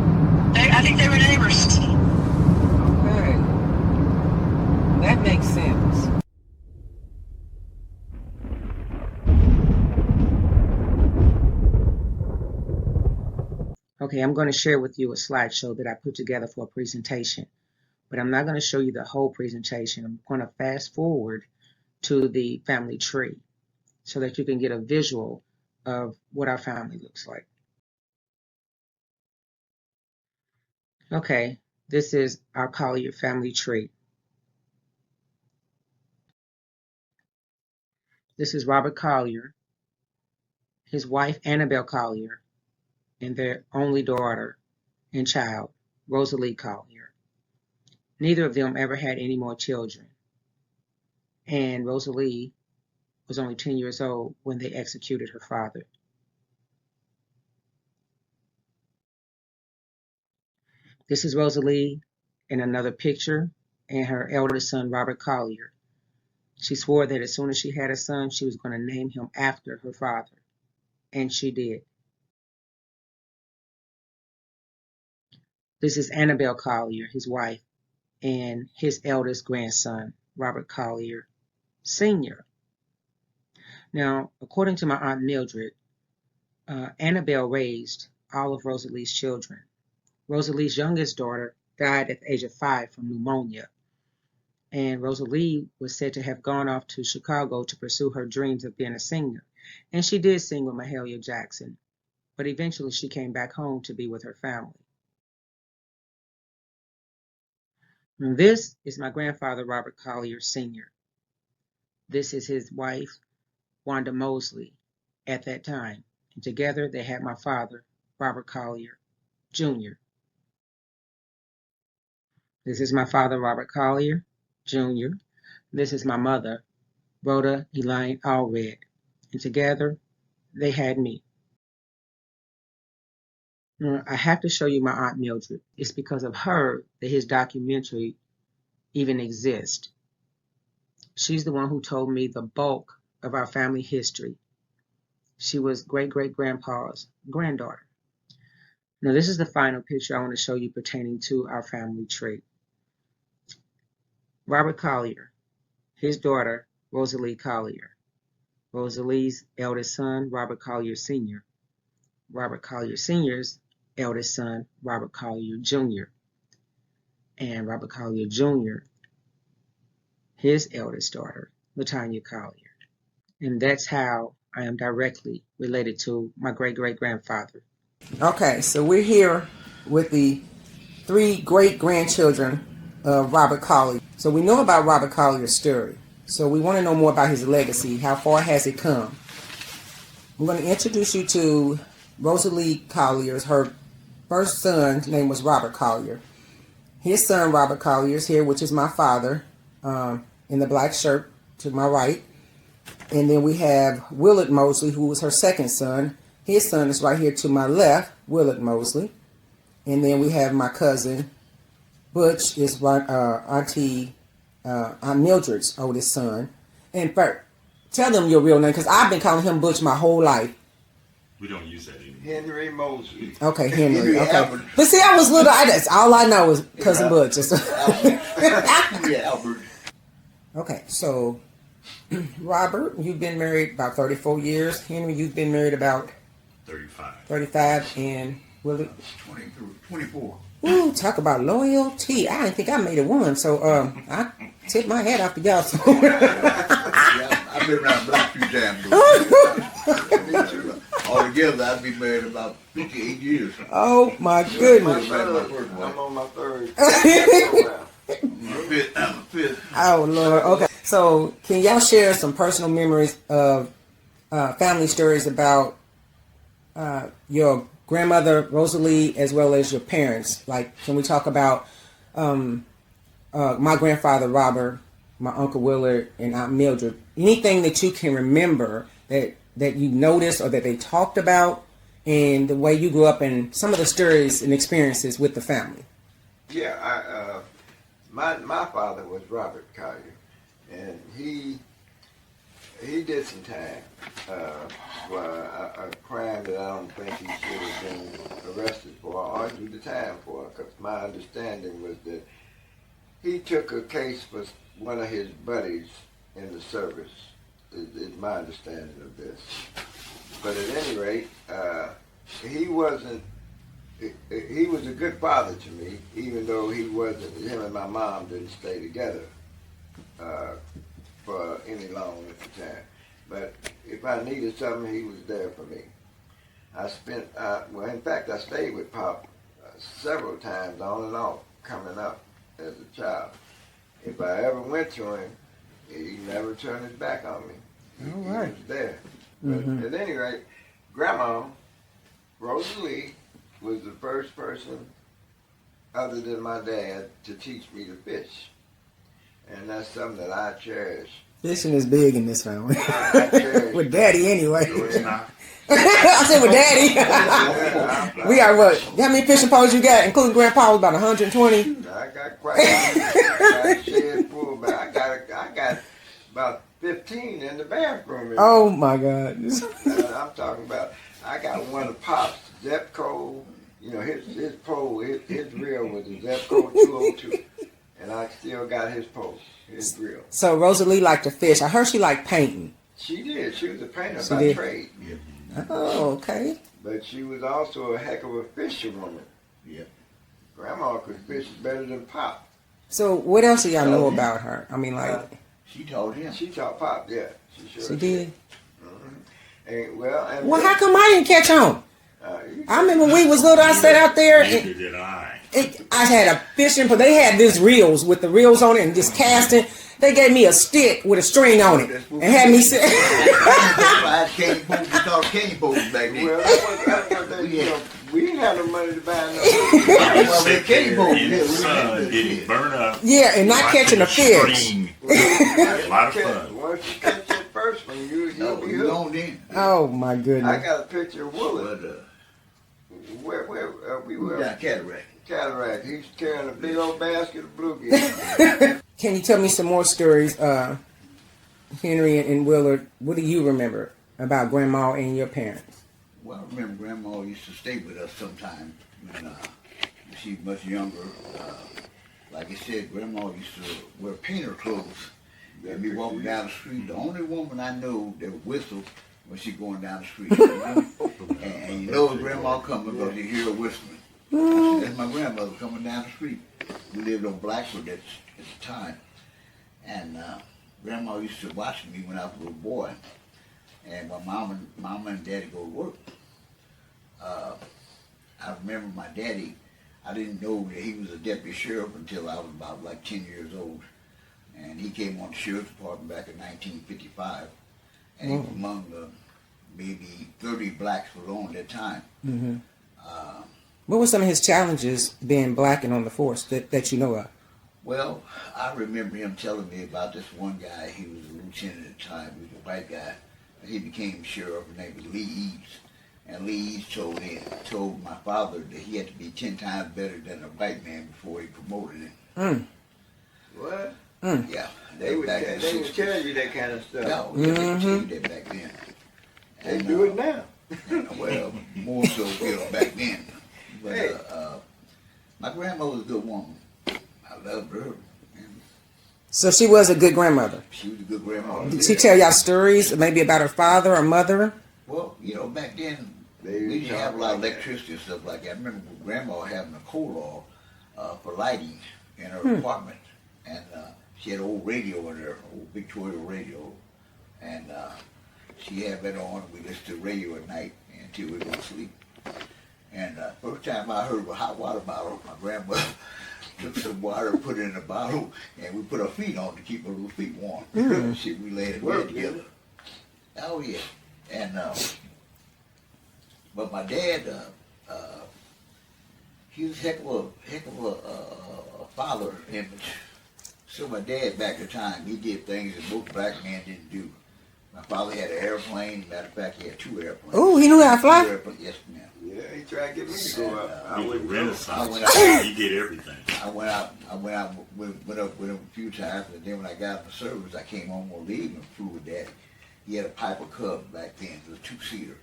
I think they were neighbors. Okay, that makes sense. Okay, I'm going to share with you a slideshow that I put together for a presentation, but I'm not going to show you the whole presentation. I'm going to fast forward to the family tree so that you can get a visual of what our family looks like. Okay, this is our Collier family tree. This is Robert Collier, his wife Annabelle Collier, and their only daughter and child, Rosalie Collier. Neither of them ever had any more children, and Rosalie was only 10 years old when they executed her father. This is Rosalie in another picture, and her eldest son, Robert Collier. She swore that as soon as she had a son, she was going to name him after her father, and she did. This is Annabelle Collier, his wife, and his eldest grandson, Robert Collier Sr. Now, according to my Aunt Mildred, Annabelle raised all of Rosalie's children. Rosalie's youngest daughter died at the age of 5 from pneumonia, and Rosalie was said to have gone off to Chicago to pursue her dreams of being a singer. And she did sing with Mahalia Jackson, but eventually she came back home to be with her family. And this is my grandfather, Robert Collier Sr. This is his wife, Wanda Mosley, at that time. And together they had my father, Robert Collier Jr. This is my father, Robert Collier Jr. This is my mother, Rhoda Elaine Allred. And together they had me. I have to show you my Aunt Mildred. It's because of her that his documentary even exists. She's the one who told me the bulk of our family history. She was great-great-grandpa's granddaughter. Now, this is the final picture I want to show you pertaining to our family tree. Robert Collier, his daughter, Rosalie Collier. Rosalie's eldest son, Robert Collier Sr. Robert Collier Sr.'s eldest son, Robert Collier Jr. And Robert Collier Jr., his eldest daughter, Latonya Collier. And that's how I am directly related to my great-great-grandfather. Okay, so we're here with the 3 great-grandchildren of Robert Collier. So we know about Robert Collier's story. So we want to know more about his legacy. How far has it come? I'm going to introduce you to Rosalie Collier. Her first son's name was Robert Collier. His son, Robert Collier, is here, which is my father, in the black shirt to my right. And then we have Willard Mosley, who was her second son. His son is right here to my left, Willard Mosley. And then we have my cousin, Butch, is Aunt Mildred's oldest son. And tell them your real name, because I've been calling him Butch my whole life. We don't use that anymore. Henry Mosley. Okay, Henry. Okay. Albert. But see, I was little. That's all I know is cousin Butch. Yeah, Albert. Okay, so Robert, you've been married about 34 years. Henry, you've been married about 35. 35, and Will it? 24. Ooh, talk about loyalty. I didn't think I made it one, so I tip my hat off to y'all. So. Yeah, I've been around black few times. Altogether, I've been married about 58 years. Oh my goodness. I'm on my third. I'm a fifth. Oh Lord. Okay. So can y'all share some personal memories of family stories about your grandmother Rosalie as well as your parents? Like, can we talk about my grandfather Robert, my uncle Willard, and Aunt Mildred? Anything that you can remember that you noticed or that they talked about, and the way you grew up, and some of the stories and experiences with the family. Yeah, my father was Robert Collier, and he did some time for a crime that I don't think he should have been arrested for or do the time for, because my understanding was that he took a case for one of his buddies in the service, is my understanding of this. But at any rate, he was a good father to me, even though him and my mom didn't stay together for any long time. But if I needed something, he was there for me. In fact, I stayed with Pop several times on and off coming up as a child. If I ever went to him, he never turned his back on me. All right. He was there. But at any rate, Grandma, Rosalie, was the first person other than my dad to teach me to fish. And that's something that I cherish. Fishing is big in this family. I cherish. With Daddy, anyway. No, it's not. I said with Daddy. We are what? How many fishing poles you got, including Grandpa? About 120. I got quite a shed full, but I got about 15 in the bathroom. Oh my God. I'm talking about, I got one of Pop's Zepco, his pole, his reel was a Zepco 202. And I still got his pole, his reel. So Rosalie liked to fish. I heard she liked painting. She did. She was a painter She by did. trade. Oh, okay. But she was also a heck of a fisherwoman. Yeah. Grandma could fish better than Pop. So what else do y'all know about her? I mean, like... She taught him. She taught Pop, yeah. She did? And, well, How come I didn't catch on? I remember when we was little, I sat out there. Neither did I. I had a fishing, but they had these reels with the reels on it and just casting. They gave me a stick with a string on it and had me sit. I had candy poles. We thought candy poles back then. Well, that's what they, we didn't have the money to buy no. Well, the candy poles. In the sun, getting burned up. Yeah, and not catching a fish. A lot of fun. Once you catch that first one, you'll be hooked. Oh my I goodness. got a picture of Willard. Where we were? Down Cataract. Cataract. He's carrying a big old basket of bluegill. Can you tell me some more stories, Henry and Willard? What do you remember about Grandma and your parents? Well, I remember Grandma used to stay with us sometime when she was much younger. Like I said, Grandma used to wear painter clothes and be walking down the street. The only woman I know that would whistle when she going down the street. And you know Grandma coming because you hear her whistling. I said, that's my grandmother coming down the street. We lived on Blackwood at the time. And Grandma used to watch me when I was a little boy. And when Mama and Daddy go to work, I remember my daddy, I didn't know that he was a deputy sheriff until I was about like 10 years old. And he came on the sheriff's department back in 1955. And he was among the maybe 30 blacks were on at that time. Mm-hmm. What were some of his challenges being black and on the force that you know of? Well, I remember him telling me about this one guy. He was a lieutenant at the time. He was a white guy. He became sheriff. His name was Lee Eads. And Lee Eads told my father that he had to be 10 times better than a white man before he promoted him. Mm. What? Mm. Yeah. They would tell you that kind of stuff. No, they didn't tell you that back then. They do it now. Well, more so back then. But my grandmother was a good woman. I loved her. So she was a good grandmother. She was a good grandmother. Did she tell y'all stories maybe about her father or mother? Well, back then, We didn't have a lot of electricity and stuff like that. I remember Grandma having a coal oil for lighting in her apartment, and she had an old radio in there, old Victoria radio, and she had that on. We listened to radio at night until we go to sleep. And first time I heard of a hot water bottle, my grandmother took some water, put it in a bottle, and we put our feet on to keep our little feet warm. We laid in bed together. Oh yeah, and but my dad, he was a heck of a father image. So my dad, back at the time, he did things that most black men didn't do. My father had an airplane. Matter of fact, he had 2 airplanes. Oh, he knew how to fly? 2 airplanes, yes, ma'am. Yeah, he tried to get me to go up. He was Renaissance. He did everything. I went out went up with him a few times, and then when I got in the service, I came home on leave and flew with Daddy. He had a Piper Cub back then. It was a 2-seater.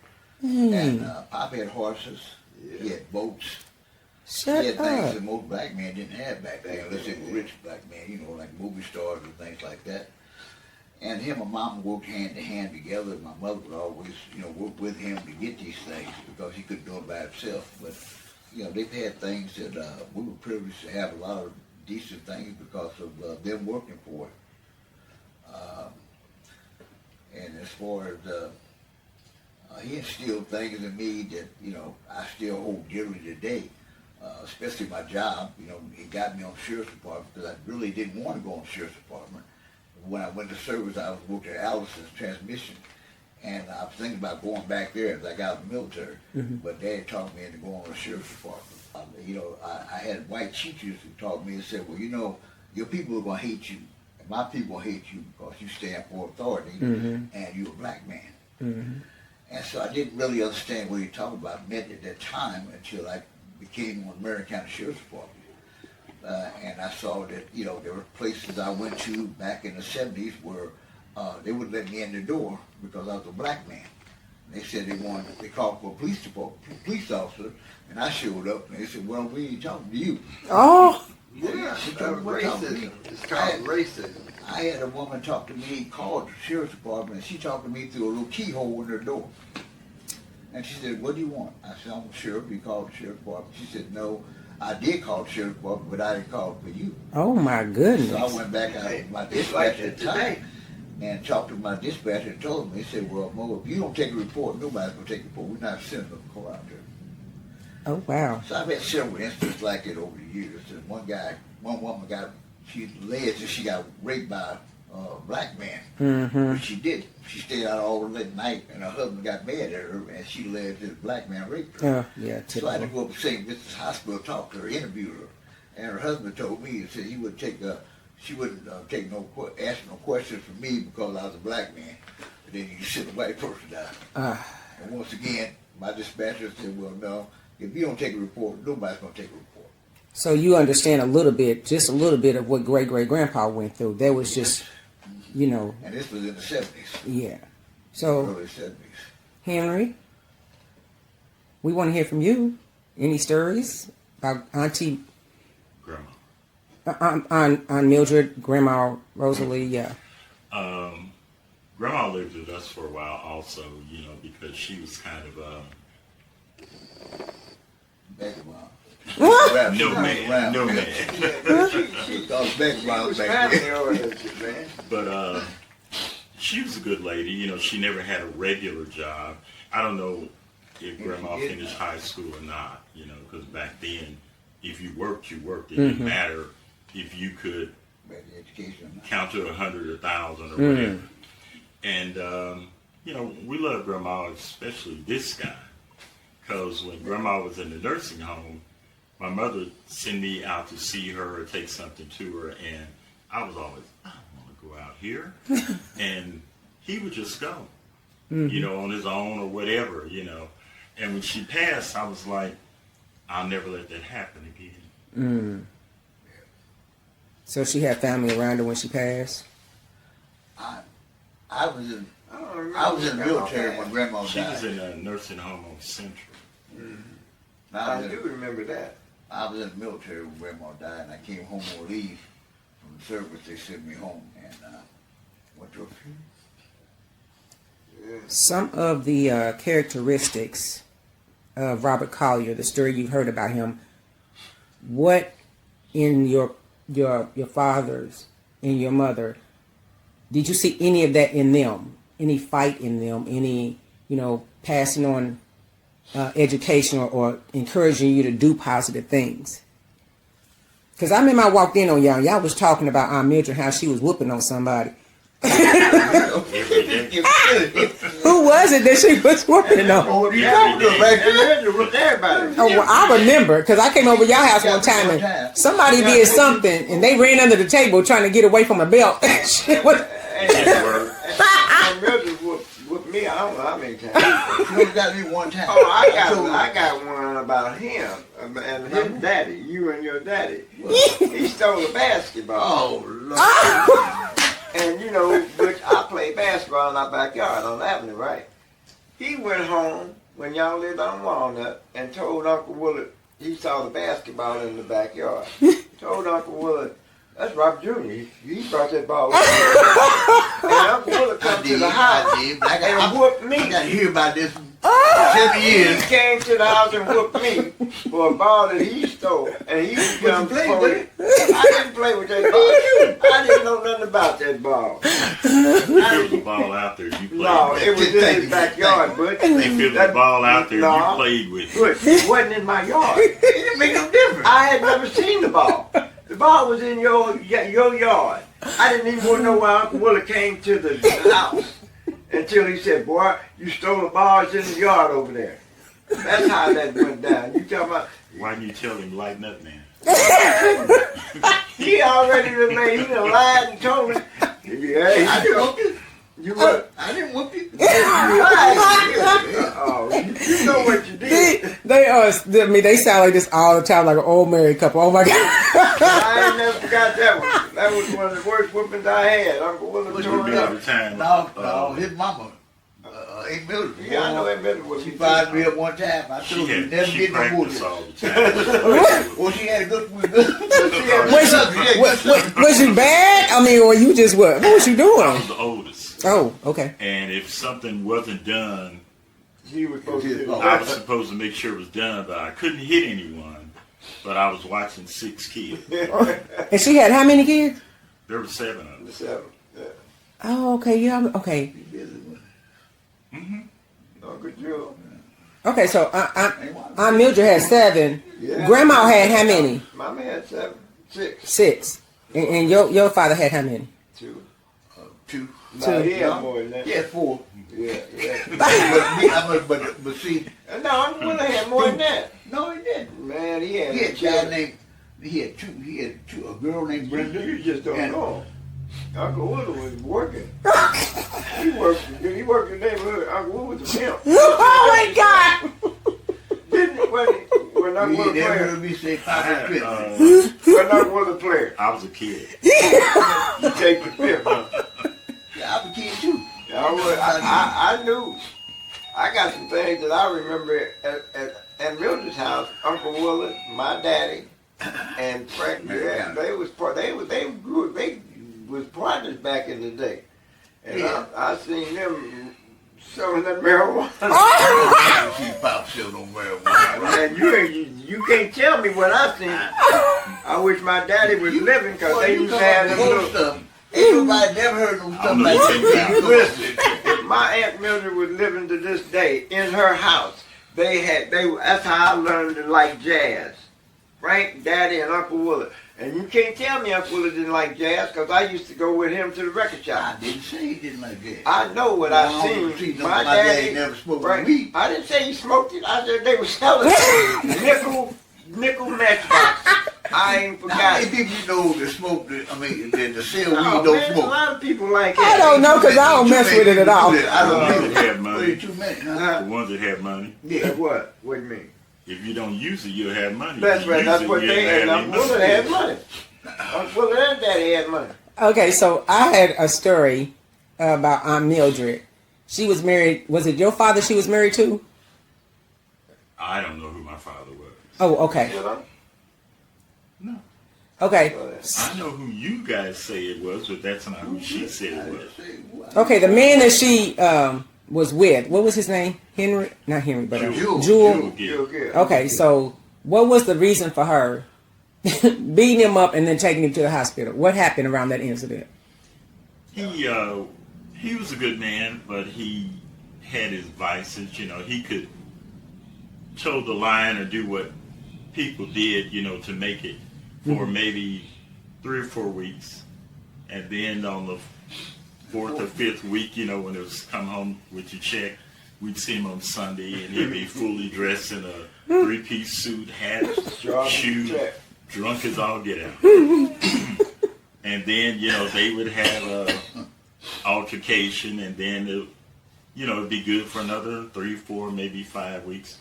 And Pop had horses. He had boats. He had things that most black men didn't have back then, unless they were rich black men, you know, like movie stars and things like that. And him and Mama worked hand to hand together. My mother would always, you know, work with him to get these things because he couldn't do it by himself. But, you know, they've had things that we were privileged to have a lot of decent things because of them working for it. And as far as he instilled things in me that, you know, I still hold dearly today, especially my job. You know, he got me on the sheriff's department because I really didn't want to go on the sheriff's department. When I went to service, I was working at Allison's transmission, and I was thinking about going back there as I got out of the military. But Dad talked me into going on the sheriff's department. You know, I had white teachers who taught me and said, well, you know, your people are going to hate you, and my people hate you because you stand for authority, and you're a black man. And so I didn't really understand what he talked about meant at that time until I became on the Marion County Sheriff's Department. And I saw that, you know, there were places I went to back in the 70s where they wouldn't let me in the door because I was a black man. They said they called for a police officer, and I showed up, and they said, well, we ain't talking to you. Oh! Yeah, racism. It's called racism. I had a woman talk to me, called the sheriff's department, and she talked to me through a little keyhole in her door. And she said, what do you want? I said, I'm a sheriff. You called the sheriff's department. She said, no, I did call the sheriff's department, but I didn't call for you. Oh, my goodness. So I went back out to my dispatcher at the time and talked to my dispatcher and told him, he said, well, Mo, if you don't take a report, nobody's going to take a report. We're not sending a car out there. Oh, wow. So I've had several instances like that over the years. And one woman she alleged that she got raped by a black man. But she didn't. She stayed out all late night, and her husband got mad at her, and she alleged that a black man raped her. Yeah, so I had to go up to St. Vincent's Hospital, talk to her, interview her. And her husband told me, he said he would she wouldn't ask no questions from me because I was a black man. But then you can sit a white person down. And once again, my dispatcher said, well, no, if you don't take a report, nobody's going to take a report. So you understand just a little bit of what great-great-grandpa went through. That was just, you know. And this was in the 70s. Yeah. So, early 70s. Henry, we want to hear from you. Any stories about Auntie? Grandma. On Mildred, Grandma Rosalie, yeah. Grandma lived with us for a while also, you know, because she was kind of no man. She called background back then. But she was a good lady. You know, she never had a regular job. I don't know if Grandma finished high school or not, you know, because back then, if you worked, you worked. It didn't matter if you could count to 100 or 1,000 or whatever. And, you know, we love Grandma, especially this guy, because when Grandma was in the nursing home, my mother sent me out to see her or take something to her, and I was always, I don't want to go out here. And he would just go, you know, on his own or whatever, you know. And when she passed, I was like, I'll never let that happen again. So she had family around her when she passed? I was in the military when Grandma died. She was in a nursing home on Central. I do remember that. I was in the military when Grandma died, and I came home on leave from the service. They sent me home and went to a funeral. Some of the characteristics of Robert Collier, the story you've heard about him, what in your fathers and your mother, did you see any of that in them? Any fight in them? Any, passing on education or encouraging you to do positive things? Because I remember I walked in on y'all. Y'all was talking about Aunt Mildred, how she was whooping on somebody. Who was it that she was whooping on? Oh, well, I remember because I came over y'all house one time and somebody did something and they ran under the table trying to get away from a belt. Shit was. With me, I don't know how many times. You got me one time. Oh, I got one about him and his daddy. You and your daddy. He stole a basketball. Oh, Lord. And which I played basketball in our backyard on the avenue, right? He went home when y'all lived on Walnut and told Uncle Willard he saw the basketball in the backyard. Told Uncle Willard, that's Robert Jr. He brought that ball. And Uncle Willard come to the house and whooped me. I got to hear about this 7 years. He came to the house and whooped me for a ball that he stole. And he became playing. I didn't play with that ball. I didn't know nothing about that ball. They filled the ball out there. You played No, with it was in his backyard, but They filled the ball out there. No. You played with it. But it wasn't in my yard. It didn't make no difference. I had never seen the ball. The ball was in your yard. I didn't even want to know why Uncle Willard came to the house until he said, "Boy, you stole the ball. It's in the yard over there." That's how that went down. You talking about? Why didn't you tell him lighten up, man? He already done made. He done lied and told me. Yeah, I didn't whoop you. You what? I didn't whoop you. Oh, you know what you did. They sound like this all the time, like an old married couple. Oh my God. I ain't never forgot that one. That was one of the worst whoopings I had. Uncle Willard tore it up. No, his mama. Aunt Mildred. Yeah, I know Aunt Mildred was. She fired me up one time. I told her never get no more. Well, she had a good one. Was you bad? I mean, or you just what? What was you doing? I was the oldest. Oh, okay. And if something wasn't done, he was supposed to I was supposed to make sure it was done, but I couldn't hit anyone. But I was watching 6 kids. And she had how many kids? There were 7 of them. 7. Yeah. Oh, okay. Yeah. Okay. Uncle Joe. Okay. So Aunt Mildred had 7. Yeah. Grandma had how many? Mama had 7. 6. 6. And your father had how many? 2. 2. No, he had more than that. He had 4. Yeah. But see. No, Uncle Willard had more than that. No, he didn't. Man, he had. He had a child named. He had two. A girl named Brenda. You just don't know. Uncle Willard was working. He worked in the neighborhood. Uncle Willard was a pimp. Oh my God! When Uncle Willard player. When Uncle Willard player. I was a kid. You take the pimp, huh? Yeah, I was a kid too. I knew. I got some things that I remember at Mildred's house. Uncle Willard, my daddy, and Frank. Yeah, they was partners back in the day, and yeah. I seen them selling that marijuana. Man, you can't tell me what I seen. I wish my daddy was living because they used to have them little stuff. Ain't nobody never heard no stuff like that. Listen, if my Aunt Mildred was living to this day in her house, that's how I learned to like jazz. Frank, Daddy, and Uncle Willard. And you can't tell me Uncle Willard didn't like jazz because I used to go with him to the record shop. I didn't say he didn't like jazz. I know what I seen. My daddy never smoked weed. I didn't say he smoked it. I said they were selling nickel matchbox. I ain't forgot. How many people you know that smoke? That sell weed don't smoke. A lot of people like that. I don't know because I don't mess with it at all. I don't have money. Too many. The ones that have money. Yeah, what? What do you mean? If you don't use it, you'll have money. That's right. That's what they had. Uncle Willard had money. Uncle Willard and Daddy had money. Okay, so I had a story about Aunt Mildred. She was married. Was it your father she was married to? I don't know who my father was. Oh, okay. No. Okay. I know who you guys say it was, but that's not who she said it was. Okay, the man that she was with. What was his name? Henry? Not Henry, but Jewel. Jewel. Jewel. Okay, so what was the reason for her beating him up and then taking him to the hospital? What happened around that incident? He was a good man, but he had his vices. You know, he could toe the line or do what people did, you know, to make it for maybe 3 or 4 weeks, and then on the 4th or 5th week, you know, when it was come home with your check, we'd see him on Sunday, and he'd be fully dressed in a 3-piece suit, hat, shoe, drunk as all get out. And then, you know, they would have a altercation, and then, it'd be good for another 3, 4, maybe 5 weeks.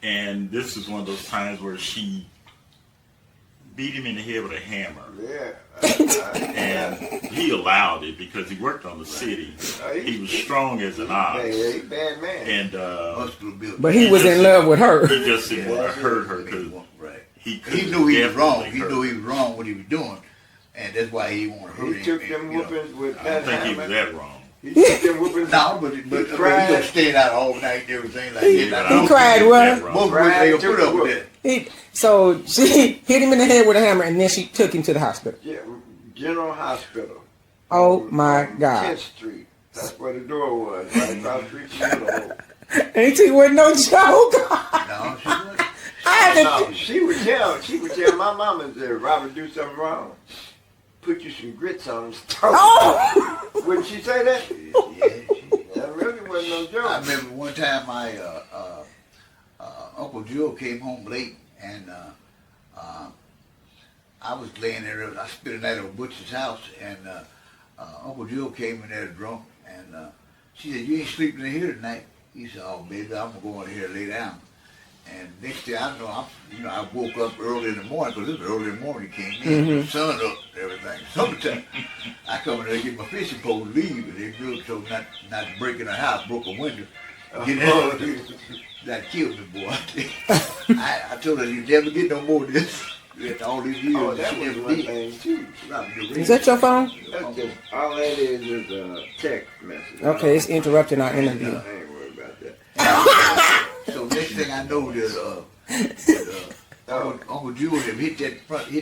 And this was one of those times where she beat him in the head with a hammer. And he allowed it because he worked on the city. He was strong as an ox. He's a bad man. And but he was in love with her. He just didn't want to hurt her because he knew he was wrong. He knew he was wrong what he was doing, and that's why he didn't want to hurt him. He took them whoopings with I don't think he was that wrong. He took them whoopings. No, but he just stayed out all night and everything like that. He cried what? Most of they put up with that. So she hit him in the head with a hammer, and then she took him to the hospital. Yeah, General Hospital. Oh my God! 10th Street. That's where the door was. Right across the street from the hole. Ain't wasn't no joke. No, she wasn't. She would tell my mama that Robert do something wrong, put you some grits on the stove. Oh! Wouldn't she say that? Yeah, That really wasn't no joke. I remember one time my Uncle Joe came home late, and I was laying there. I spent the night at Butcher's house, and Uncle Joe came in there drunk, and she said, "You ain't sleeping in here tonight." He said, "Oh, baby, I'm gonna go in here and lay down." And next thing I know, I woke up early in the morning, because it was early in the morning. He came in, the sun up, and everything. Summertime. I come in there to get my fishing pole to leave, and they built so not to break in the house, broke a window. Get out. That killed me, boy. I told her, "You never get no more of this." After all these years, Oh, that was one thing too. Is that your phone? That's just, all that is a text message. Okay, it's interrupting our interview. I ain't worried about that. So next thing I know, Uncle Jewel hit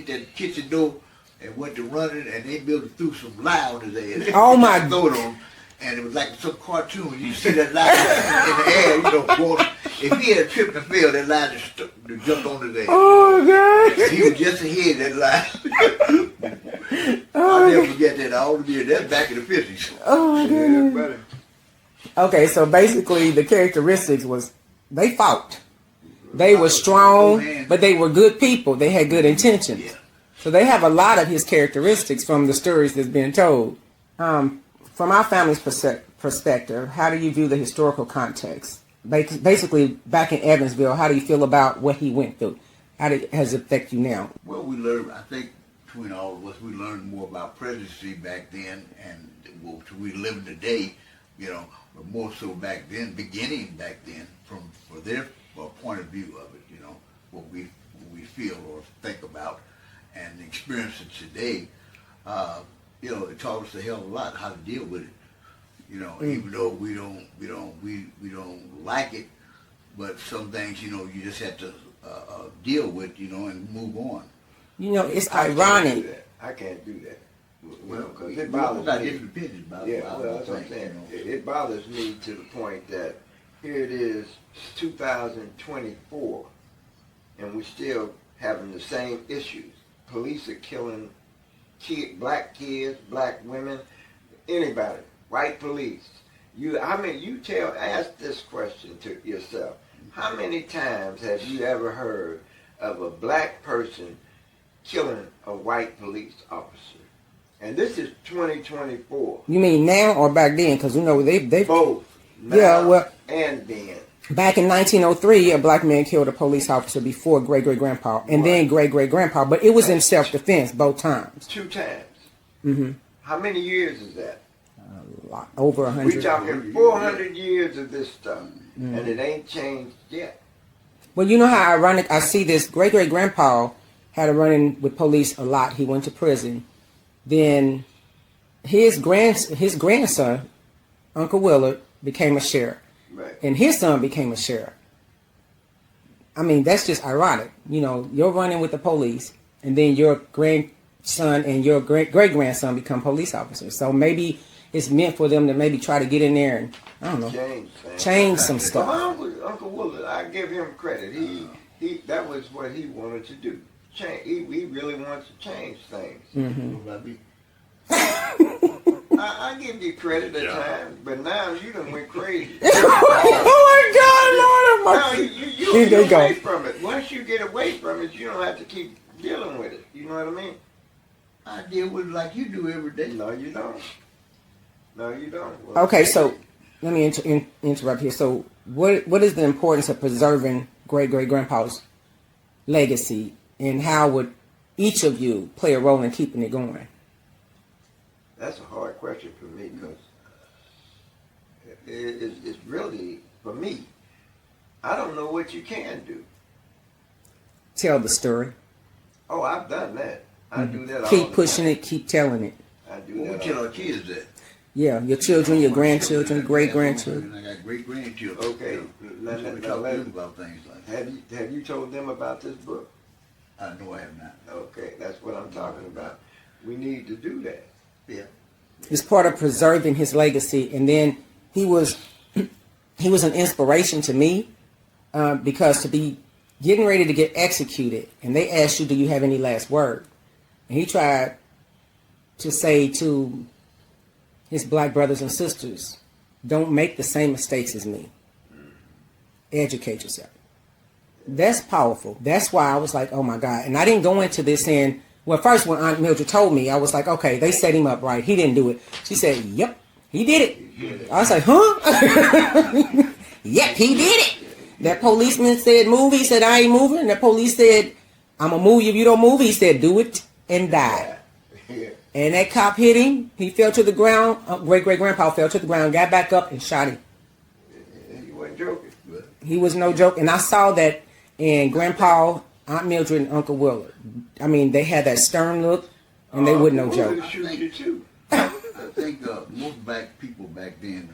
that kitchen door and went to running, and they built threw some lye on his ass. Oh my! Throw it on, and it was like some cartoon. You see that lye in the air, going. If he had tripped and fell, that lye just jumped on his ass. Oh God! He was just ahead of that lye. I'll never forget that. All the years. That's back in the 50s. Oh my goodness. Okay, so basically the characteristics was they fought. They were strong, but they were good people. They had good intentions. So they have a lot of his characteristics from the stories that's been told. From our family's perspective, how do you view the historical context? Basically, back in Evansville, how do you feel about what he went through? Has it affected you now? Well, we learned, I think, between all of us, we learned more about prejudice back then, and what we live in today, but more so back then, beginning back then, for their point of view of it, what we feel or think about, and the experience of today, it taught us a hell of a lot how to deal with it. Even though we don't like it, but some things, you just have to deal with, and move on. It's ironic. I can't do that. Because it bothers me. That's what I'm saying. It bothers me to the point that here it is, 2024, and we're still having the same issues. Police are killing black kids, black women, anybody. White police. Ask this question to yourself. How many times have you ever heard of a black person killing a white police officer? And this is 2024. You mean now or back then? Because they both. And then. Back in 1903, a black man killed a police officer before great-great-grandpa, and then great-great-grandpa. But it was in self-defense both times. 2 times. Mm-hmm. How many years is that? A lot. Over 100. We're talking 400 years of this stuff, and it ain't changed yet. Well, you know how ironic I see this. Great-great-grandpa had a run-in with police a lot. He went to prison. Then his grandson, Uncle Willard, became a sheriff. Right. And his son became a sheriff. I mean, that's just ironic. You know, you're running with the police, and then your grandson and your great-grandson become police officers. So maybe it's meant for them to maybe try to get in there and, I don't know, change some stuff. Well, Uncle Willard, I give him credit. He that was what he wanted to do. Change. He really wants to change things. Mm-hmm. I give you credit at times, but now you done went crazy. Oh my God, Lord! You get away from it. Once you get away from it, you don't have to keep dealing with it. You know what I mean? I deal with it like you do every day. No, you don't. No, you don't. Well, Okay, so let me interrupt here. So what is the importance of preserving great-great-grandpa's legacy, and how would each of you play a role in keeping it going? That's a hard question for me because it's really, for me, I don't know what you can do. Tell the story. Oh, I've done that. I do that all Keep the pushing time. it, keep telling it. I do that. We tell our kids that. Yeah, your children, your grandchildren, great-grandchildren. I got great-grandchildren. Okay. Now, we talk to them about things like that. Have you told them about this book? No, I have not. Okay, that's what I'm talking about. We need to do that. Yeah. It's part of preserving his legacy, and then he was an inspiration to me because to be getting ready to get executed, and they asked you, "Do you have any last word?" And he tried to say to his black brothers and sisters, "Don't make the same mistakes as me. Educate yourself." That's powerful. That's why I was like, "Oh my God!" And I didn't go into this saying. Well, first when Aunt Mildred told me, I was like, okay, they set him up right. He didn't do it. She said, yep, he did it. I was like, huh? Yep, he did it. That policeman said move. He said, I ain't moving. That police said, I'm going to move you if you don't move. He said, do it, and die. And that cop hit him. He fell to the ground. Great-great-grandpa fell to the ground, got back up, and shot him. He wasn't joking. He was no joke. And I saw that in Grandpa, Aunt Mildred, and Uncle Willard. I mean, they had that stern look, and they wouldn't no joke. I think most black people back then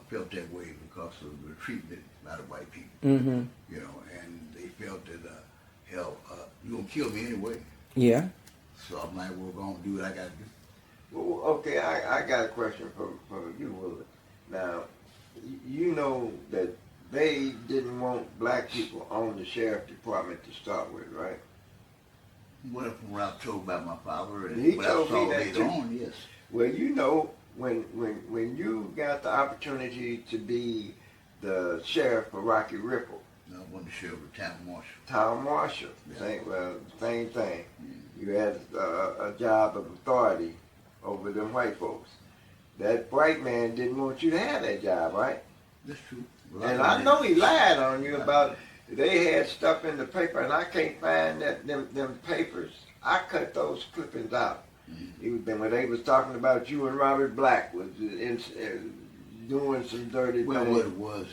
felt that way because of the treatment by the white people. Mm-hmm. You know, and they felt that, hell, you're going to kill me anyway. Yeah. So I'm like, we're going to do what I got to do. Well, okay, I got a question for you, Willard. Now, you know that they didn't want black people on the sheriff department to start with, right? Well, from what I've told by my father and He what I told saw me that later too. on, yes. Well, you know, when you got the opportunity to be the sheriff for Rocky Ripple, I wasn't the sheriff of town marshal. Town marshal, same thing. You had a job of authority over them white folks. That white man didn't want you to have that job, right? That's true. And I know he lied on you about they had stuff in the paper, and I can't find them papers. I cut those clippings out. When they was talking about you and Robert Black was doing some dirty things. Well, what it was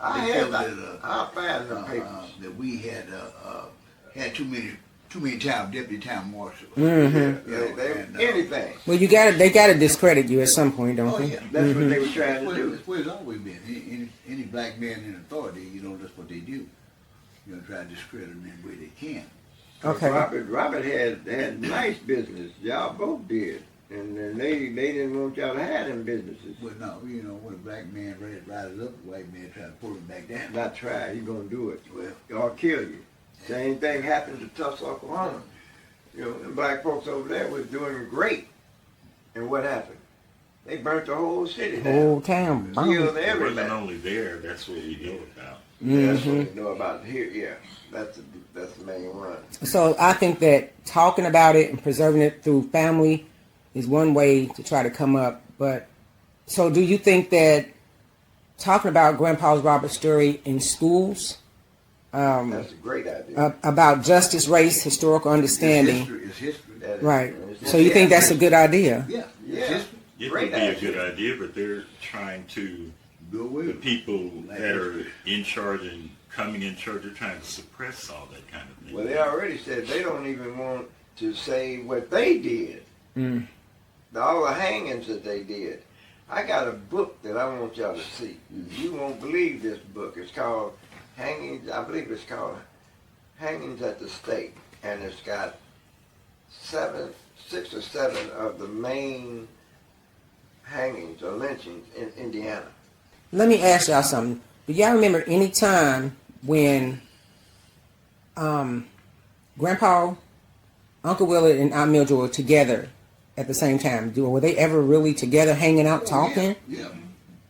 I'll find the papers. That we had too many deputy town marshals. Mm-hmm. Anything. Well, they gotta discredit you at some point, don't they? Yeah. That's what they were trying to do. That's where it's always been. Any black man in authority, that's what they do. Try to discredit them in the way they can. Okay. Robert had nice business. Y'all both did. And they didn't want y'all to have them businesses. Well, no, when a black man rises up, the white man try to pull him back down. Not try, he's gonna do it. Well, or kill you. Same thing happened to Tulsa, Oklahoma. The black folks over there was doing great. And what happened? They burnt the whole city down. Whole town. Killed It everybody. wasn't only there, that's what we know about. Yeah, that's what we know about here. Yeah, that's the main one. So I think that talking about it and preserving it through family is one way to try to come up. But so do you think that talking about Grandpa's Robert story in schools, that's a great idea. About justice, race, historical understanding, It's history. right? So you think that's a good idea? Yeah. Yeah. It Great would be a idea. good idea, but they're trying to, Go away. the people that are in charge and coming in charge, they're trying to suppress all that kind of thing. Well, they already said they don't even want to say what they did. Mm. All the hangings that they did. I got a book that I want y'all to see. You won't believe this book. It's called Hangings, I believe it's called Hangings at the Stake. And it's got 6 or 7 of the main hangings or lynchings in Indiana. Let me ask y'all something. Do y'all remember any time when Grandpa, Uncle Willard, and Aunt Mildred were together at the same time? Were they ever really together, hanging out, talking? Yeah.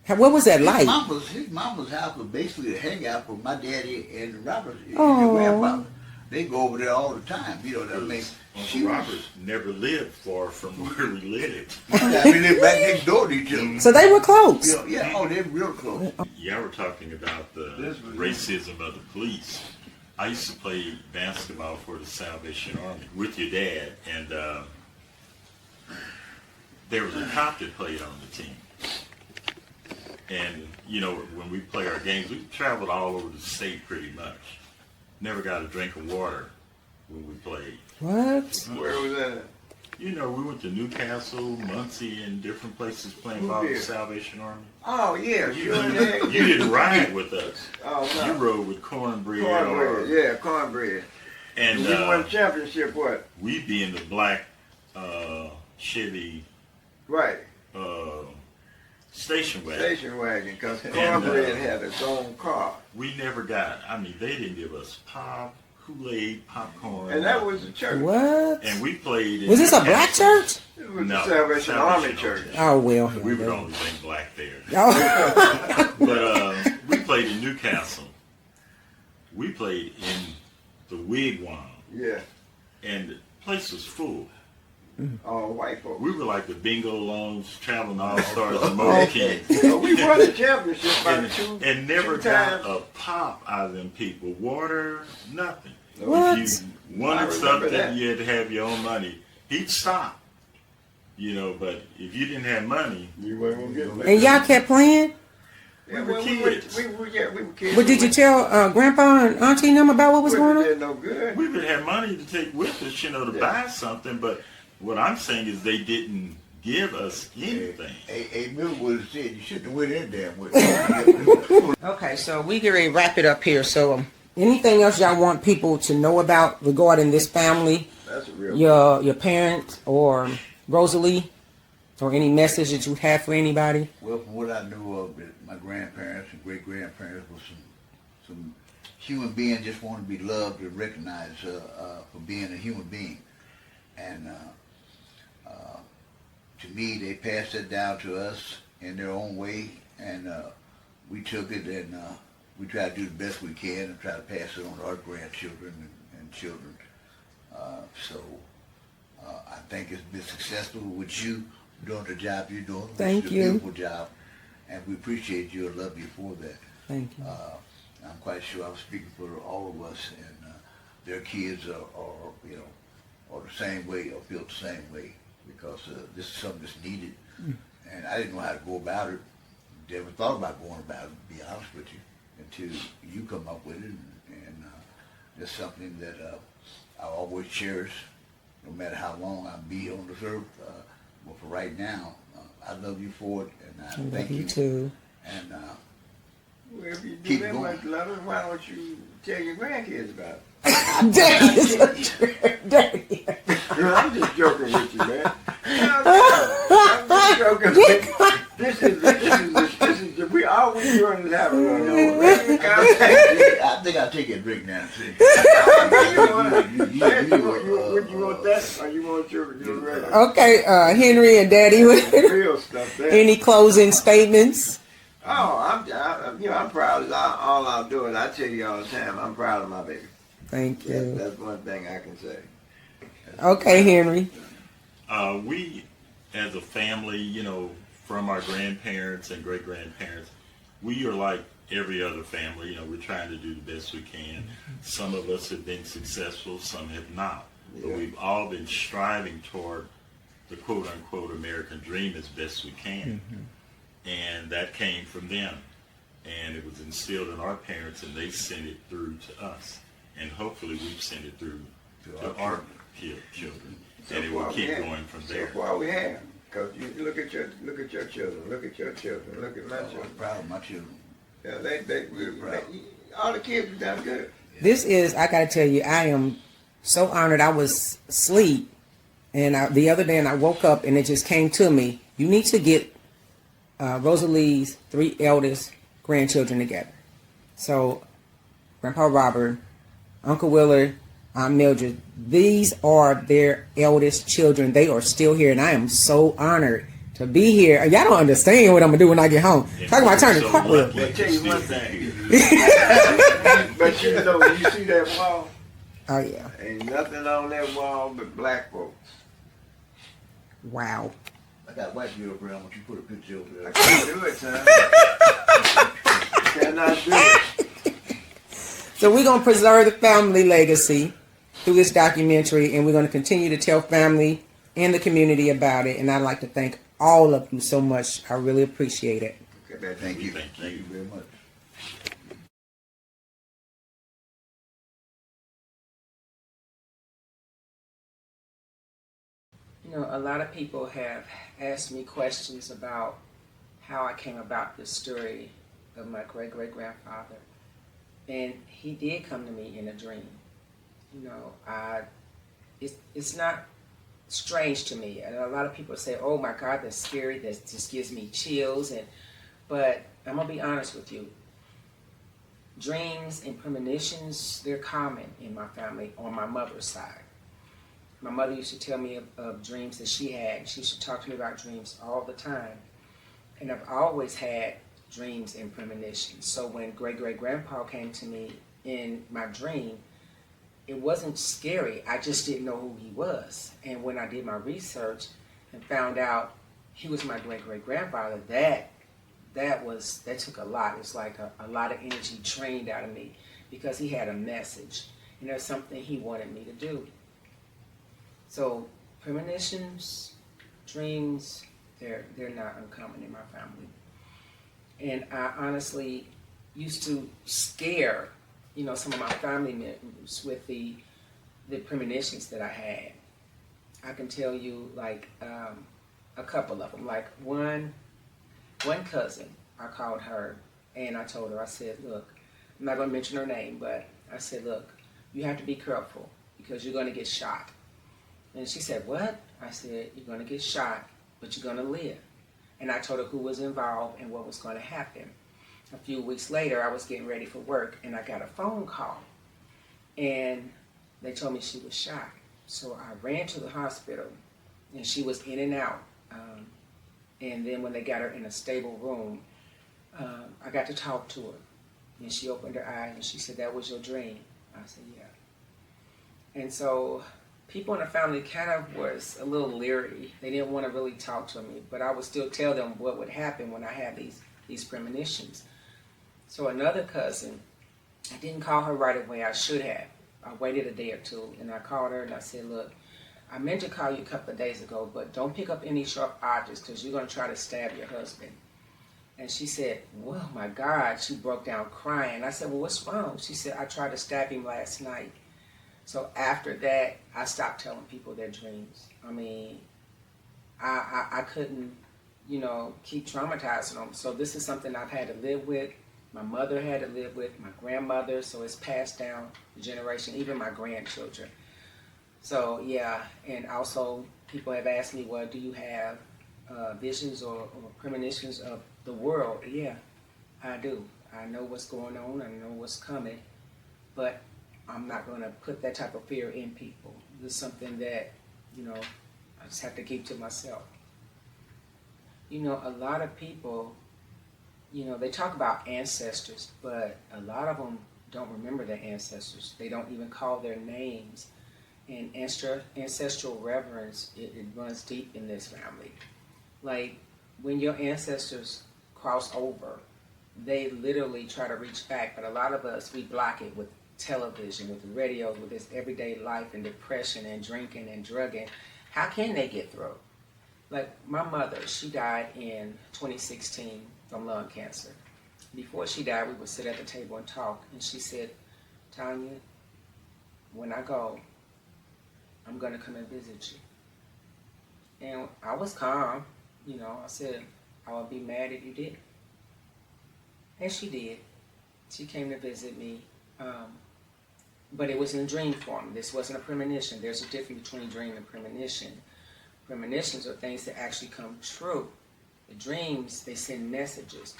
What was that like? His mama's house was basically a hangout for my daddy and Robert, his Oh. grandfather. They go over there all the time. You know what I mean? Uncle Robert never lived far from where we lived. I mean, they back next door to each other. So they were close. Yeah, oh, they're real close. Yeah, we're talking about the racism of the police. I used to play basketball for the Salvation Army with your dad, and there was a cop that played on the team. And, you know, when we play our games, we traveled all over the state pretty much. Never got a drink of water when we played. What? Where was that at? You know, we went to Newcastle, Muncie, and different places playing Who for the did? Salvation Army. Oh, yeah. You didn't ride with us. Oh, no. You rode with cornbread. Cornbread, yeah, cornbread. And we won championship what? We'd be in the black Chevy Right. station wagon. Station wagon, because cornbread had its own car. We never got, I mean, they didn't give us pop, Kool-Aid, popcorn. And that was the church. What? And we played in Was this a black church? It was No, the Salvation Army Church. Oh, well. We were the only thing black there. Oh. But we played in Newcastle. We played in the Wigwam. Yeah. And the place was full. All white folks. We were like the bingo loans, traveling all-stars, and motor kids. So we won the championship by and never two got times. a pop out of them people. Water, nothing. What? If you I wanted remember something, that. you had to have your own money. He'd stop. You know, but if you didn't have money, you weren't going to get it. And y'all kept playing? We were kids. We were kids. But did you tell Grandpa and Auntie them about what was going on? No good. we would have money to take with us, you know, to buy something. But what I'm saying is they didn't give us anything. A Mill would have said you shouldn't have went in there with Okay, so we can really wrap it up here. So anything else y'all want people to know about regarding this family, That's a real your parents, or Rosalie, or any message that you have for anybody? Well, from what I knew of it, my grandparents and great-grandparents were some human beings just wanted to be loved and recognized for being a human being. And to me, they passed that down to us in their own way, and we took it and we try to do the best we can and try to pass it on to our grandchildren and children. I think it's been successful with you doing the job you're doing. Thank It's a you. beautiful job, and we appreciate you and love you for that. Thank you. I'm quite sure I'm speaking for all of us, and their kids are you know, are the same way or feel the same way, because this is something that's needed. And I didn't know how to go about it. Never thought about going about it, to be honest with you, until you come up with it, and it's something that I always cherish, no matter how long I'll be on this earth. But for right now, I love you for it, and I I thank love you too. And Well, if you do keep that going. much loving, why don't you tell your grandkids about it? Daddy is a Daddy. I'm just joking with you, man. I'm just joking with you. This is we all we doing is having a regular conversation. I think I'll take a drink now. See. Would you want that, or you want your regular? Okay, Henry and Daddy, Real stuff there. any closing statements? Oh, I'm proud of all I'm doing. I tell you all the time, I'm proud of my baby. Thank you. That's one thing I can say. Okay, Henry. We, as a family, you know, from our grandparents and great-grandparents, we are like every other family. You know, we're trying to do the best we can. Some of us have been successful, some have not. But Yeah. we've all been striving toward the quote-unquote American dream as best we can. And that came from them. And it was instilled in our parents, and they sent it through to us. And hopefully we've sent it through to our children. So And it will far keep we have. going from So there. far we have. Cause you look at your children, look at your children, look at my I'm children. proud of my children. Yeah, they all the kids have done good. This is, I gotta tell you, I am so honored. I was asleep, and the other day, and I woke up, and it just came to me. You need to get Rosalie's 3 eldest grandchildren together. So, Grandpa Robert, Uncle Willard, Aunt Mildred, these are their eldest children. They are still here, and I am so honored to be here. Y'all don't understand what I'm gonna do when I get home. Talking about turning cartwheel. But tell you one thing. But you know, when you see that wall, Oh yeah. ain't nothing on that wall but black folks. Wow. I got white girl around. Won't you put a picture over there? I can't do it, son. Cannot do it. So we're going to preserve the family legacy through this documentary, and we're going to continue to tell family and the community about it. And I'd like to thank all of you so much. I really appreciate it. Okay, man, thank you. Thank you very much. You know, a lot of people have asked me questions about how I came about this story of my great-great-grandfather. And he did come to me in a dream. You know, it's not strange to me. And a lot of people say, oh my God, that's scary, that just gives me chills. But I'm going to be honest with you. Dreams and premonitions, they're common in my family on my mother's side. My mother used to tell me of dreams that she had. She used to talk to me about dreams all the time. And I've always had dreams and premonitions. So when great-great-grandpa came to me in my dream, it wasn't scary. I just didn't know who he was. And when I did my research and found out he was my great-great-grandfather, that took a lot. It's like a lot of energy drained out of me because he had a message. And there's something he wanted me to do. So premonitions, dreams, they're not uncommon in my family. And I honestly used to scare, you know, some of my family members with the premonitions that I had. I can tell you like a couple of them. Like one cousin, I called her and I told her, I said, look, I'm not going to mention her name, but I said, look, you have to be careful because you're going to get shot. And she said, what? I said, you're going to get shot, but you're going to live. And I told her who was involved and what was going to happen. A few weeks later, I was getting ready for work, and I got a phone call. And they told me she was shot. So I ran to the hospital, and she was in and out. And then when they got her in a stable room, I got to talk to her. And she opened her eyes, and she said, that was your dream? I said, yeah. And so people in the family kind of was a little leery. They didn't want to really talk to me, but I would still tell them what would happen when I had these premonitions. So another cousin, I didn't call her right away. I should have. I waited a day or two, and I called her, and I said, look, I meant to call you a couple of days ago, but don't pick up any sharp objects because you're going to try to stab your husband. And she said, oh my God. She broke down crying. I said, well, what's wrong? She said, I tried to stab him last night. So after that, I stopped telling people their dreams. I mean, I couldn't, you know, keep traumatizing them. So this is something I've had to live with. My mother had to live with, my grandmother, so it's passed down the generation, even my grandchildren. So yeah, and also people have asked me, well, do you have visions or premonitions of the world? Yeah, I do. I know what's going on, I know what's coming, but I'm not going to put that type of fear in people. This is something that, you know, I just have to keep to myself. You know, a lot of people, you know, they talk about ancestors, but a lot of them don't remember their ancestors. They don't even call their names. And ancestral reverence, it runs deep in this family. Like, when your ancestors cross over, they literally try to reach back, but a lot of us, we block it with television, with the radios, with this everyday life and depression and drinking and drugging. How can they get through? Like my mother, she died in 2016 from lung cancer. Before she died, we would sit at the table and talk, and she said, Tanya, when I go, I'm going to come and visit you. And I was calm, you know. I said, I would be mad if you didn't. And she did. She came to visit me. But it was in dream form. This wasn't a premonition. There's a difference between dream and premonition. Premonitions are things that actually come true. The dreams, they send messages.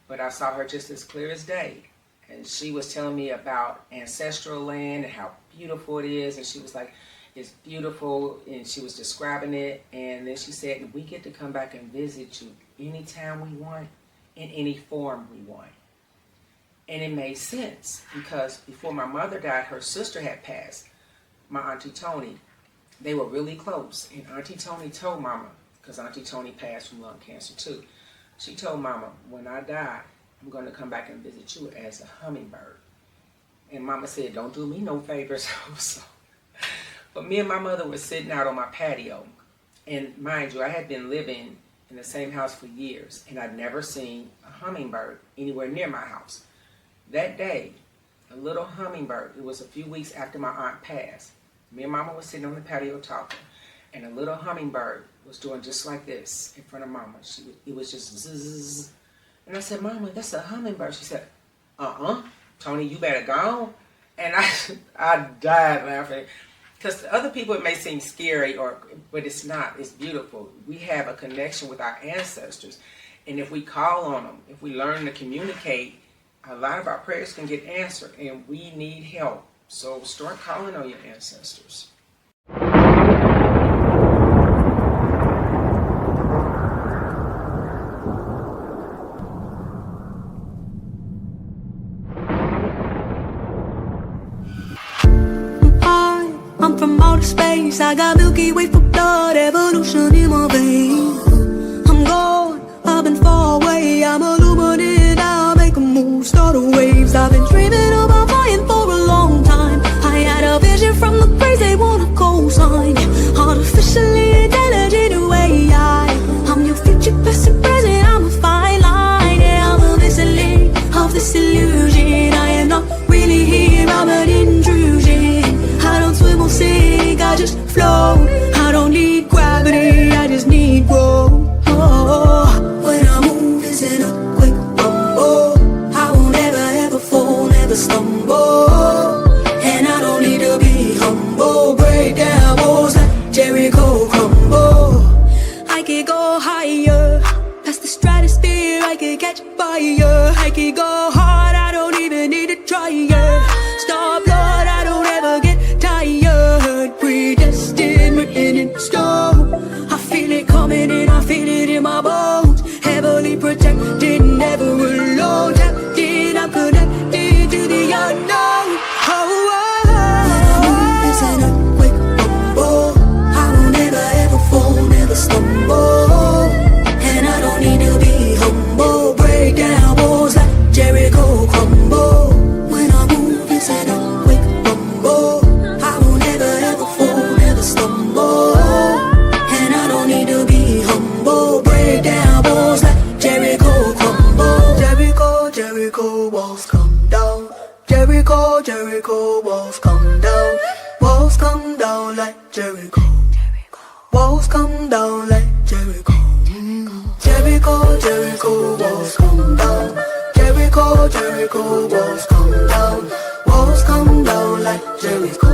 But I saw her just as clear as day. And she was telling me about ancestral land and how beautiful it is. And she was like, it's beautiful. And she was describing it. And then she said, we get to come back and visit you anytime we want, in any form we want. And it made sense because before my mother died, her sister had passed, my Auntie Tony. They were really close. And Auntie Tony told Mama, because Auntie Tony passed from lung cancer too. She told Mama, when I die, I'm going to come back and visit you as a hummingbird. And Mama said, don't do me no favors. But me and my mother were sitting out on my patio. And mind you, I had been living in the same house for years, and I'd never seen a hummingbird anywhere near my house. That day, a little hummingbird, it was a few weeks after my aunt passed. Me and Mama was sitting on the patio talking, and a little hummingbird was doing just like this in front of Mama. It was just zzz. And I said, Mama, that's a hummingbird. She said, Tony, you better go. And I died laughing. Because to other people it may seem scary, but it's not. It's beautiful. We have a connection with our ancestors. And if we call on them, if we learn to communicate, a lot of our prayers can get answered, and we need help. So start calling on your ancestors. I'm from outer space. I got Milky Way for blood, evolution in my veins. I'm gone, I've been far away. I'm illuminated, I'll make a move, start the waves. I've been dreaming about flying for a long time. I had a vision from the place they wanna co-sign. Artificially intelligent way. I'm your future, past and present. I'm a fine line. Yeah, I'm a vessel of this illusion. I am not really here, I'm an intrusion. I don't swim or sink, I just float. I don't need gravity, I just need rope. When I move, it's in a quick rumble. I won't ever fall, never stumble. And I don't need to be humble. Break down walls like Jericho crumble. I could go higher, past the stratosphere, I could catch fire. I could go hard, I don't even need to try. Star blood, I don't ever get tired. Predestined, written in stone. I feel it coming in, I feel it in my bones. Heavily protected, never alone. Tapped in, I'm connected to the unknown. It's an earthquake rumble. I won't ever fall, never stumble. And I don't need to be humble. Break down walls like Jericho crumble. When I move, it's an earthquake rumble. I won't ever fall, never stumble. And I don't need to be humble. Break down walls like Jericho crumble. Jericho, Jericho walls come down. Jericho, Jericho walls come down. Walls come down like Jericho. Walls come down like Jericho. Jericho, Jericho walls come down. Jericho, Jericho walls come down. Walls come down like Jericho.